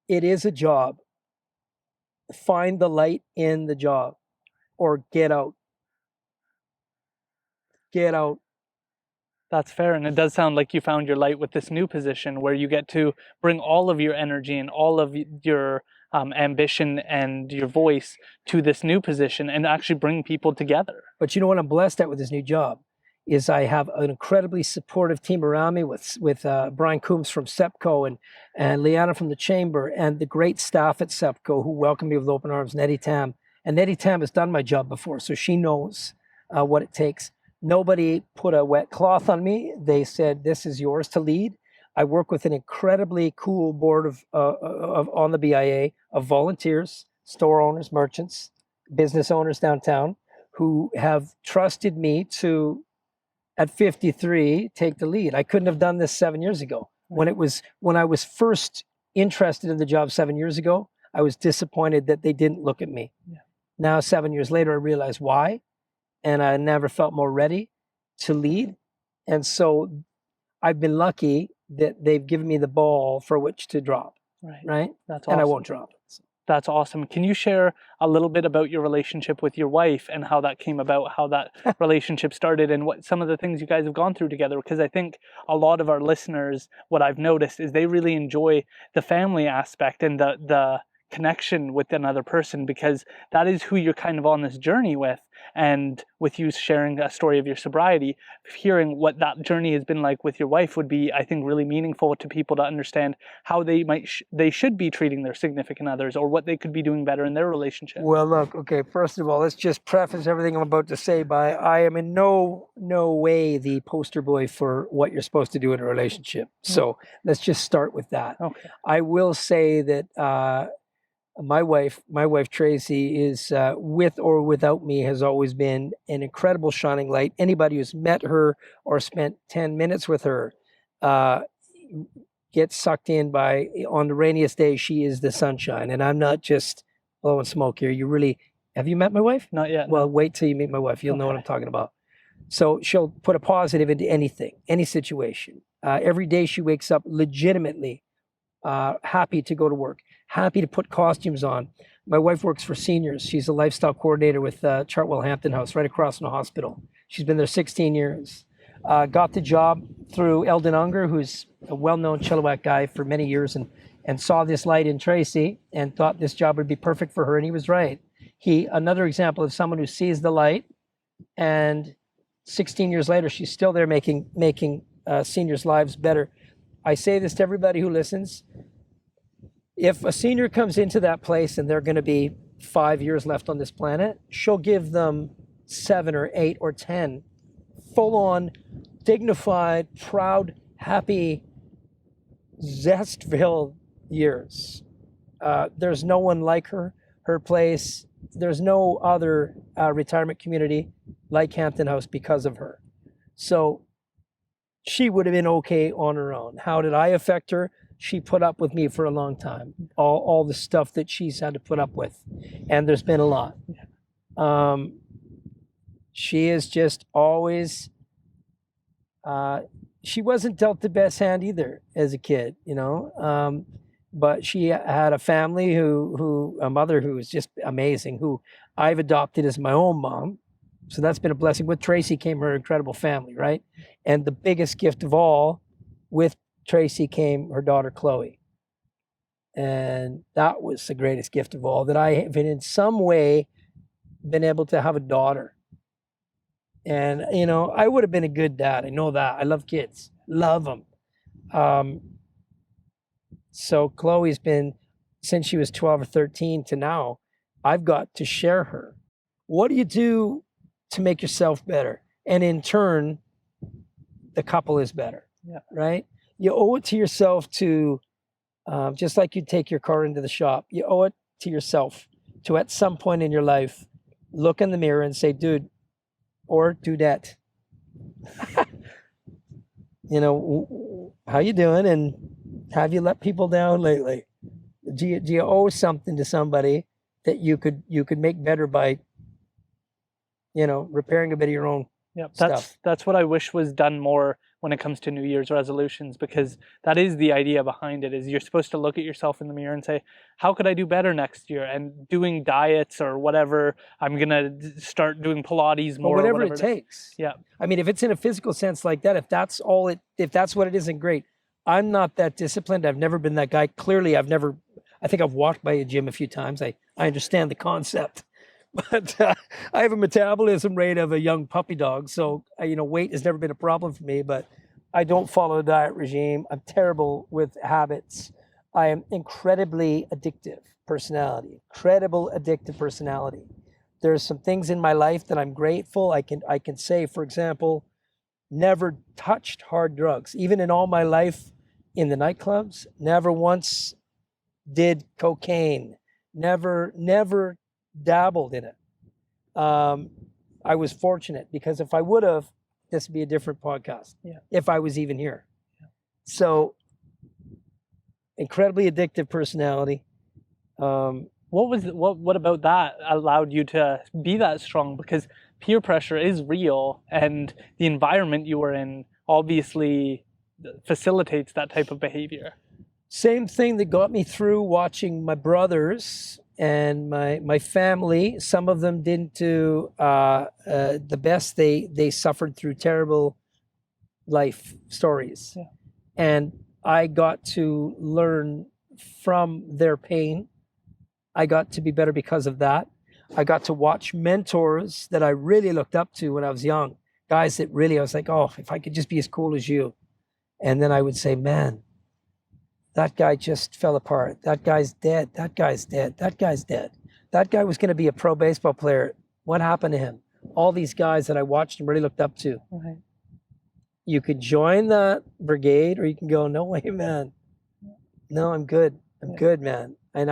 It is a job. Find the light in the job, or get out. Get out. That's fair. And it does sound like you found your light with this new position where you get to bring all of your energy and all of your ambition and your voice to this new position and actually bring people together. But you know what I'm blessed at with this new job is I have an incredibly supportive team around me with Brian Coombs from SEPCO and Liana from the Chamber, and the great staff at SEPCO who welcome me with open arms, and Eddie Tam. And Eddie Tam has done my job before, so she knows what it takes. Nobody put a wet cloth on me. They said, this is yours to lead. I work with an incredibly cool board of on the BIA of volunteers, store owners, merchants, business owners downtown, who have trusted me to, at 53, take the lead. I couldn't have done this 7 years ago. When I was first interested in the job 7 years ago, I was disappointed that they didn't look at me. Yeah. Now, 7 years later, I realize why, and I never felt more ready to lead. And so I've been lucky that they've given me the ball for which to drop. Right? That's awesome. And I won't drop it. That's awesome. Can you share a little bit about your relationship with your wife and how that came about, how that relationship started, and what some of the things you guys have gone through together? Because I think a lot of our listeners, what I've noticed is they really enjoy the family aspect and the connection with another person, because that is who you're kind of on this journey with. And with you sharing a story of your sobriety, hearing what that journey has been like with your wife would be, I think, really meaningful to people to understand how they should be treating their significant others, or what they could be doing better in their relationship. Well, look, okay, first of all, let's just preface everything I'm about to say by I am in no way the poster boy for what you're supposed to do in a relationship. So let's just start with that. Okay. I will say that my wife Tracy, is with or without me, has always been an incredible shining light. Anybody who's met her or spent 10 minutes with her gets sucked in by, on the rainiest day, she is the sunshine. And I'm not just blowing smoke here. Have you met my wife? Not yet. Well, no. wait till you meet my wife. You'll know what I'm talking about. So she'll put a positive into anything, any situation. Every day she wakes up legitimately happy to go to work, happy to put costumes on. My wife works for seniors. She's a lifestyle coordinator with Chartwell Hampton House right across from the hospital. She's been there 16 years. Got the job through Eldon Unger, who's a well-known Chilliwack guy for many years, and saw this light in Tracy and thought this job would be perfect for her, and he was right. Another example of someone who sees the light, and 16 years later, she's still there making seniors' lives better. I say this to everybody who listens. If a senior comes into that place and they're going to be 5 years left on this planet, she'll give them 7 or 8 or 10 full-on, dignified, proud, happy, zest-filled years. There's no one like her place. There's no other retirement community like Hampton House because of her. So she would have been okay on her own. How did I affect her? She put up with me for a long time. All the stuff that she's had to put up with. And there's been a lot. She is just always, she wasn't dealt the best hand either as a kid, but she had a family a mother who was just amazing, who I've adopted as my own mom. So that's been a blessing. With Tracy came her incredible family, right? And the biggest gift of all, with Tracy came her daughter, Chloe. And that was the greatest gift of all, that I have in some way been able to have a daughter. And, I would have been a good dad. I know that. I love kids. Love them. So Chloe's been, since she was 12 or 13 to now, I've got to share her. What do you do to make yourself better? And in turn, the couple is better, right? You owe it to yourself to, just like you take your car into the shop, you owe it to yourself to, at some point in your life, look in the mirror and say, dude, or dudette, how you doing? And have you let people down lately? Do you owe something to somebody that you could make better by, repairing a bit of your own stuff? That's what I wish was done more when it comes to New Year's resolutions, because that is the idea behind it. Is you're supposed to look at yourself in the mirror and say, how could I do better next year? And doing diets or whatever, I'm gonna start doing Pilates more, or whatever it takes. Yeah. I mean, if it's in a physical sense like that, if that's what it isn't great. I'm not that disciplined. I've never been that guy. Clearly, I think I've walked by a gym a few times. I understand the concept. But I have a metabolism rate of a young puppy dog. So, weight has never been a problem for me, but I don't follow a diet regime. I'm terrible with habits. I am incredibly addictive personality. There's some things in my life that I'm grateful. I can say, for example, never touched hard drugs. Even in all my life in the nightclubs, never once did cocaine. Never dabbled in it. I was fortunate, because if I would have, this would be a different podcast. Yeah. If I was even here. Yeah. So incredibly addictive personality. What about that allowed you to be that strong? Because peer pressure is real, and the environment you were in obviously facilitates that type of behavior. Same thing that got me through watching my brothers and my family. Some of them didn't do the best. They suffered through terrible life stories. Yeah. And I got to learn from their pain. I got to be better because of that. I got to watch mentors that I really looked up to when I was young. Guys that really, I was like, oh, if I could just be as cool as you. And then I would say, man, that guy just fell apart. That guy's dead. That guy's dead. That guy's dead. That guy was going to be a pro baseball player. What happened to him? All these guys that I watched and really looked up to. Okay. You could join that brigade, or you can go, no way, man. No, I'm good. I'm good, man. And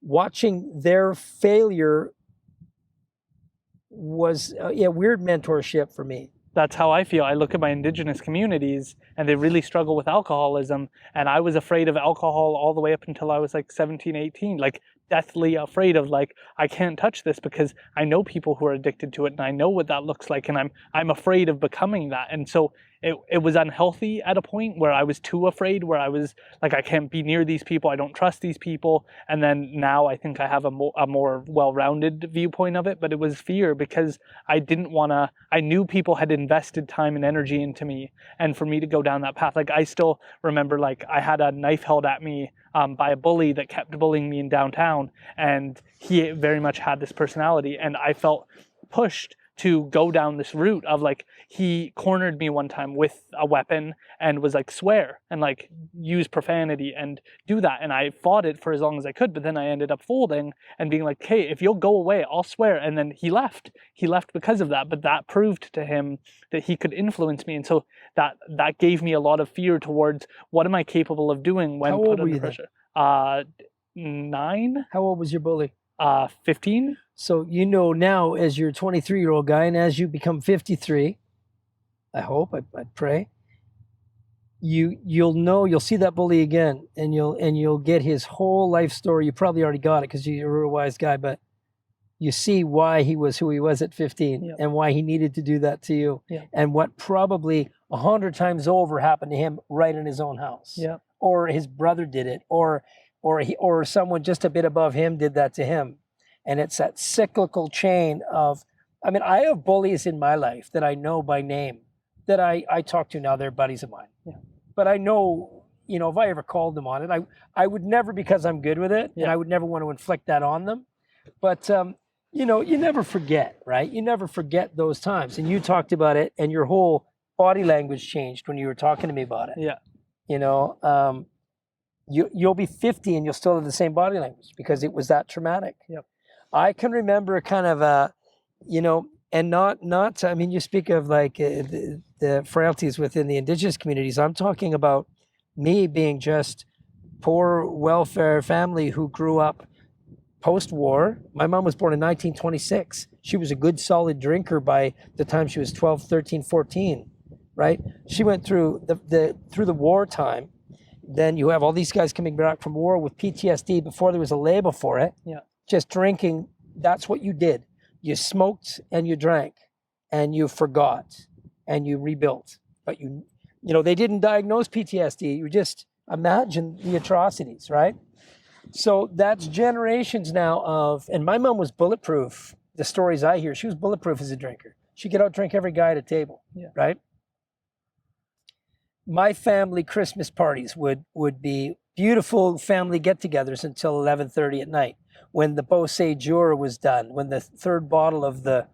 watching their failure was a weird mentorship for me. That's how I feel. I look at my Indigenous communities, and they really struggle with alcoholism. And I was afraid of alcohol all the way up until I was like 17, 18, like deathly afraid of, like, I can't touch this because I know people who are addicted to it, and I know what that looks like, and I'm afraid of becoming that. And so it was unhealthy at a point where I was too afraid, where I was like, I can't be near these people, I don't trust these people. And then now I think I have a more well-rounded viewpoint of it, but it was fear because I knew people had invested time and energy into me, and for me to go down that path, like I still remember, like I had a knife held at me by a bully that kept bullying me in downtown, and he very much had this personality, and I felt pushed to go down this route of, like, he cornered me one time with a weapon and was like, swear and like use profanity and do that. And I fought it for as long as I could, but then I ended up folding and being like, hey, if you'll go away, I'll swear. And then he left because of that. But that proved to him that he could influence me. And so that gave me a lot of fear towards what am I capable of doing when put under pressure. 9. How old was your bully? 15. So now, as your 23-year-old guy, and as you become 53, I hope, I pray, you'll see that bully again, and you'll get his whole life story. You probably already got it because you're a wise guy, but you see why he was who he was at 15, Yep. and why he needed to do that to you, Yep. and what probably 100 times over happened to him right in his own house, Yep. or his brother did it, or someone just a bit above him did that to him. And it's that cyclical chain of, I have bullies in my life that I know by name that I talk to now. They're buddies of mine. Yeah. But I know, if I ever called them on it, I would never, because I'm good with it, Yeah. and I would never want to inflict that on them. But, you never forget, right? You never forget those times. And you talked about it, and your whole body language changed when you were talking to me about it. Yeah. You'll be 50 and you'll still have the same body language because it was that traumatic. Yep. I can remember kind of and not. You speak of like the frailties within the Indigenous communities. I'm talking about me being just poor welfare family who grew up post-war. My mom was born in 1926. She was a good solid drinker by the time she was 12, 13, 14. right? She went through the wartime. Then you have all these guys coming back from war with PTSD before there was a label for it. Yeah. Just drinking, that's what you did. You smoked and you drank and you forgot and you rebuilt. But you know, they didn't diagnose PTSD. You just imagine the atrocities, right? So that's generations now of, and my mom was bulletproof. The stories I hear, she was bulletproof as a drinker. She could out drink every guy at a table, right? My family Christmas parties would be beautiful family get-togethers until 11:30 at night, when the Beauce Jour was done, when the third bottle of the,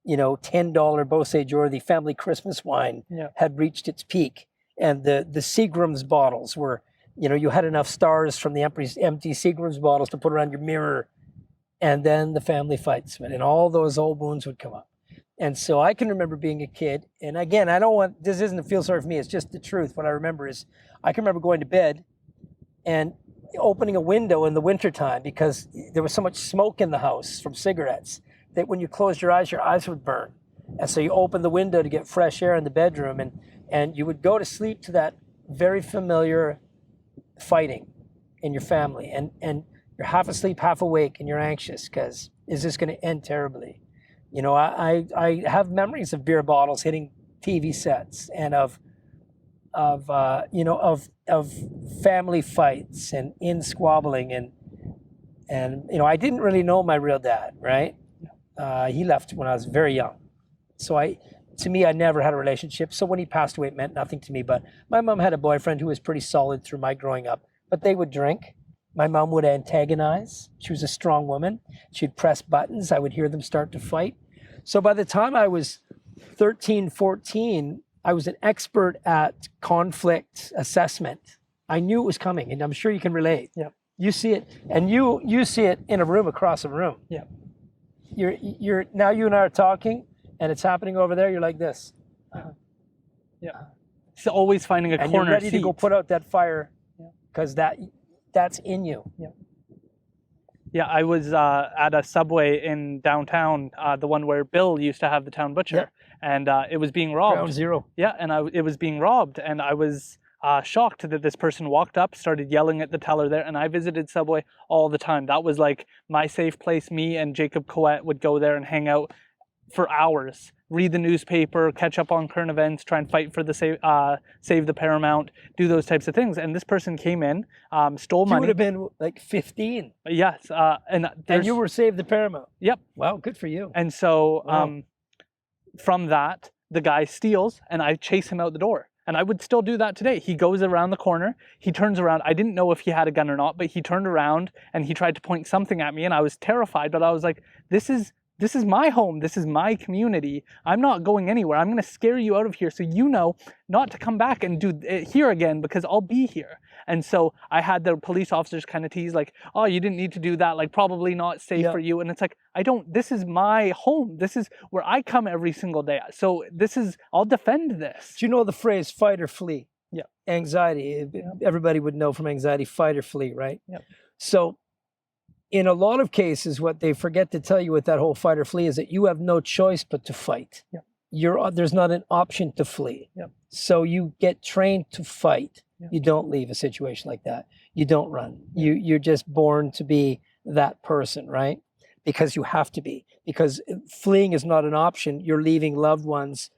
$10 Beauce Jour, the family Christmas wine, had reached its peak, and the Seagram's bottles were, you had enough stars from the empty Seagram's bottles to put around your mirror, and then the family fights, and all those old wounds would come up. And so I can remember being a kid, and again, this isn't to feel sorry for me, it's just the truth. What I remember is, I can remember going to bed and opening a window in the wintertime because there was so much smoke in the house from cigarettes that when you closed your eyes would burn. And so you open the window to get fresh air in the bedroom, and you would go to sleep to that very familiar fighting in your family. And you're half asleep, half awake, and you're anxious because is this going to end terribly? I have memories of beer bottles hitting TV sets and of family fights and in squabbling and I didn't really know my real dad, right? He left when I was very young, so to me I never had a relationship. So when he passed away, it meant nothing to me. But my mom had a boyfriend who was pretty solid through my growing up. But they would drink. My mom would antagonize. She was a strong woman. She'd press buttons. I would hear them start to fight. So by the time I was 13, 14, I was an expert at conflict assessment. I knew it was coming, and I'm sure you can relate. Yeah. You see it, and you see it in a room across a room. Yeah. You're now you and I are talking, and it's happening over there. You're like this. Yeah. It's always finding a and corner you're ready seat. to go put out that fire, because that's in you. Yeah. Yeah, I was at a Subway in downtown, the one where Bill used to have the town butcher, and it was being robbed. Ground zero. Yeah, and it was being robbed, and I was shocked that this person walked up, started yelling at the teller there, and I visited Subway all the time. That was like my safe place. Me and Jacob Coet would go there and hang out for hours, read the newspaper, catch up on current events, try and fight for the save the Paramount, do those types of things. And this person came in, stole money. You would have been like 15. Yes. And you were Save the Paramount. Yep. Wow, good for you. And so from that, the guy steals, and I chase him out the door. And I would still do that today. He goes around the corner, he turns around. I didn't know if he had a gun or not, but he turned around and he tried to point something at me, and I was terrified, but I was like, this is my home. This is my community. I'm not going anywhere. I'm going to scare you out of here so you know not to come back and do it here again, because I'll be here. And so I had the police officers kind of tease like, oh, you didn't need to do that. Like, probably not safe for you. And it's like, this is my home. This is where I come every single day. So I'll defend this. Do you know the phrase fight or flee? Yeah. Anxiety. Yeah. Everybody would know from anxiety, fight or flee, right? Yeah. So in a lot of cases, what they forget to tell you with that whole fight or flee is that you have no choice but to fight. Yeah. There's not an option to flee. Yeah. So you get trained to fight. Yeah. You don't leave a situation like that. You don't run. You're just born to be that person, right? Because you have to be. Because fleeing is not an option. You're leaving loved ones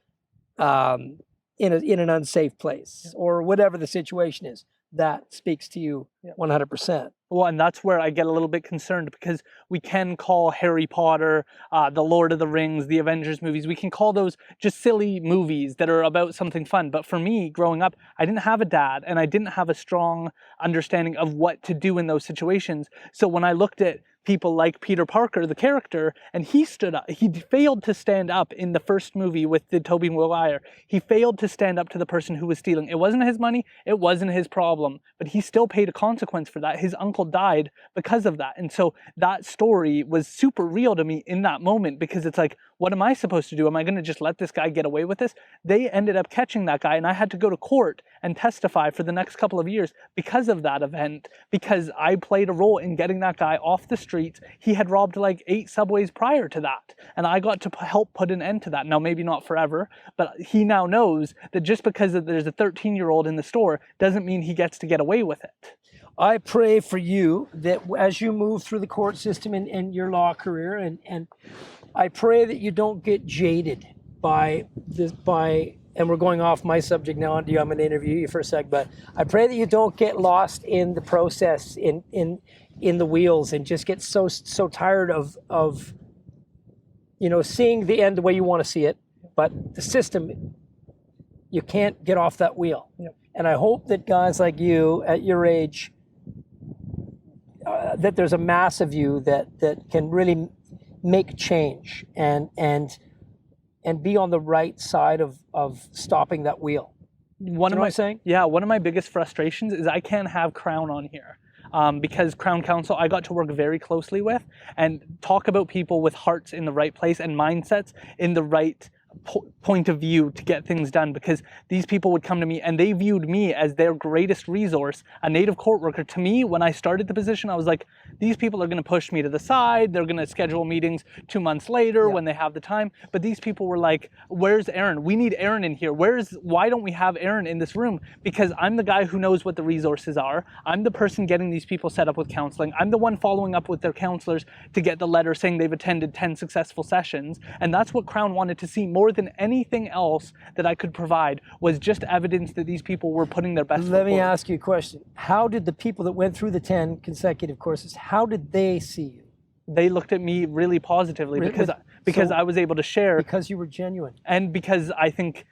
in an unsafe place, or whatever the situation is. That speaks to you 100%. Well, and that's where I get a little bit concerned, because we can call Harry Potter, the Lord of the Rings, the Avengers movies, we can call those just silly movies that are about something fun. But for me, growing up, I didn't have a dad, and I didn't have a strong understanding of what to do in those situations. So when I looked at people like Peter Parker, the character, and he stood up. He failed to stand up in the first movie with the Tobey Maguire. He failed to stand up to the person who was stealing. It wasn't his money. It wasn't his problem. But he still paid a consequence for that. His uncle died because of that. And so that story was super real to me in that moment, because it's like, what am I supposed to do? Am I going to just let this guy get away with this? They ended up catching that guy, and I had to go to court and testify for the next couple of years because of that event, because I played a role in getting that guy off the streets. He had robbed like 8 subways prior to that, and I got to help put an end to that. Now, maybe not forever, but he now knows that just because there's a 13-year-old in the store doesn't mean he gets to get away with it. I pray for you that as you move through the court system in your law career, and I pray that you don't get jaded by this, and we're going off my subject now. I'm going to interview you for a sec, but I pray that you don't get lost in the process, in the wheels, and just get so tired of seeing the end the way you want to see it. But the system, you can't get off that wheel. Yep. And I hope that guys like you at your age, that there's a mass of you that can really make change and be on the right side of stopping that wheel. One of my biggest frustrations is I can't have Crown on here. Because Crown Council, I got to work very closely with and talk about people with hearts in the right place and mindsets in the right point of view to get things done, because these people would come to me and they viewed me as their greatest resource, a native court worker. To me, when I started the position, I was like, these people are going to push me to the side. They're going to schedule meetings 2 months later when they have the time. But these people were like, where's Aaron? We need Aaron in here. Why don't we have Aaron in this room? Because I'm the guy who knows what the resources are. I'm the person getting these people set up with counseling. I'm the one following up with their counselors to get the letter saying they've attended 10 successful sessions. And that's what Crown wanted to see more than anything else that I could provide, was just evidence that these people were putting their best foot forward. Let me ask you a question. How did the people that went through the 10 consecutive courses, how did they see you? They looked at me really positively because I was able to share. Because you were genuine. And because I think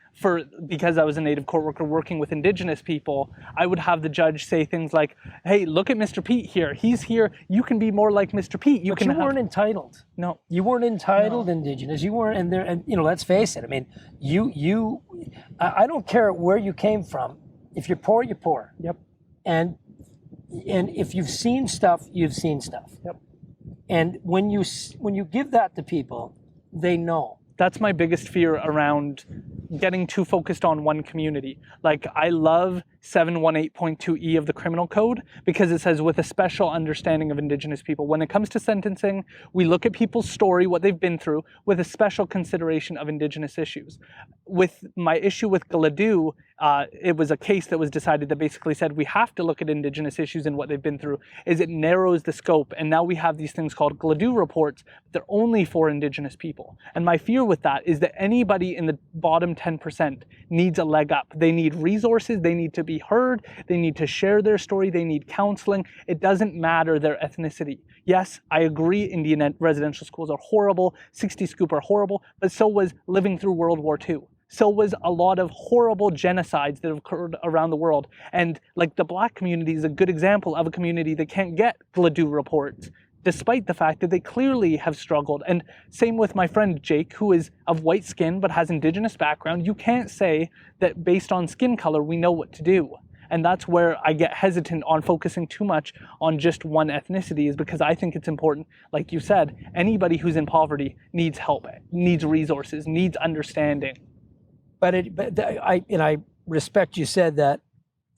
because I was a native court worker working with Indigenous people, I would have the judge say things like, hey, look at Mr. Pete here. He's here. You can be more like Mr. Pete. But you weren't entitled. No. You weren't entitled Indigenous. You weren't, and let's face it. I mean, I don't care where you came from. If you're poor, you're poor. Yep. And if you've seen stuff, you've seen stuff. Yep. And when you give that to people, they know. That's my biggest fear around getting too focused on one community. Like, I love 718.2E of the criminal code because it says, with a special understanding of Indigenous people. When it comes to sentencing, we look at people's story, what they've been through, with a special consideration of Indigenous issues. With my issue with Gladue, it was a case that was decided that basically said we have to look at Indigenous issues and what they've been through, is it narrows the scope. And now we have these things called Gladue reports. They're only for Indigenous people. And my fear with that is that anybody in the bottom 10% needs a leg up. They need resources. They need to be heard. They need to share their story. They need counseling. It doesn't matter their ethnicity. Yes, I agree Indian residential schools are horrible. 60 Scoop are horrible, but so was living through World War II. So was a lot of horrible genocides that have occurred around the world. And like the Black community is a good example of a community that can't get Gladue reports, despite the fact that they clearly have struggled. And same with my friend Jake, who is of white skin but has Indigenous background. You can't say that based on skin color we know what to do. And that's where I get hesitant on focusing too much on just one ethnicity, is because I think it's important, like you said, anybody who's in poverty needs help, needs resources, needs understanding. But I respect you said that,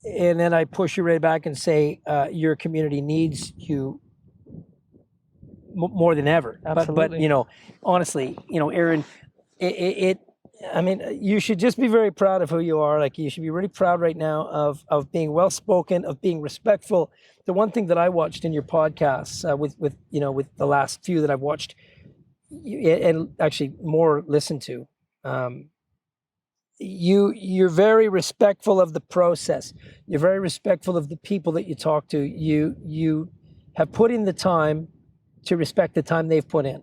and then I push you right back and say your community needs you more than ever. Absolutely. But honestly, Aaron, I mean, you should just be very proud of who you are. Like, you should be really proud right now of being well spoken, of being respectful. The one thing that I watched in your podcasts with the last few that I've watched, and actually more listened to. You're very respectful of the process. You're very respectful of the people that you talk to. You have put in the time to respect the time they've put in.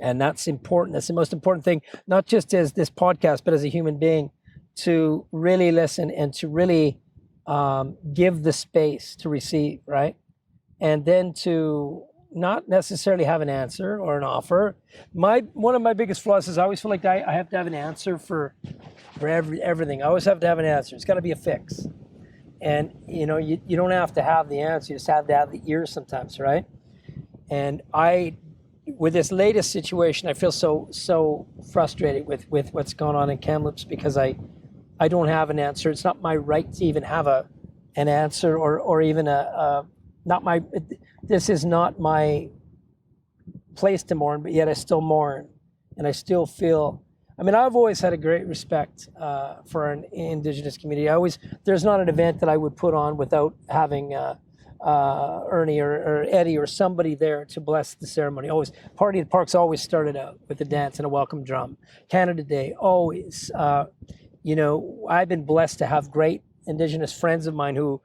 And that's important. That's the most important thing, not just as this podcast, but as a human being, to really listen and to really give the space to receive, right? And then to not necessarily have an answer or an offer. One of my biggest flaws is I always feel like I have to have an answer for everything. I always have to have an answer. It's got to be a fix. And you don't have to have the answer. You just have to have the ear sometimes, right? And I with this latest situation, I feel so frustrated with what's going on in Kamloops because I don't have an answer. It's not my right to even have an answer or even this is not my place to mourn, but yet I still mourn, and I still feel. I mean, I've always had a great respect for an Indigenous community. There's not an event that I would put on without having Ernie or Eddie or somebody there to bless the ceremony. Always, Party at the Parks always started out with a dance and a welcome drum. Canada Day, always. I've been blessed to have great Indigenous friends of mine who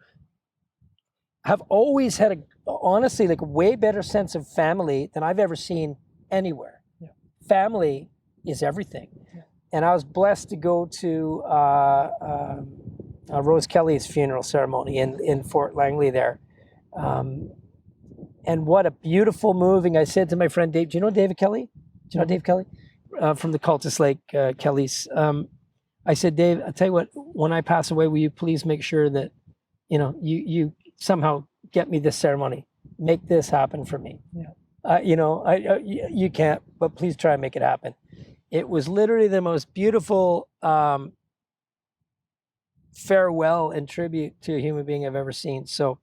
have always had honestly, like a way better sense of family than I've ever seen anywhere. Yeah. Family is everything. Yeah. And I was blessed to go to Rose Kelly's funeral ceremony in Fort Langley there. And what a beautiful, moving. I said to my friend Dave, do you know David Kelly? Do you know Dave Kelly? From the Cultus Lake Kellys. I said, Dave, I'll tell you what, when I pass away, will you please make sure that, you somehow get me this ceremony. Make this happen for me. Yeah. You can't, but please try and make it happen. It was literally the most beautiful farewell and tribute to a human being I've ever seen. So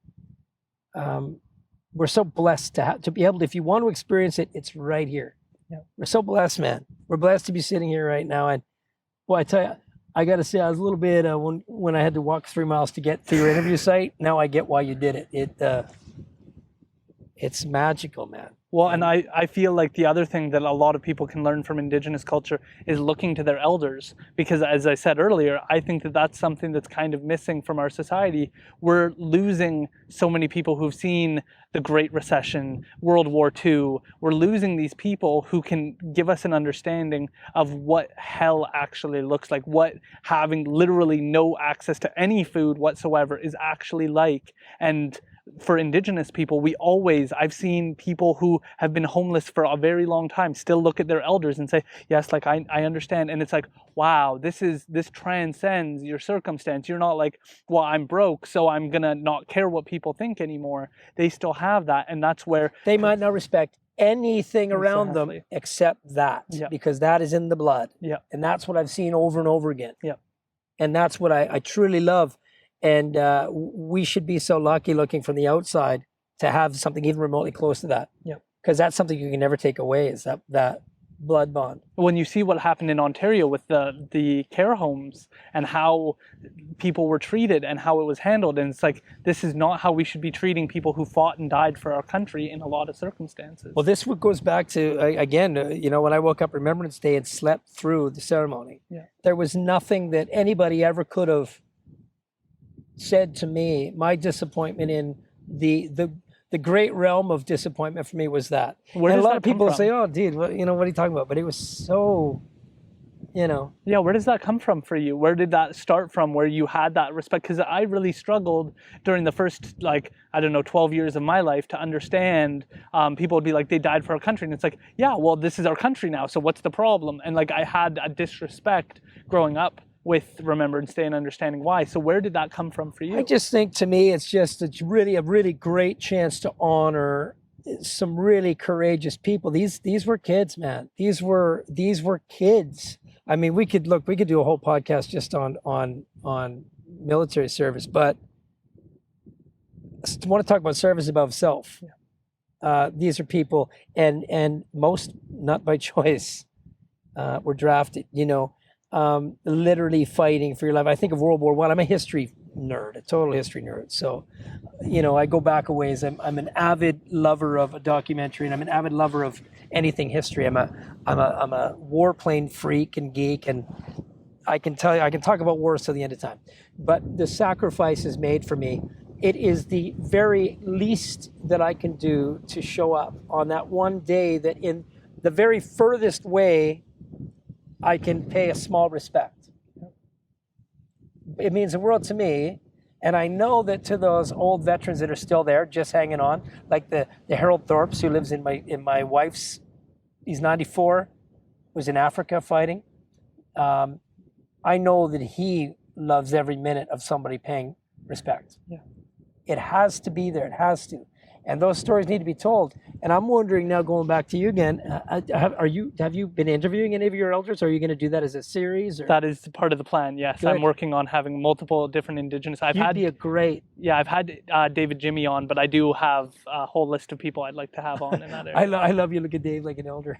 we're so blessed to be able to, if you want to experience it, it's right here. Yeah. We're so blessed, man. We're blessed to be sitting here right now. And boy, I tell you, I got to say, I was a little bit when I had to walk 3 miles to get to your interview site. Now I get why you did it. It's magical, man. Well, and I feel like the other thing that a lot of people can learn from Indigenous culture is looking to their elders. Because as I said earlier, I think that that's something that's kind of missing from our society. We're losing so many people who've seen the Great Recession, World War II. We're losing these people who can give us an understanding of what hell actually looks like, what having literally no access to any food whatsoever is actually like. And for Indigenous people, I've seen people who have been homeless for a very long time still look at their elders and say, yes, like I understand. And it's like, wow, this transcends your circumstance. You're not like, well, I'm broke, so I'm gonna not care what people think anymore. They still have that, and that's where they might not respect anything around them except that, because that is in the blood. Yeah. And that's what I've seen over and over again. Yeah. And that's what I truly love. And we should be so lucky looking from the outside to have something even remotely close to that. Yeah. Because that's something you can never take away, is that blood bond. When you see what happened in Ontario with the care homes and how people were treated and how it was handled, and it's like, this is not how we should be treating people who fought and died for our country in a lot of circumstances. Well, this goes back to, again, when I woke up Remembrance Day and slept through the ceremony, there was nothing that anybody ever could have said to me. My disappointment in the great realm of disappointment for me was that. And a lot of people say, oh, dude, what are you talking about? But it was so, Yeah, where does that come from for you? Where did that start from, where you had that respect? Because I really struggled during the first, 12 years of my life to understand. People would be like, they died for our country. And it's like, yeah, well, this is our country now, so what's the problem? And I had a disrespect growing up with Remembrance Day and understanding why. So where did that come from for you? I just think, to me, it's really a really great chance to honor some really courageous people. These were kids, man. These were kids. I mean, we could do a whole podcast just on military service, but I want to talk about service above self. Yeah. These are people, and most not by choice, were drafted, literally fighting for your life. I think of World War I. I'm a history nerd, a total history nerd. So, I go back a ways. I'm an avid lover of a documentary, and I'm an avid lover of anything history. I'm a warplane freak and geek, and I can talk about wars till the end of time. But the sacrifices made for me, it is the very least that I can do to show up on that one day that in the very furthest way I can pay a small respect. It means the world to me, and I know that to those old veterans that are still there, just hanging on, like the Harold Thorpes, who lives in my wife's, he's 94, was in Africa fighting. I know that he loves every minute of somebody paying respect. Yeah. It has to be there. It has to. And those stories need to be told. And I'm wondering now, going back to you again, have you been interviewing any of your elders? Or are you going to do that as a series? Or? That is part of the plan. Yes, Good. I'm working on having multiple different Indigenous. You'd be a great. Yeah, I've had David Jimmy on, but I do have a whole list of people I'd like to have on in that area. I love you. Look at Dave like an elder.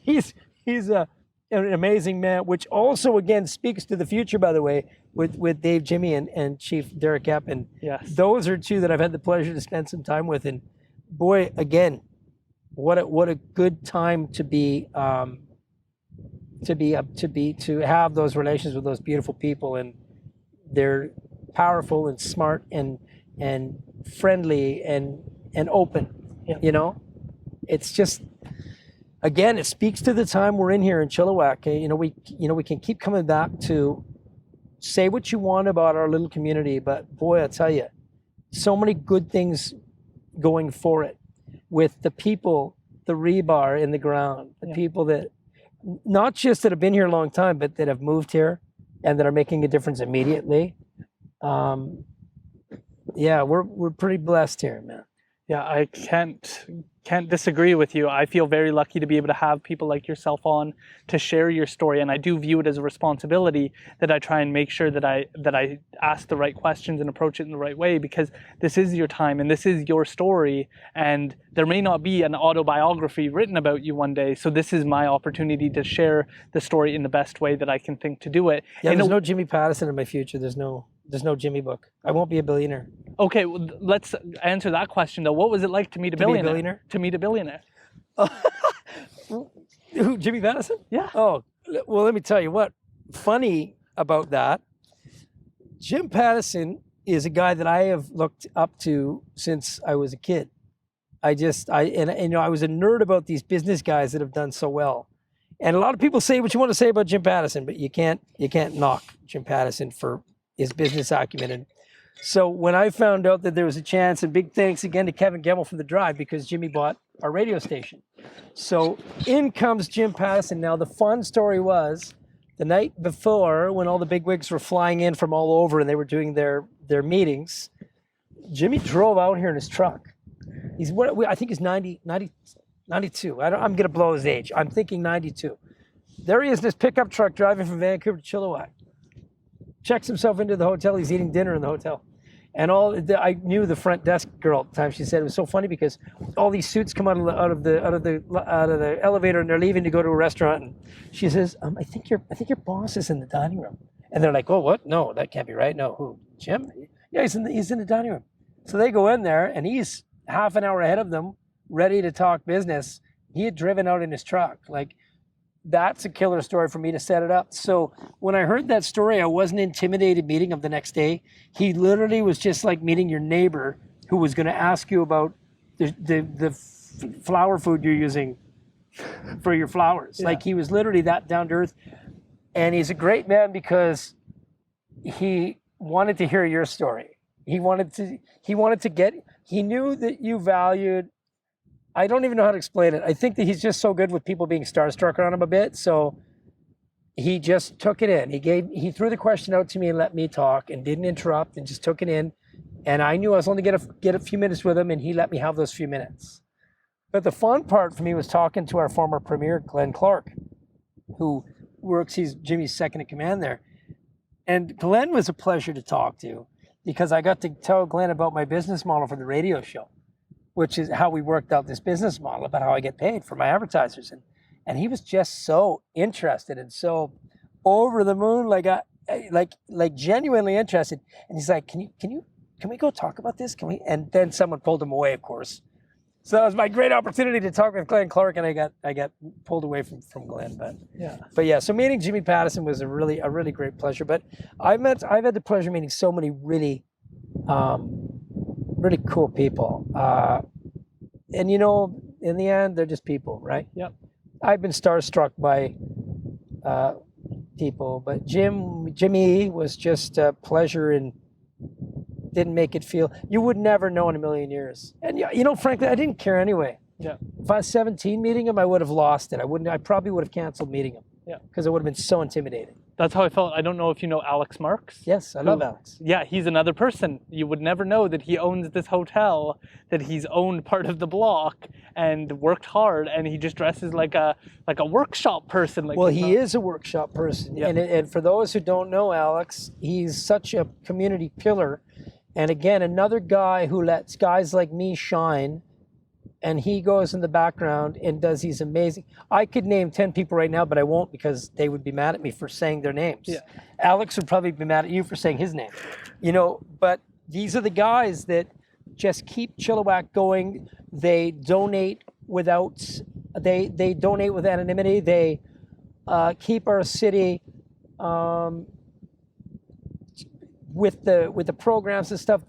he's an amazing man, which also again speaks to the future, by the way, with Dave Jimmy and Chief Derek Epp. And yes, those are two that I've had the pleasure to spend some time with. And boy, again, what a good time to have those relations with those beautiful people. And they're powerful and smart and friendly and open. Yeah. You know, it's just, again, it speaks to the time we're in here in Chilliwack. We can keep coming back to say what you want about our little community, but boy, I tell you, so many good things going for it with the people, the rebar in the ground, the people that not just that have been here a long time, but that have moved here and that are making a difference immediately. We're pretty blessed here, man. Yeah, I can't disagree with you. I feel very lucky to be able to have people like yourself on to share your story, and I do view it as a responsibility that I try and make sure that I ask the right questions and approach it in the right way, because this is your time and this is your story, and there may not be an autobiography written about you one day. So this is my opportunity to share the story in the best way that I can think to do it. Yeah, there's no Jimmy Pattison in my future. There's no Jimmy book. I won't be a billionaire. Okay, well, let's answer that question though. What was it like to meet a billionaire? To meet a billionaire. Who, Jimmy Pattison? Yeah. Oh, well, let me tell you what. Funny about that, Jim Pattison is a guy that I have looked up to since I was a kid. I was a nerd about these business guys that have done so well. And a lot of people say what you want to say about Jim Pattison, but you can't knock Jim Pattison for his business acumen. And so when I found out that there was a chance, and big thanks again to Kevin Gemmell from The Drive, because Jimmy bought our radio station. So in comes Jim Pattison. Now the fun story was the night before, when all the bigwigs were flying in from all over and they were doing their meetings, Jimmy drove out here in his truck. I think he's 92. I'm going to blow his age. I'm thinking 92. There he is in his pickup truck driving from Vancouver to Chilliwack. Checks himself into the hotel. He's eating dinner in the hotel. And I knew the front desk girl at the time. She said it was so funny because all these suits come out of the elevator and they're leaving to go to a restaurant. And she says, I think your boss is in the dining room. And they're like, oh, what? No, that can't be right. No, who? Jim? Yeah, he's in the dining room. So they go in there and he's half an hour ahead of them, ready to talk business. He had driven out in his truck. Like, that's a killer story for me to set it up. So when I heard that story, I wasn't intimidated meeting him the next day. He literally was just like meeting your neighbor who was going to ask you about the flower food you're using for your flowers. Yeah. Like, he was literally that down to earth. And he's a great man because he wanted to hear your story. He knew that you valued, I don't even know how to explain it. I think that he's just so good with people being starstruck around him a bit. So he just took it in. He threw the question out to me and let me talk and didn't interrupt and just took it in. And I knew I was only going to get a few minutes with him, and he let me have those few minutes. But the fun part for me was talking to our former premier, Glenn Clark, who he's Jimmy's second in command there. And Glenn was a pleasure to talk to because I got to tell Glenn about my business model for the radio show, which is how we worked out this business model about how I get paid for my advertisers. And he was just so interested and so over the moon, like genuinely interested. And he's like, can we go talk about this? Can we? And then someone pulled him away, of course. So that was my great opportunity to talk with Glenn Clark, and I got pulled away from Glenn. But yeah, so meeting Jimmy Pattison was a really great pleasure. But I've had the pleasure of meeting so many really cool people. And in the end, they're just people, right? Yep. I've been starstruck by people, but Jimmy was just a pleasure and didn't make it feel, you would never know in a million years. And frankly, I didn't care anyway. Yeah. If I was 17 meeting him, I would have lost it. I probably would have canceled meeting him. Yeah. Because it would have been so intimidating. That's how I felt. I don't know if you know Alex Marks. Yes, I love Alex. Yeah, he's another person. You would never know that he owns this hotel, that he's owned part of the block and worked hard, and he just dresses like a workshop person. Like, well, he is a workshop person. Yeah. And for those who don't know Alex, he's such a community pillar. And again, another guy who lets guys like me shine. And he goes in the background and does these amazing. I could name 10 people right now, but I won't because they would be mad at me for saying their names. Yeah. Alex would probably be mad at you for saying his name. You know, but these are the guys that just keep Chilliwack going. They donate without, they donate with anonymity. They keep our city with the programs and stuff.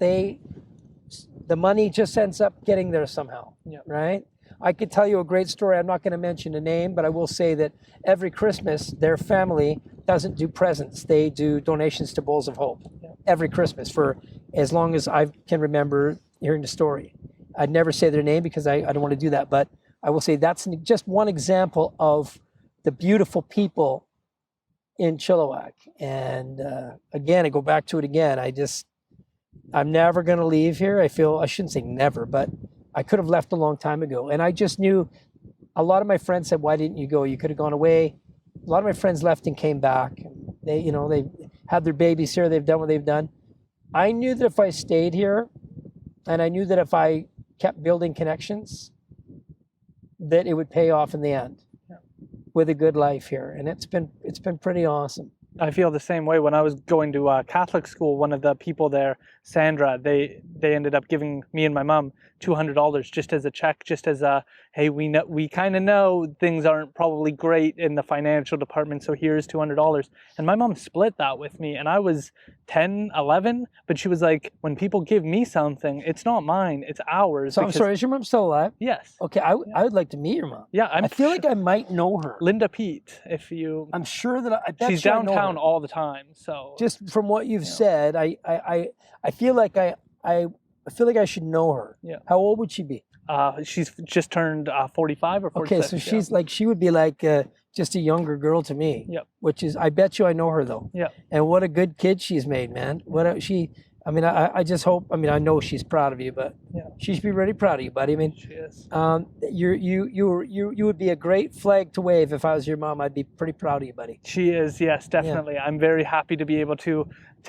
The money just ends up getting there somehow, right? I could tell you a great story. I'm not going to mention a name, but I will say that every Christmas, their family doesn't do presents. They do donations to Bowls of Hope every Christmas for as long as I can remember hearing the story. I'd never say their name because I don't want to do that, but I will say that's just one example of the beautiful people in Chilliwack. And again, I go back to it again. I'm never going to leave here. I shouldn't say never, but I could have left a long time ago. And I just knew a lot of my friends said, why didn't you go? You could have gone away. A lot of my friends left and came back. They had their babies here. They've done what they've done. I knew that if I stayed here and I knew that if I kept building connections, that it would pay off in the end with a good life here. And it's been pretty awesome. I feel the same way. When I was going to Catholic school, one of the people there, Sandra, they ended up giving me and my mom $200 just as a check, just as a, hey, we kind of know things aren't probably great in the financial department, so here's $200. And my mom split that with me, and I was 10, 11, but she was like, when people give me something, it's not mine, it's ours. So I'm sorry, is your mom still alive? Yes. Okay, I would like to meet your mom. Yeah, I feel like I might know her. Linda Pete, if you... I'm sure that I bet she's downtown all the time, so... Just from what you've said, I feel like I feel like I should know her. Yeah. How old would she be? She's just turned 45 or 46. Okay, so she's like, she would be like just a younger girl to me. Yep. Which is, I bet you I know her though. Yeah. And what a good kid she's made, man. I just hope, I know she's proud of you, but she should be really proud of you, buddy. I mean, she is. You would be a great flag to wave if I was your mom. I'd be pretty proud of you, buddy. She is, yes, definitely. Yeah. I'm very happy to be able to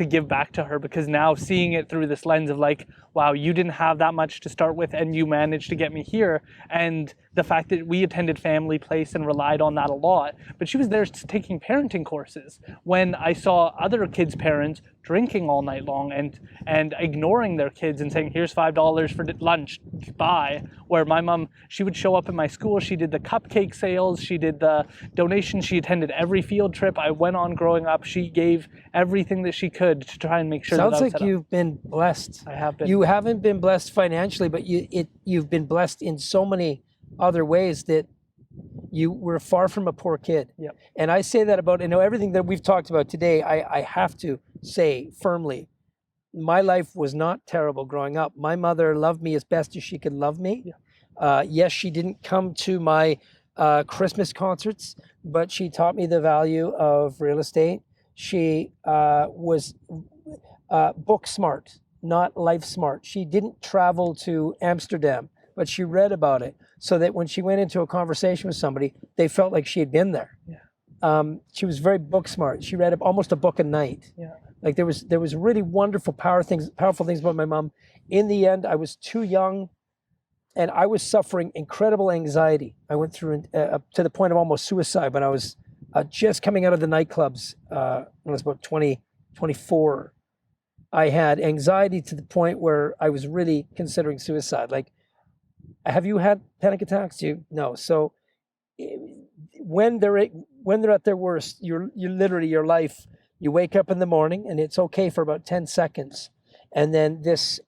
give back to her, because now seeing it through this lens of like, wow, you didn't have that much to start with and you managed to get me here. And the fact that we attended Family Place and relied on that a lot, but she was there taking parenting courses when I saw other kids' parents drinking all night long and ignoring their kids and saying, here's $5 for lunch, bye. Where my mom, she would show up at my school, she did the cupcake sales, she did the donations, she attended every field trip I went on growing up. She gave everything that she could to try and make sure Sounds that I was like you've been blessed. I have been. You haven't been blessed financially, but you've been blessed in so many other ways that you were far from a poor kid. Yep. And I say that about, everything that we've talked about today, I have to say firmly, my life was not terrible growing up. My mother loved me as best as she could love me. Yeah. Yes, she didn't come to my Christmas concerts, but she taught me the value of real estate. She was book smart, not life smart. She didn't travel to Amsterdam, but she read about it so that when she went into a conversation with somebody, they felt like she had been there. Yeah. She was very book smart. She read almost a book a night. Yeah. Like there was really wonderful, powerful things about my mom. In the end, I was too young, and I was suffering incredible anxiety. I went through to the point of almost suicide when I was just coming out of the nightclubs when I was about 24. I had anxiety to the point where I was really considering suicide. Like, have you had panic attacks? No. So when they're at their worst, you're literally, your life, you wake up in the morning and it's okay for about 10 seconds. And then this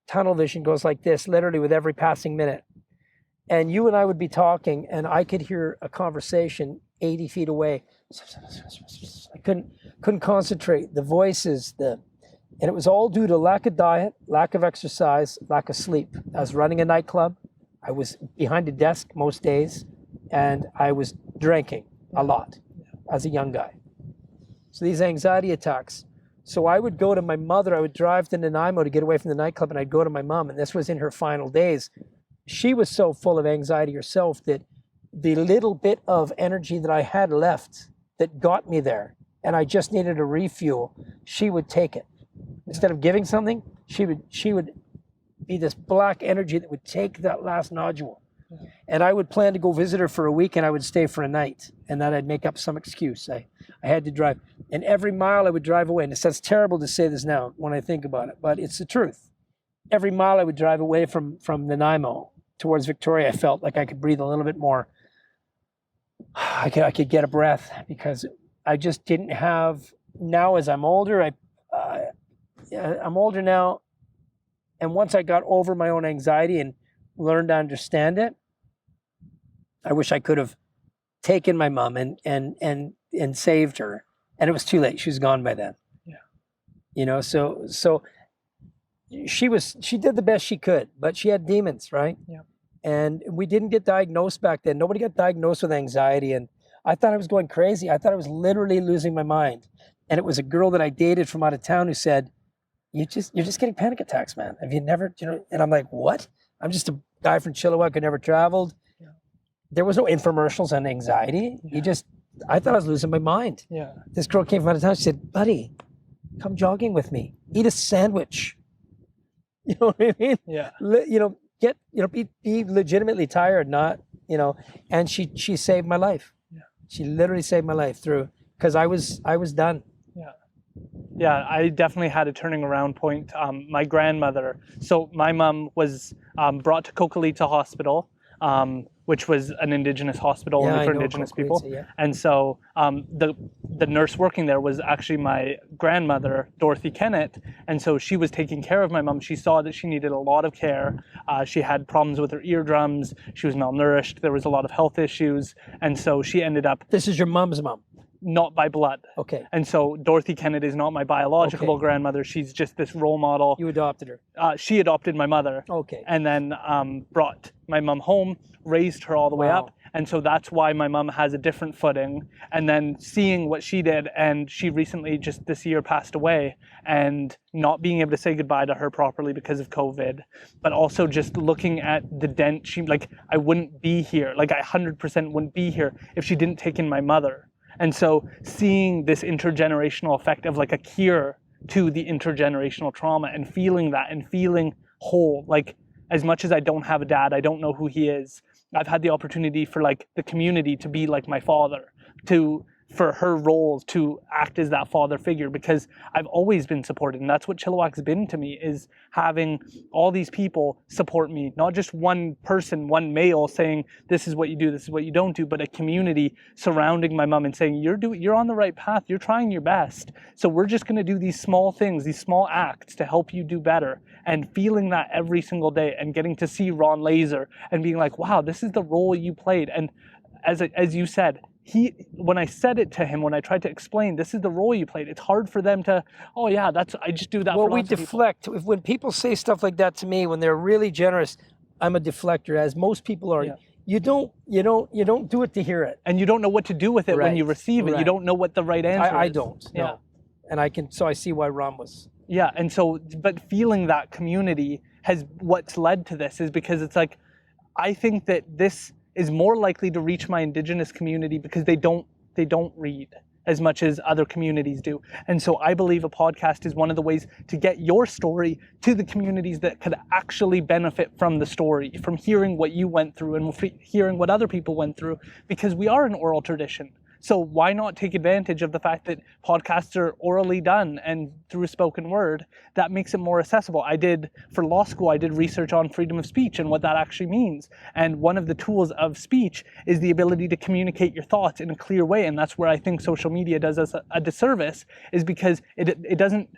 tunnel vision goes like this, literally with every passing minute. And you and I would be talking and I could hear a conversation 80 feet away. I couldn't concentrate. The voices, and it was all due to lack of diet, lack of exercise, lack of sleep. I was running a nightclub. I was behind a desk most days, and I was drinking a lot. as a young guy. So these anxiety attacks. So I would go to my mother, I would drive to Nanaimo to get away from the nightclub, and I'd go to my mom, and this was in her final days. She was so full of anxiety herself that the little bit of energy that I had left that got me there, and I just needed a refuel, she would take it. Instead of giving something, she would be this black energy that would take that last nodule. And I would plan to go visit her for a week, and I would stay for a night, and then I'd make up some excuse. I had to drive. And every mile I would drive away, and it sounds terrible to say this now when I think about it, but it's the truth. Every mile I would drive away from Nanaimo towards Victoria, I felt like I could breathe a little bit more. I could get a breath, because I just didn't have, now as I'm older, I'm older now, and once I got over my own anxiety and learned to understand it, I wish I could have taken my mom and saved her, and it was too late. She was gone by then. Yeah. You know, so she did the best she could, but she had demons, right? Yeah. And we didn't get diagnosed back then. Nobody got diagnosed with anxiety, and I thought I was going crazy. I thought I was literally losing my mind. And it was a girl that I dated from out of town who said, you're just getting panic attacks, man. Have you never, and I'm like, what? I'm just a guy from Chilliwack who never traveled. Yeah. There was no infomercials on anxiety. Yeah. I thought I was losing my mind. Yeah. This girl came from out of town. She said, buddy, come jogging with me. Eat a sandwich. You know what I mean? Yeah. Be legitimately tired, not, and she saved my life. Yeah. She literally saved my life because I was done. Yeah. Yeah, I definitely had a turning around point. My grandmother, so my mom was brought to Cocolita Hospital, which was an Indigenous hospital only for Indigenous people. Yeah. And so the nurse working there was actually my grandmother, Dorothy Kennett. And so she was taking care of my mom. She saw that she needed a lot of care. She had problems with her eardrums. She was malnourished. There was a lot of health issues. And so she ended up... This is your mom's mom? Not by blood. Okay. And so Dorothy Kennett is not my biological grandmother. She's just this role model. You adopted her? She adopted my mother. Okay. And then brought my mom home, raised her all the way up. And so that's why my mom has a different footing. And then seeing what she did, and she recently just this year passed away, and not being able to say goodbye to her properly because of COVID, but also just looking at the dent. I wouldn't be here. I 100% wouldn't be here if she didn't take in my mother. And so seeing this intergenerational effect of a cure to the intergenerational trauma, and feeling that and feeling whole, as much as I don't have a dad, I don't know who he is. I've had the opportunity for the community to be like my father, for her role to act as that father figure, because I've always been supported. And that's what Chilliwack's been to me, is having all these people support me, not just one person, one male saying, this is what you do, this is what you don't do, but a community surrounding my mom and saying, you're on the right path, you're trying your best. So we're just gonna do these small things, these small acts to help you do better. And feeling that every single day, and getting to see Ron Laser and being like, wow, this is the role you played. And as you said, when I said it to him, when I tried to explain, this is the role you played, it's hard for them to, I just do that for lots of people. Deflect. When people say stuff like that to me, when they're really generous, I'm a deflector, as most people are. Yeah. You don't do it to hear it. And you don't know what to do with it when you receive it. You don't know what the right answer is. I don't. No. Yeah. And I see why Ron was. Yeah, and so, but feeling that community what's led to this is because it's I think that this is more likely to reach my Indigenous community because they don't read as much as other communities do. And so I believe a podcast is one of the ways to get your story to the communities that could actually benefit from the story, from hearing what you went through and hearing what other people went through, because we are an oral tradition. So why not take advantage of the fact that podcasts are orally done and through spoken word? That makes it more accessible. For law school, I did research on freedom of speech and what that actually means. And one of the tools of speech is the ability to communicate your thoughts in a clear way. And that's where I think social media does us a disservice, is because it doesn't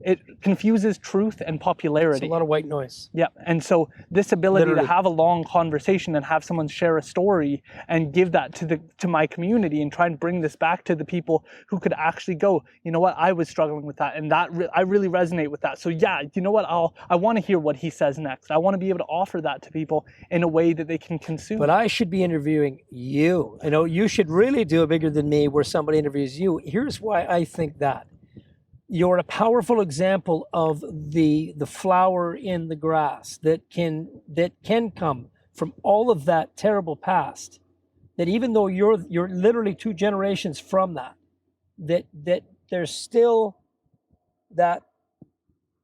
it confuses truth and It's popularity. a lot of white noise. Yeah, and so this ability Literally. to have a long conversation and have someone share a story and give that to my community and try and bring this back to the people who could actually go, you know what, I was struggling with that, and that I really resonate with that. So yeah, you know what, I want to hear what he says next. I want to be able to offer that to people in a way that they can consume. But I should be interviewing you. I know you should really do it bigger than me, where somebody interviews you. Here's why I think that. You're a powerful example of the flower in the grass that can come from all of that terrible past. That even though you're literally 2 generations from that there's still that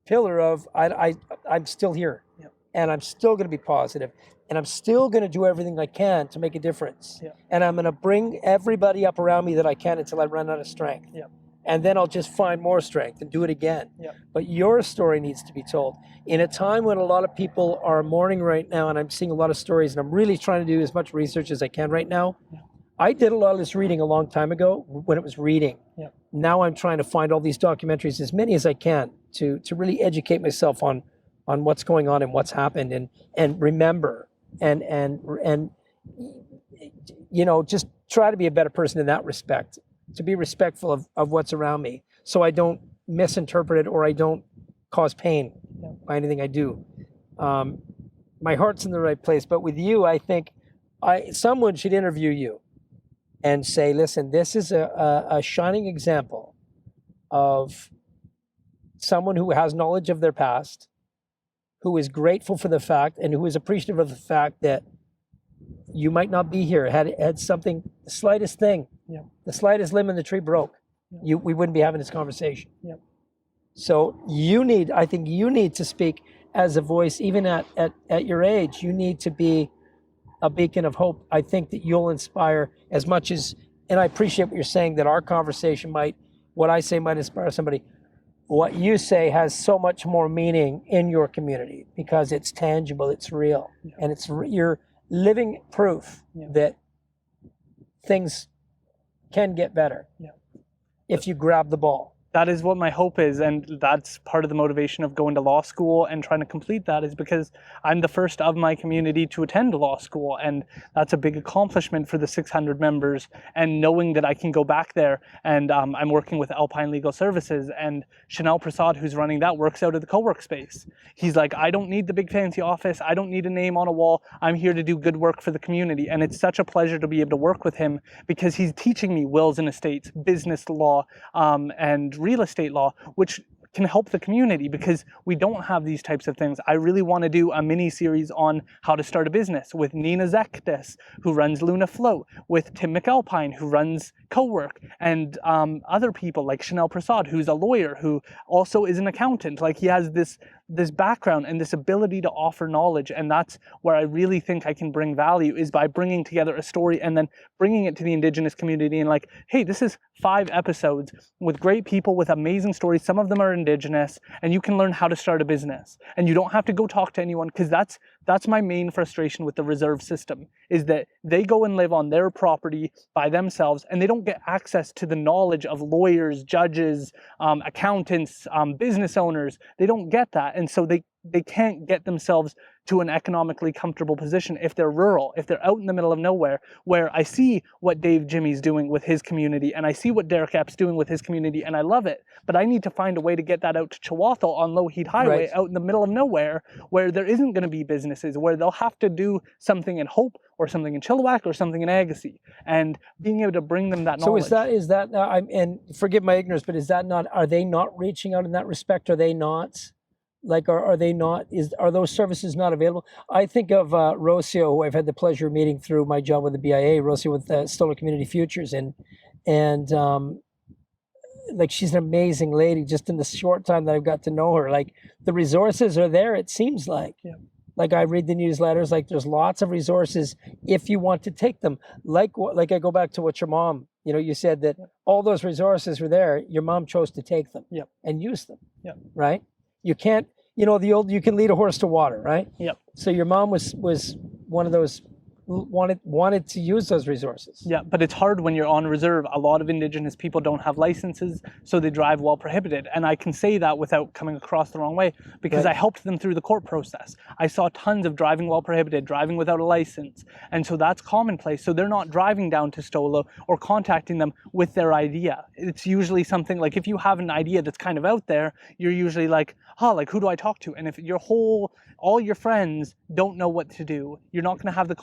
pillar of I'm still here, yeah. and I'm still going to be positive, and I'm still going to do everything I can to make a difference, yeah. and I'm going to bring everybody up around me that I can until I run out of strength. Yeah. And then I'll just find more strength and do it again. Yeah. But your story needs to be told. In a time when a lot of people are mourning right now, and I'm seeing a lot of stories, and I'm really trying to do as much research as I can right now. Yeah. I did a lot of this reading a long time ago when it was reading. Yeah. Now I'm trying to find all these documentaries, as many as I can, to really educate myself on what's going on and what's happened, and remember, and you know, just try to be a better person in that respect. To be respectful of what's around me, so I don't misinterpret it or I don't cause pain by anything I do. My heart's in the right place, but with you, I think someone should interview you and say, listen, this is a shining example of someone who has knowledge of their past, who is grateful for the fact, and who is appreciative of the fact that you might not be here, had something, the slightest thing, the slightest limb in the tree broke, we wouldn't be having this conversation. So I think you need to speak as a voice, even at your age. You need to be a beacon of hope. I think that you'll inspire as much as, and I appreciate what you're saying, that our conversation what I say might inspire somebody. What you say has so much more meaning in your community because it's tangible, it's real, and you're living proof that things can get better if you grab the ball. That is what my hope is, and that's part of the motivation of going to law school and trying to complete that, is because I'm the first of my community to attend law school, and that's a big accomplishment for the 600 members, and knowing that I can go back there, and I'm working with Alpine Legal Services, and Chanel Prasad, who's running that, works out of the co-work space. He's like, I don't need the big fancy office, I don't need a name on a wall, I'm here to do good work for the community, and it's such a pleasure to be able to work with him because he's teaching me wills and estates, business law, and real estate law, which can help the community because we don't have these types of things. I really want to do a mini series on how to start a business with Nina Zektis, who runs Luna Float, with Tim McAlpine, who runs Co-work, and other people like Chanel Prasad, who's a lawyer, who also is an accountant. Like, he has this background and this ability to offer knowledge, and that's where I really think I can bring value, is by bringing together a story and then bringing it to the Indigenous community and like, hey, this is 5 episodes with great people with amazing stories. Some of them are Indigenous, and you can learn how to start a business, and you don't have to go talk to anyone, because that's my main frustration with the reserve system, is that they go and live on their property by themselves, and they don't get access to the knowledge of lawyers, judges, accountants, business owners. They don't get that, and so they can't get themselves to an economically comfortable position if they're rural, if they're out in the middle of nowhere, where I see what Dave Jimmy's doing with his community, and I see what Derek Epps doing with his community, and I love it. But I need to find a way to get that out to Chihuahua on Low Heat Highway, out in the middle of nowhere, where there isn't going to be businesses, where they'll have to do something in Hope, or something in Chilliwack, or something in Agassiz, and being able to bring them that knowledge. So is that and forgive my ignorance, but are they not reaching out in that respect? Are they not? Like, are those services not available? I think of Rocio, who I've had the pleasure of meeting through my job with the BIA, Rocio with Stoller Community Futures, and like, she's an amazing lady. Just in the short time that I've got to know her, like, the resources are there. It seems like, like, I read the newsletters. Like, there's lots of resources if you want to take them. Like I go back to what your mom. You said that all those resources were there. Your mom chose to take them and use them. Right. You can't, the old, you can lead a horse to water, right? Yep. So your mom was one of those wanted to use those resources. Yeah, but it's hard when you're on reserve. A lot of Indigenous people don't have licenses, so they drive while prohibited. And I can say that without coming across the wrong way, because Right. I helped them through the court process. I saw tons of driving while prohibited, driving without a license. And so that's commonplace. So they're not driving down to Stolo or contacting them with their idea. It's usually something like, if you have an idea that's kind of out there, you're usually like, like, who do I talk to? And if all your friends don't know what to do, you're not going to have the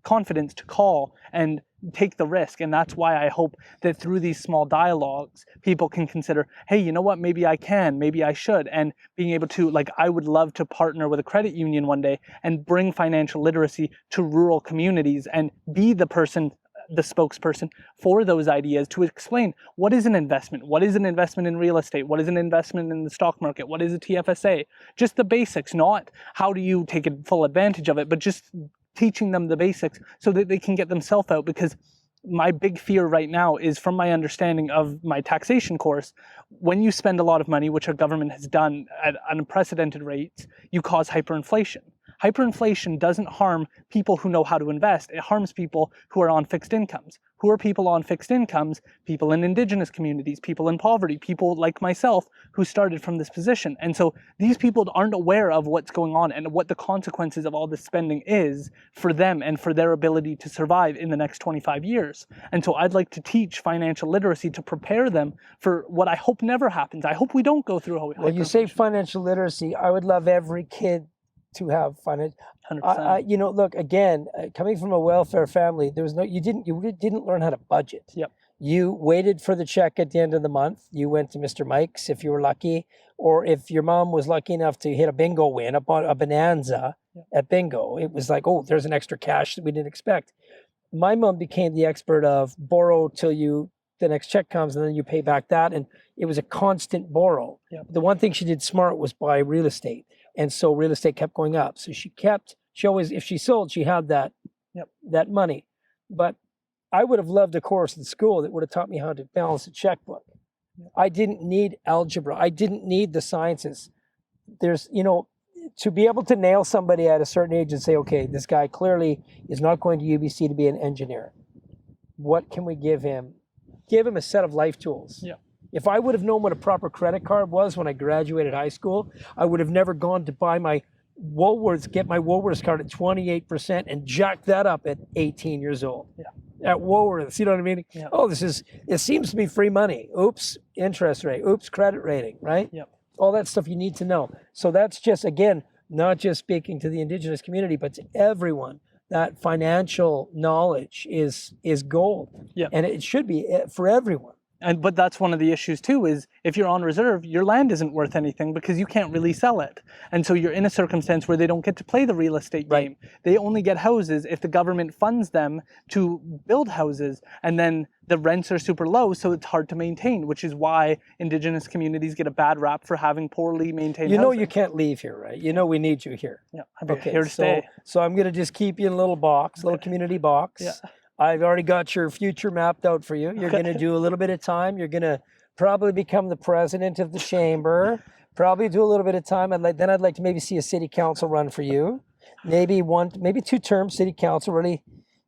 confidence to call and take the risk. And that's why I hope that through these small dialogues, people can consider, hey, you know what, maybe I can, maybe I should. And being able to, like, I would love to partner with a credit union one day and bring financial literacy to rural communities and be the spokesperson for those ideas, to explain what is an investment, what is an investment in real estate, what is an investment in the stock market, what is a TFSA, just the basics, not how do you take full advantage of it, but just teaching them the basics so that they can get themselves out. Because my big fear right now is, from my understanding of my taxation course, when you spend a lot of money, which our government has done at unprecedented rates, you cause hyperinflation. Hyperinflation doesn't harm people who know how to invest. It harms people who are on fixed incomes. Who are people on fixed incomes? People in Indigenous communities, people in poverty, people like myself who started from this position. And so these people aren't aware of what's going on and what the consequences of all this spending is for them and for their ability to survive in the next 25 years. And so I'd like to teach financial literacy to prepare them for what I hope never happens. I hope we don't go through hyperinflation. Well, you say financial literacy. I would love every kid to have financial. 100%. Look, again, coming from a welfare family, you didn't learn how to budget. Yep. You waited for the check at the end of the month. You went to Mr. Mike's if you were lucky, or if your mom was lucky enough to hit a bingo win, a bonanza at bingo. It was like, oh, there's an extra cash that we didn't expect. My mom became the expert of borrow till the next check comes, and then you pay back that, and it was a constant borrow. Yep. The one thing she did smart was buy real estate. And so real estate kept going up. So she always, if she sold, she had that money. But I would have loved a course in school that would have taught me how to balance a checkbook. I didn't need algebra. I didn't need the sciences. To be able to nail somebody at a certain age and say, okay, this guy clearly is not going to UBC to be an engineer. What can we give him? Give him a set of life tools. Yeah. If I would have known what a proper credit card was when I graduated high school, I would have never gone to buy my get my Woolworths card at 28% and jack that up at 18 years old. Yeah. At Woolworths, you know what I mean? Yeah. Oh, it seems to be free money. Oops, interest rate. Oops, credit rating, right? Yep. All that stuff you need to know. So that's just, again, not just speaking to the Indigenous community, but to everyone. That financial knowledge is gold. Yep. And it should be for everyone. But that's one of the issues too, is if you're on reserve, your land isn't worth anything because you can't really sell it. And so you're in a circumstance where they don't get to play the real estate game. They only get houses if the government funds them to build houses, and then the rents are super low, so it's hard to maintain, which is why Indigenous communities get a bad rap for having poorly maintained housing. You can't leave here, right? We need you here. Yeah, I'm here to stay. So I'm going to just keep you in a little box, little community box. Yeah. I've already got your future mapped out for you. You're going to do a little bit of time. You're going to probably become the president of the chamber. Probably do a little bit of time. I'd like to maybe see a city council run for you. Maybe 2 terms city council, really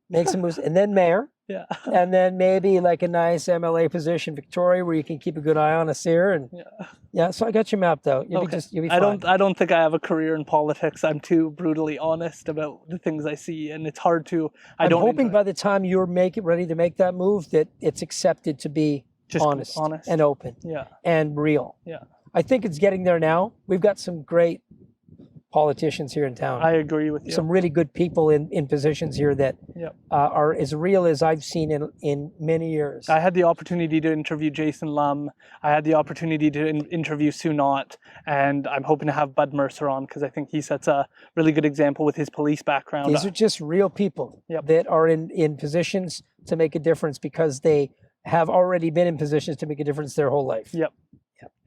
make some moves, and then mayor. Yeah. And then maybe like a nice MLA position, Victoria, where you can keep a good eye on us here. And so I got you mapped out. You'll be fine. I don't think I have a career in politics. I'm too brutally honest about the things I see, and it's hard to. I'm hoping by the time you're ready to make that move, that it's accepted to be just honest and open, and real. Yeah. I think it's getting there now. We've got some great politicians here in town. I agree with you. Some really good people in positions here that are as real as I've seen in many years. I had the opportunity to interview Jason Lum. I had the opportunity to interview Sue Knott, and I'm hoping to have Bud Mercer on because I think he sets a really good example with his police background. These are just real people that are in positions to make a difference because they have already been in positions to make a difference their whole life. Yep.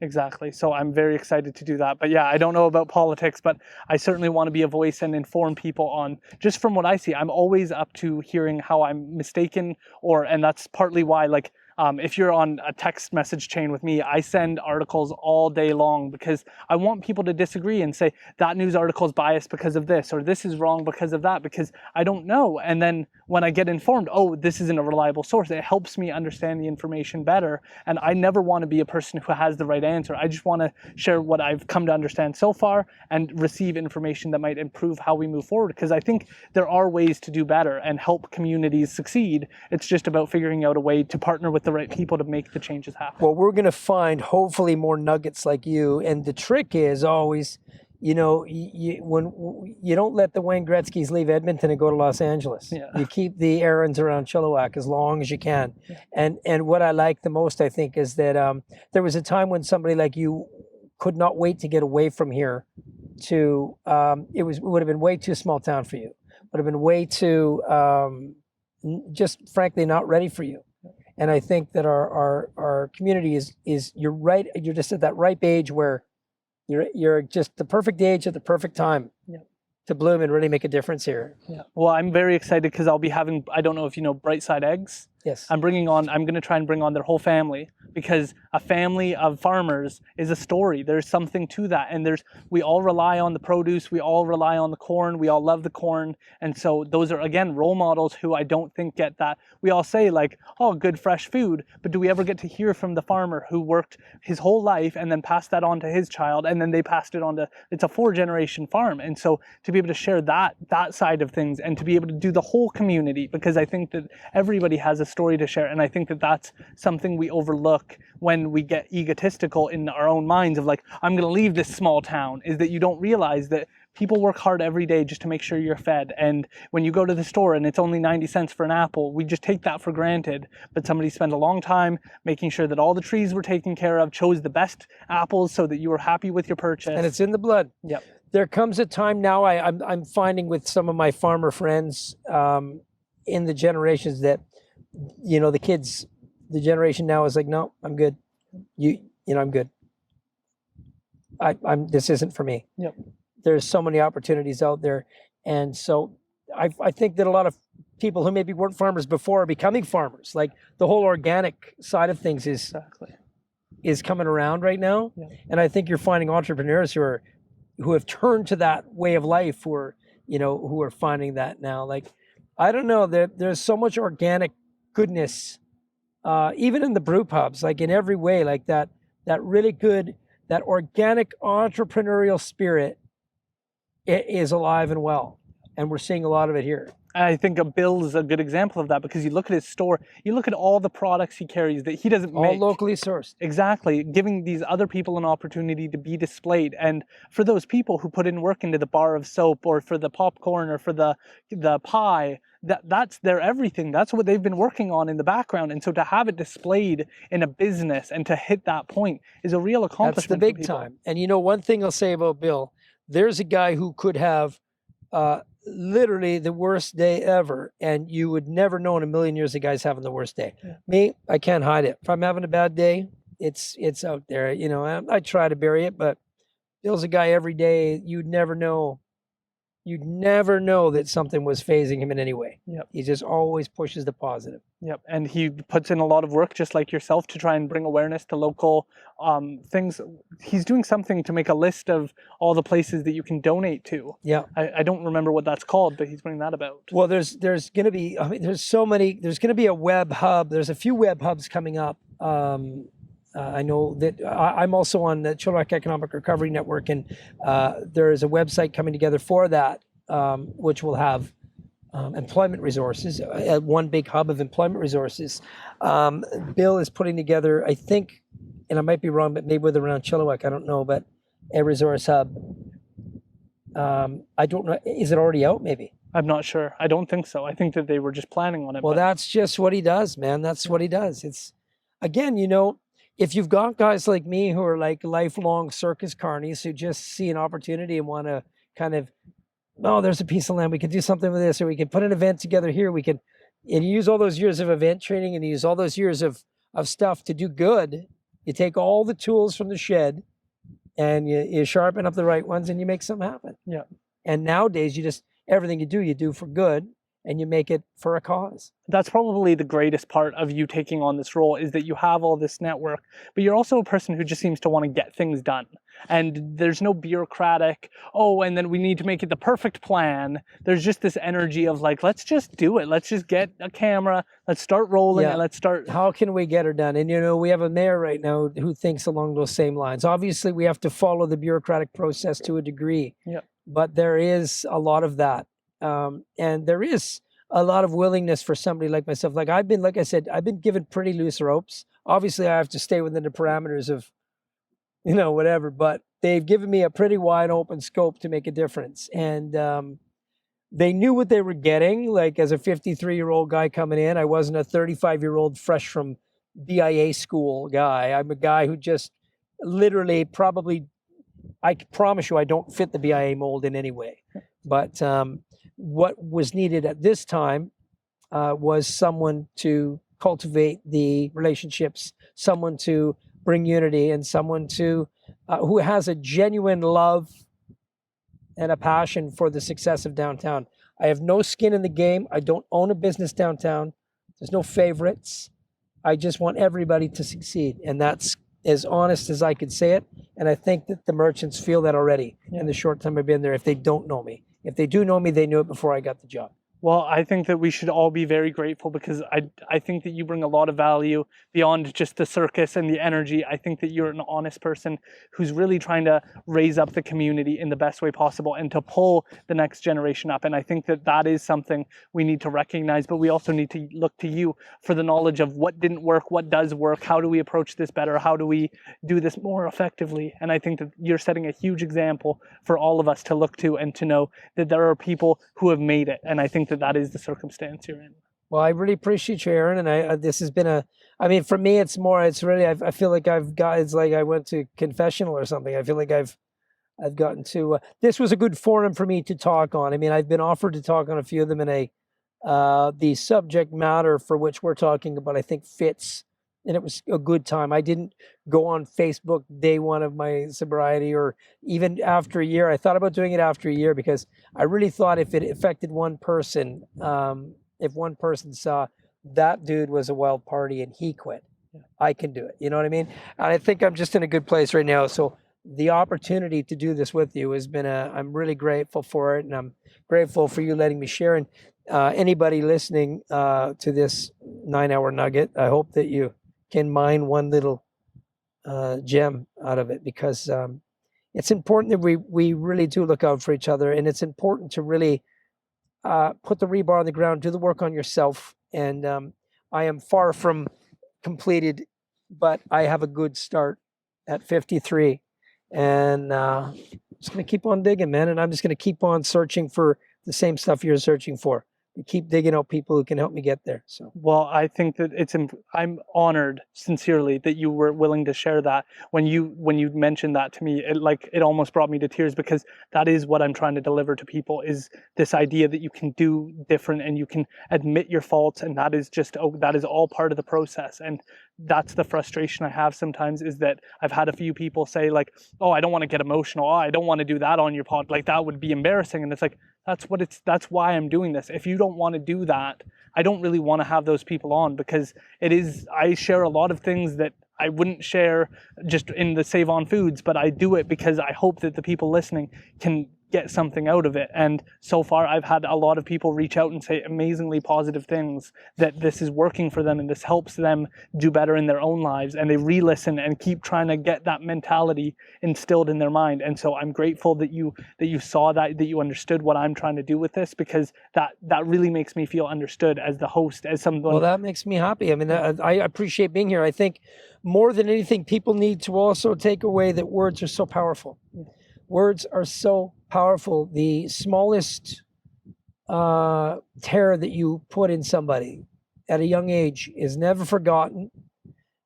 Exactly. So I'm very excited to do that. But yeah, I don't know about politics, but I certainly want to be a voice and inform people on, just from what I see, I'm always up to hearing how I'm mistaken, and that's partly why, like, If you're on a text message chain with me, I send articles all day long because I want people to disagree and say that news article is biased because of this, or this is wrong because of that, because I don't know. And then when I get informed, oh, this isn't a reliable source, it helps me understand the information better. And I never want to be a person who has the right answer. I just want to share what I've come to understand so far and receive information that might improve how we move forward, because I think there are ways to do better and help communities succeed. It's just about figuring out a way to partner with the right people to make the changes happen. Well, we're going to find hopefully more nuggets like you. And the trick is always, you know, when you don't let the Wayne Gretzkys leave Edmonton and go to Los Angeles. Yeah. You keep the Aarons around Chilliwack as long as you can. Yeah. And what I like the most, I think, is that there was a time when somebody like you could not wait to get away from here to, it would have been way too small town for you. Would have been way too, just frankly, not ready for you. And I think that our community is you're right. You're just at that ripe age where you're just the perfect age at the perfect time to bloom and really make a difference here. Yeah. Well, I'm very excited because I'll be having, I don't know if you know Brightside Eggs. Yes. I'm going to try and bring on their whole family, because a family of farmers is a story. There's something to that. And we all rely on the produce. We all rely on the corn. We all love the corn. And so those are, again, role models who I don't think get that. We all say like, oh, good fresh food. But do we ever get to hear from the farmer who worked his whole life and then passed that on to his child, and then they passed it on to, it's a 4-generation farm. And so to be able to share that side of things, and to be able to do the whole community, because I think that everybody has a story to share. And I think that that's something we overlook when we get egotistical in our own minds of like, I'm going to leave this small town, is that you don't realize that people work hard every day just to make sure you're fed. And when you go to the store and it's only 90 cents for an apple, we just take that for granted. But somebody spent a long time making sure that all the trees were taken care of, chose the best apples so that you were happy with your purchase. And it's in the blood. Yep. There comes a time now, I'm finding with some of my farmer friends in the generations that, you know, the kids, the generation now is like, no, I'm good. You know, I'm good. This isn't for me. Yep. There's so many opportunities out there. And so I think that a lot of people who maybe weren't farmers before are becoming farmers. Like the whole organic side of things is coming around right now. Yeah. And I think you're finding entrepreneurs who have turned to that way of life, who are finding that now. Like, I don't know, there's so much organic goodness, even in the brew pubs, like in every way, like that really good, that organic entrepreneurial spirit is alive and well. And we're seeing a lot of it here. I think Bill is a good example of that, because you look at his store, you look at all the products he carries that he doesn't make. All locally sourced. Exactly. Giving these other people an opportunity to be displayed. And for those people who put in work into the bar of soap, or for the popcorn, or for the pie, that's their everything. That's what they've been working on in the background. And so to have it displayed in a business and to hit that point is a real accomplishment. That's the big time. And you know, one thing I'll say about Bill, there's a guy who could have literally the worst day ever, and you would never know in a million years the guy's having the worst day. Yeah. Me, I can't hide it. If I'm having a bad day, it's out there. You know, I try to bury it, but Bill's a guy every day. You'd never know that something was phasing him in any way. Yep. He just always pushes the positive. Yep. And he puts in a lot of work, just like yourself, to try and bring awareness to local things. He's doing something to make a list of all the places that you can donate to. Yeah. I don't remember what that's called, but he's bringing that about. Well, there's going to be, there's going to be a web hub. There's a few web hubs coming up. I know that I'm also on the Chilliwack Economic Recovery Network, and there is a website coming together for that, which will have employment resources, one big hub of employment resources. Bill is putting together, I think, and I might be wrong, but maybe with around Chilliwack, I don't know, but a resource hub. I don't know. Is it already out? Maybe. I'm not sure. I don't think so. I think that they were just planning on it. Well, that's just what he does, man. That's what he does. It's, again, you know, if you've got guys like me who are like lifelong circus carnies who just see an opportunity and want to kind of, oh, there's a piece of land, we could do something with this, or we can put an event together here. We can, and you use all those years of event training and you use all those years of stuff to do good. You take all the tools from the shed and you sharpen up the right ones and you make something happen. Yeah. And nowadays you just, everything you do for good. and you make it for a cause. That's probably the greatest part of you taking on this role, is that you have all this network, but you're also a person who just seems to want to get things done. And there's no bureaucratic, oh, and then we need to make it the perfect plan. There's just this energy of like, let's just do it. Let's just get a camera. Let's start rolling and let's start. How can we get her done? And, you know, we have a mayor right now who thinks along those same lines. Obviously, we have to follow the bureaucratic process to a degree, but there is a lot of that. And there is a lot of willingness for somebody like myself. Like I said, I've been given pretty loose ropes. Obviously, I have to stay within the parameters of, you know, whatever, but they've given me a pretty wide open scope to make a difference. And they knew what they were getting. Like, as a 53-year-old guy coming in, I wasn't a 35-year-old fresh from BIA school guy. I'm a guy who just literally I promise you, I don't fit the BIA mold in any way. But what was needed at this time was someone to cultivate the relationships, someone to bring unity, and someone to who has a genuine love and a passion for the success of downtown. I have no skin in the game. I don't own a business downtown. There's no favorites. I just want everybody to succeed. And that's as honest as I could say it. And I think that the merchants feel that already in the short time I've been there, if they don't know me. If they do know me, they knew it before I got the job. Well, I think that we should all be very grateful, because I think that you bring a lot of value beyond just the circus and the energy. I think that you're an honest person who's really trying to raise up the community in the best way possible and to pull the next generation up. And I think that that is something we need to recognize, but we also need to look to you for the knowledge of what didn't work, what does work, how do we approach this better, how do we do this more effectively. And I think that you're setting a huge example for all of us to look to and to know that there are people who have made it. And I think that is the circumstance you're in. Well, I really appreciate you, Aaron. And this has been for me, it's really, I feel like it's like I went to confessional or something. I feel like I've gotten to, this was a good forum for me to talk on. I mean, I've been offered to talk on a few of them, and the subject matter for which we're talking about, I think, fits. And it was a good time. I didn't go on Facebook day one of my sobriety, or even after a year. I thought about doing it after a year, because I really thought if it affected one person, if one person saw that dude was a wild party and he quit, I can do it. You know what I mean? And I think I'm just in a good place right now. So the opportunity to do this with you has been I'm really grateful for it. And I'm grateful for you letting me share. And anybody listening to this 9-hour nugget, I hope that you can mine one little gem out of it, because it's important that we really do look out for each other. And it's important to really put the rebar on the ground, do the work on yourself. And I am far from completed, but I have a good start at 53. And I'm just going to keep on digging, man. And I'm just going to keep on searching for the same stuff you're searching for. Keep digging out people who can help me get there. So, well, I think that I'm honored sincerely that you were willing to share that. When you mentioned that to me, it almost brought me to tears, because that is what I'm trying to deliver to people, is this idea that you can do different and you can admit your faults, and that is all part of the process. And that's the frustration I have sometimes, is that I've had a few people say like, oh, I don't want to get emotional. Oh, I don't want to do that on your pod. Like, that would be embarrassing. And it's like, that's why I'm doing this. If you don't want to do that, I don't really want to have those people on, because I share a lot of things that I wouldn't share just in the Save On Foods, but I do it because I hope that the people listening can get something out of it. And so far, I've had a lot of people reach out and say amazingly positive things, that this is working for them and this helps them do better in their own lives. And they re-listen and keep trying to get that mentality instilled in their mind. And so I'm grateful that you saw that you understood what I'm trying to do with this, because that really makes me feel understood as the host, as someone. Well, that makes me happy. I mean, I appreciate being here. I think more than anything, people need to also take away that words are so powerful. Words are so powerful. The smallest tear that you put in somebody at a young age is never forgotten.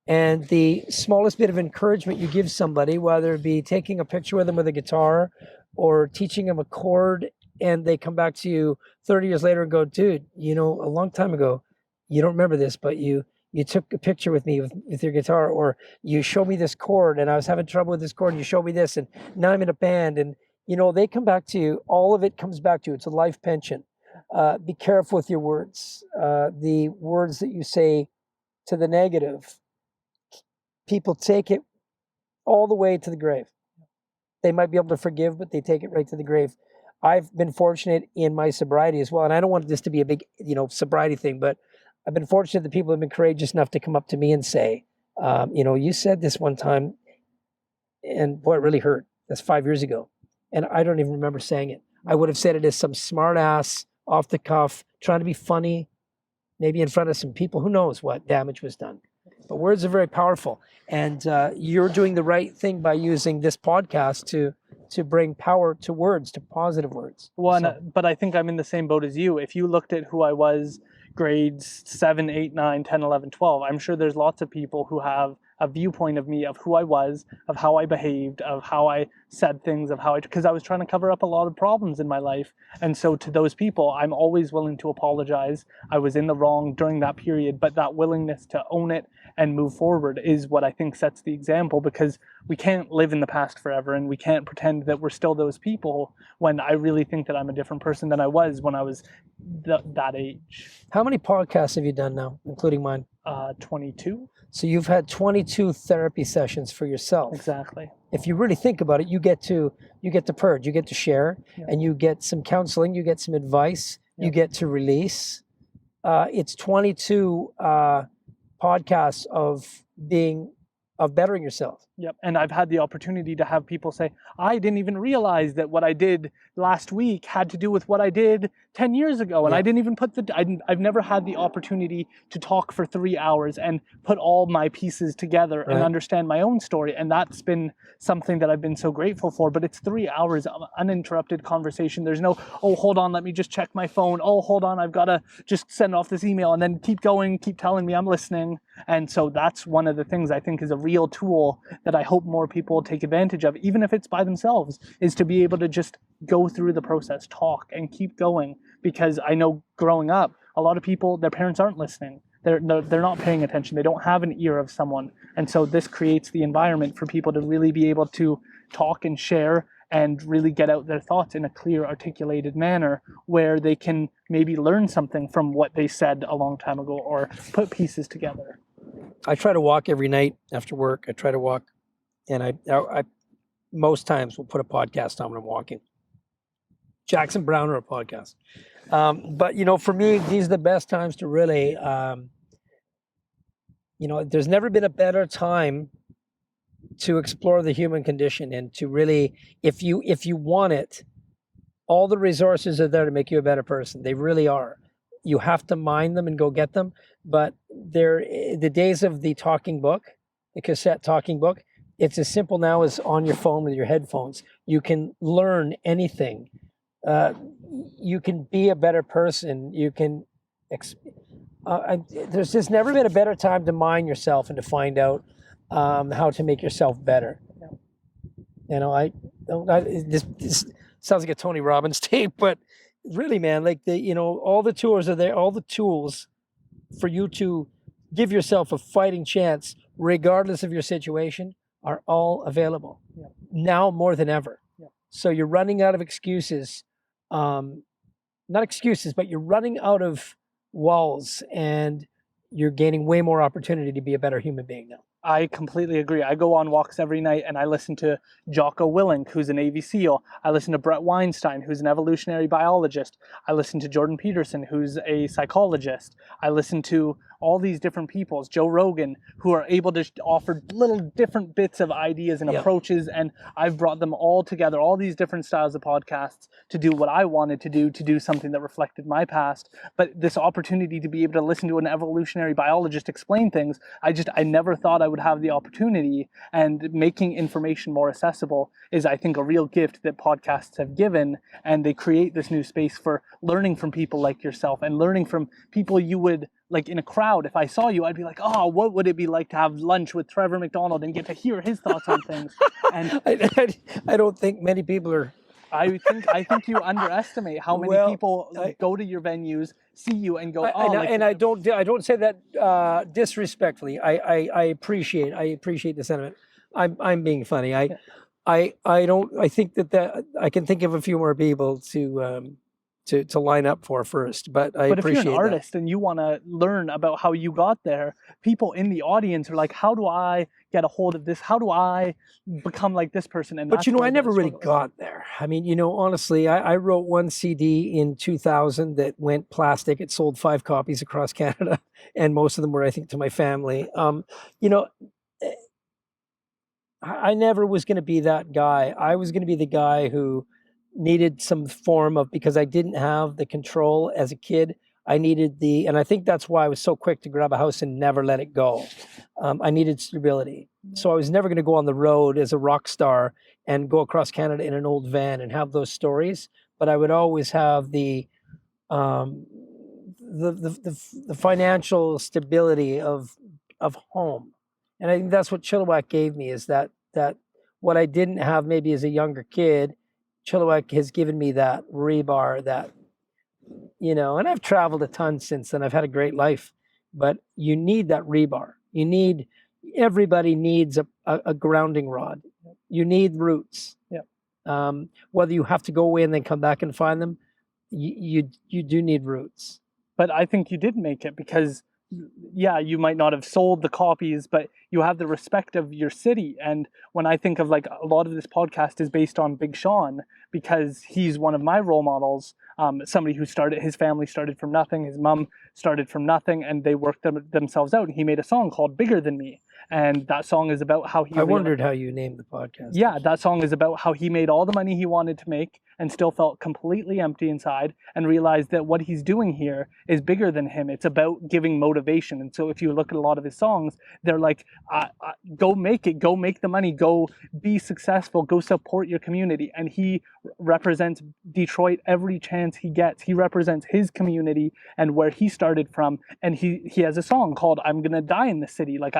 And the smallest bit of encouragement you give somebody, whether it be taking a picture with them with a guitar or teaching them a chord, and they come back to you 30 years later and go, dude, a long time ago, you don't remember this, but you took a picture with me with your guitar, or you showed me this chord and I was having trouble with this chord and you showed me this, and now I'm in a band. And, they come back to you. All of it comes back to you. It's a life pension. Be careful with your words. The words that you say to the negative, people take it all the way to the grave. They might be able to forgive, but they take it right to the grave. I've been fortunate in my sobriety as well, and I don't want this to be a big, sobriety thing, but I've been fortunate that people have been courageous enough to come up to me and say, you said this one time, and boy, it really hurt. That's 5 years ago, and I don't even remember saying it. I would have said it as some smart ass, off the cuff, trying to be funny, maybe in front of some people. Who knows what damage was done? But words are very powerful, and you're doing the right thing by using this podcast to bring power to words, to positive words. Well, but I think I'm in the same boat as you. If you looked at who I was grades 7, 8, 9, 10, 11, 12, I'm sure there's lots of people who have a viewpoint of me, of who I was, of how I behaved, of how I said things, of how because I was trying to cover up a lot of problems in my life. And so to those people, I'm always willing to apologize. I was in the wrong during that period, but that willingness to own it and move forward is what I think sets the example, because we can't live in the past forever, and we can't pretend that we're still those people when I really think that I'm a different person than I was when I was that age. How many podcasts have you done now, including mine? 22. So you've had 22 therapy sessions for yourself. Exactly. If you really think about it, you get to purge, you get to share, and you get some counseling, you get some advice, you get to release. It's 22 podcasts of bettering yourself. Yep. And I've had the opportunity to have people say, I didn't even realize that what I did last week had to do with what I did 10 years ago. And I didn't even I've never had the opportunity to talk for 3 hours and put all my pieces together and understand my own story. And that's been something that I've been so grateful for. But it's 3 hours of uninterrupted conversation. There's no, oh, hold on, let me just check my phone. Oh, hold on, I've got to just send off this email, and then keep going, keep telling me I'm listening. And so that's one of the things I think is a real tool that I hope more people will take advantage of, even if it's by themselves, is to be able to just go through the process, talk, and keep going. Because I know growing up, a lot of people, their parents aren't listening. They're not paying attention. They don't have an ear of someone. And so this creates the environment for people to really be able to talk and share and really get out their thoughts in a clear, articulated manner, where they can maybe learn something from what they said a long time ago or put pieces together. I try to walk every night after work. I try to walk, and I most times will put a podcast on when I'm walking. Jackson Brown or a podcast. But, for me, these are the best times to really, there's never been a better time to explore the human condition, and to really, if you want it, all the resources are there to make you a better person. They really are. You have to mine them and go get them. But the days of the talking book, the cassette talking book, it's as simple now as on your phone with your headphones. You can learn anything. You can be a better person. You can. There's just never been a better time to mine yourself and to find out how to make yourself better. This sounds like a Tony Robbins tape, but really, man, like all the tools are there. All the tools for you to give yourself a fighting chance, regardless of your situation, are all available now more than ever. So you're running out of excuses. Not excuses, but you're running out of walls, and you're gaining way more opportunity to be a better human being now. I completely agree. I go on walks every night, and I listen to Jocko Willink, who's a Navy SEAL. I listen to Brett Weinstein, who's an evolutionary biologist. I listen to Jordan Peterson, who's a psychologist. I listen to all these different peoples, Joe Rogan, who are able to offer little different bits of ideas and approaches. And I've brought them all together, all these different styles of podcasts, to do what I wanted to do something that reflected my past. But this opportunity to be able to listen to an evolutionary biologist explain things, I never thought I would have the opportunity. And making information more accessible is, I think, a real gift that podcasts have given. And they create this new space for learning from people like yourself, and learning from people you would, like in a crowd, if I saw you, I'd be like, oh, what would it be like to have lunch with Trevor McDonald and get to hear his thoughts on things? And I don't think many people are. I think you underestimate how many people go to your venues, see you, and go, oh. I don't say that disrespectfully. I appreciate the sentiment. I'm being funny. I think that I can think of a few more people to to line up for first. But I But if appreciate you're an that. artist and you want to learn about how you got there, people in the audience are like, how do I get a hold of this? How do I become like this person? And But that's you know, where I the never really struggle is. got there. I mean, you know, honestly, I wrote one CD in 2000 that went plastic. It sold 5 copies across Canada, and most of them were, I think, to my family. You know, I never was going to be that guy. I was going to be the guy who needed some form of, because I didn't have the control as a kid. I needed and I think that's why I was so quick to grab a house and never let it go. I needed stability. So I was never going to go on the road as a rock star and go across Canada in an old van and have those stories. But I would always have the financial stability of home. And I think that's what Chilliwack gave me, is that what I didn't have maybe as a younger kid, Chilliwack has given me that rebar, that, you know, and I've traveled a ton since then. I've had a great life, but you need that rebar. Everybody needs a grounding rod. You need roots. Yeah. Whether you have to go away and then come back and find them, you do need roots. But I think you did make it because, yeah, you might not have sold the copies, but you have the respect of your city. And when I think of, like, a lot of this podcast is based on Big Sean because he's one of my role models. Somebody who his family started from nothing, his mom started from nothing, and they worked themselves out. And he made a song called Bigger Than Me. And that song is about how I wondered how you named the podcast. Yeah, that song is about how he made all the money he wanted to make and still felt completely empty inside, and realized that what he's doing here is bigger than him. It's about giving motivation. And so if you look at a lot of his songs, they're like, go make it, go make the money, go be successful, go support your community. And he represents Detroit every chance he gets. He represents his community and where he started from. And he has a song called I'm Gonna Die in the City. Like,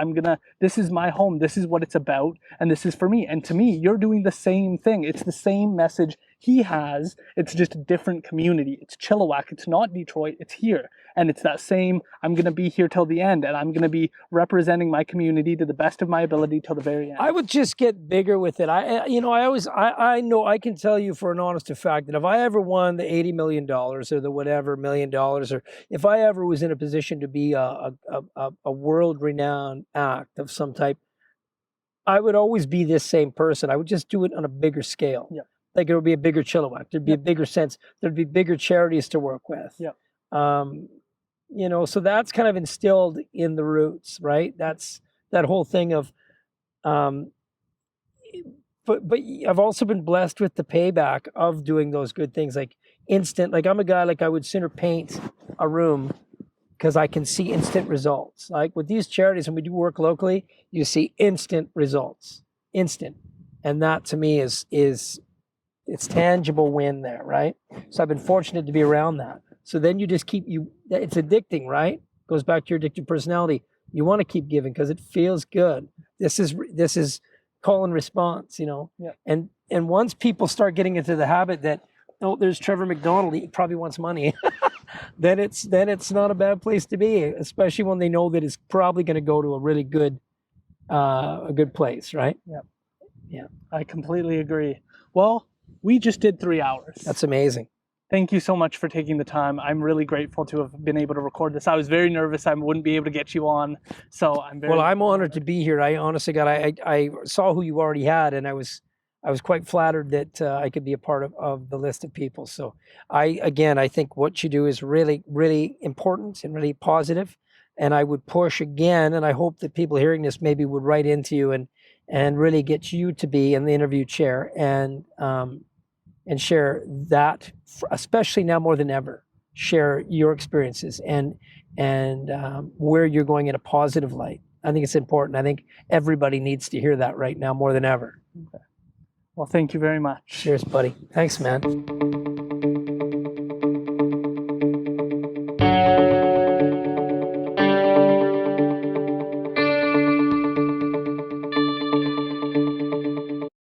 this is my home, this is what it's about, and this is for me. And to me, you're doing the same thing. It's the same message he has. It's just a different community. It's Chilliwack. It's not Detroit. It's here. And it's that same, I'm going to be here till the end, and I'm going to be representing my community to the best of my ability till the very end. I would just get bigger with it. I know I can tell you for an honest fact that if I ever won the $80 million or the whatever $1 million, or if I ever was in a position to be a world-renowned act of some type, I would always be this same person. I would just do it on a bigger scale. Yeah. Like, it would be a bigger Chilliwack. There'd be a bigger sense. There'd be bigger charities to work with. Yeah. You know, so that's kind of instilled in the roots, right? That's that whole thing of, but I've also been blessed with the payback of doing those good things, like instant. Like, I'm a guy, like, I would sooner paint a room because I can see instant results. Like with these charities, when we do work locally, you see instant results, instant, and that to me is it's tangible win there, right? So I've been fortunate to be around that. So then you just it's addicting, right? Goes back to your addictive personality. You want to keep giving because it feels good. This is call and response, you know? Yeah. And once people start getting into the habit that, oh, there's Trevor McDonald, he probably wants money, then it's not a bad place to be, especially when they know that it's probably going to go to a really good, a good place, right? Yeah. Yeah. I completely agree. Well, we just did 3 hours. That's amazing. Thank you so much for taking the time. I'm really grateful to have been able to record this. I was very nervous I wouldn't be able to get you on, so I'm very. Well, I'm honored to be here. I honestly I saw who you already had, and I was quite flattered that I could be a part of the list of people. So I think what you do is really, really important and really positive. And I would push again, and I hope that people hearing this maybe would write into you and really get you to be in the interview chair and share that, especially now more than ever. Share your experiences and where you're going in a positive light. I think it's important. I think everybody needs to hear that right now more than ever. Okay. Well, thank you very much. Cheers, buddy. Thanks, man.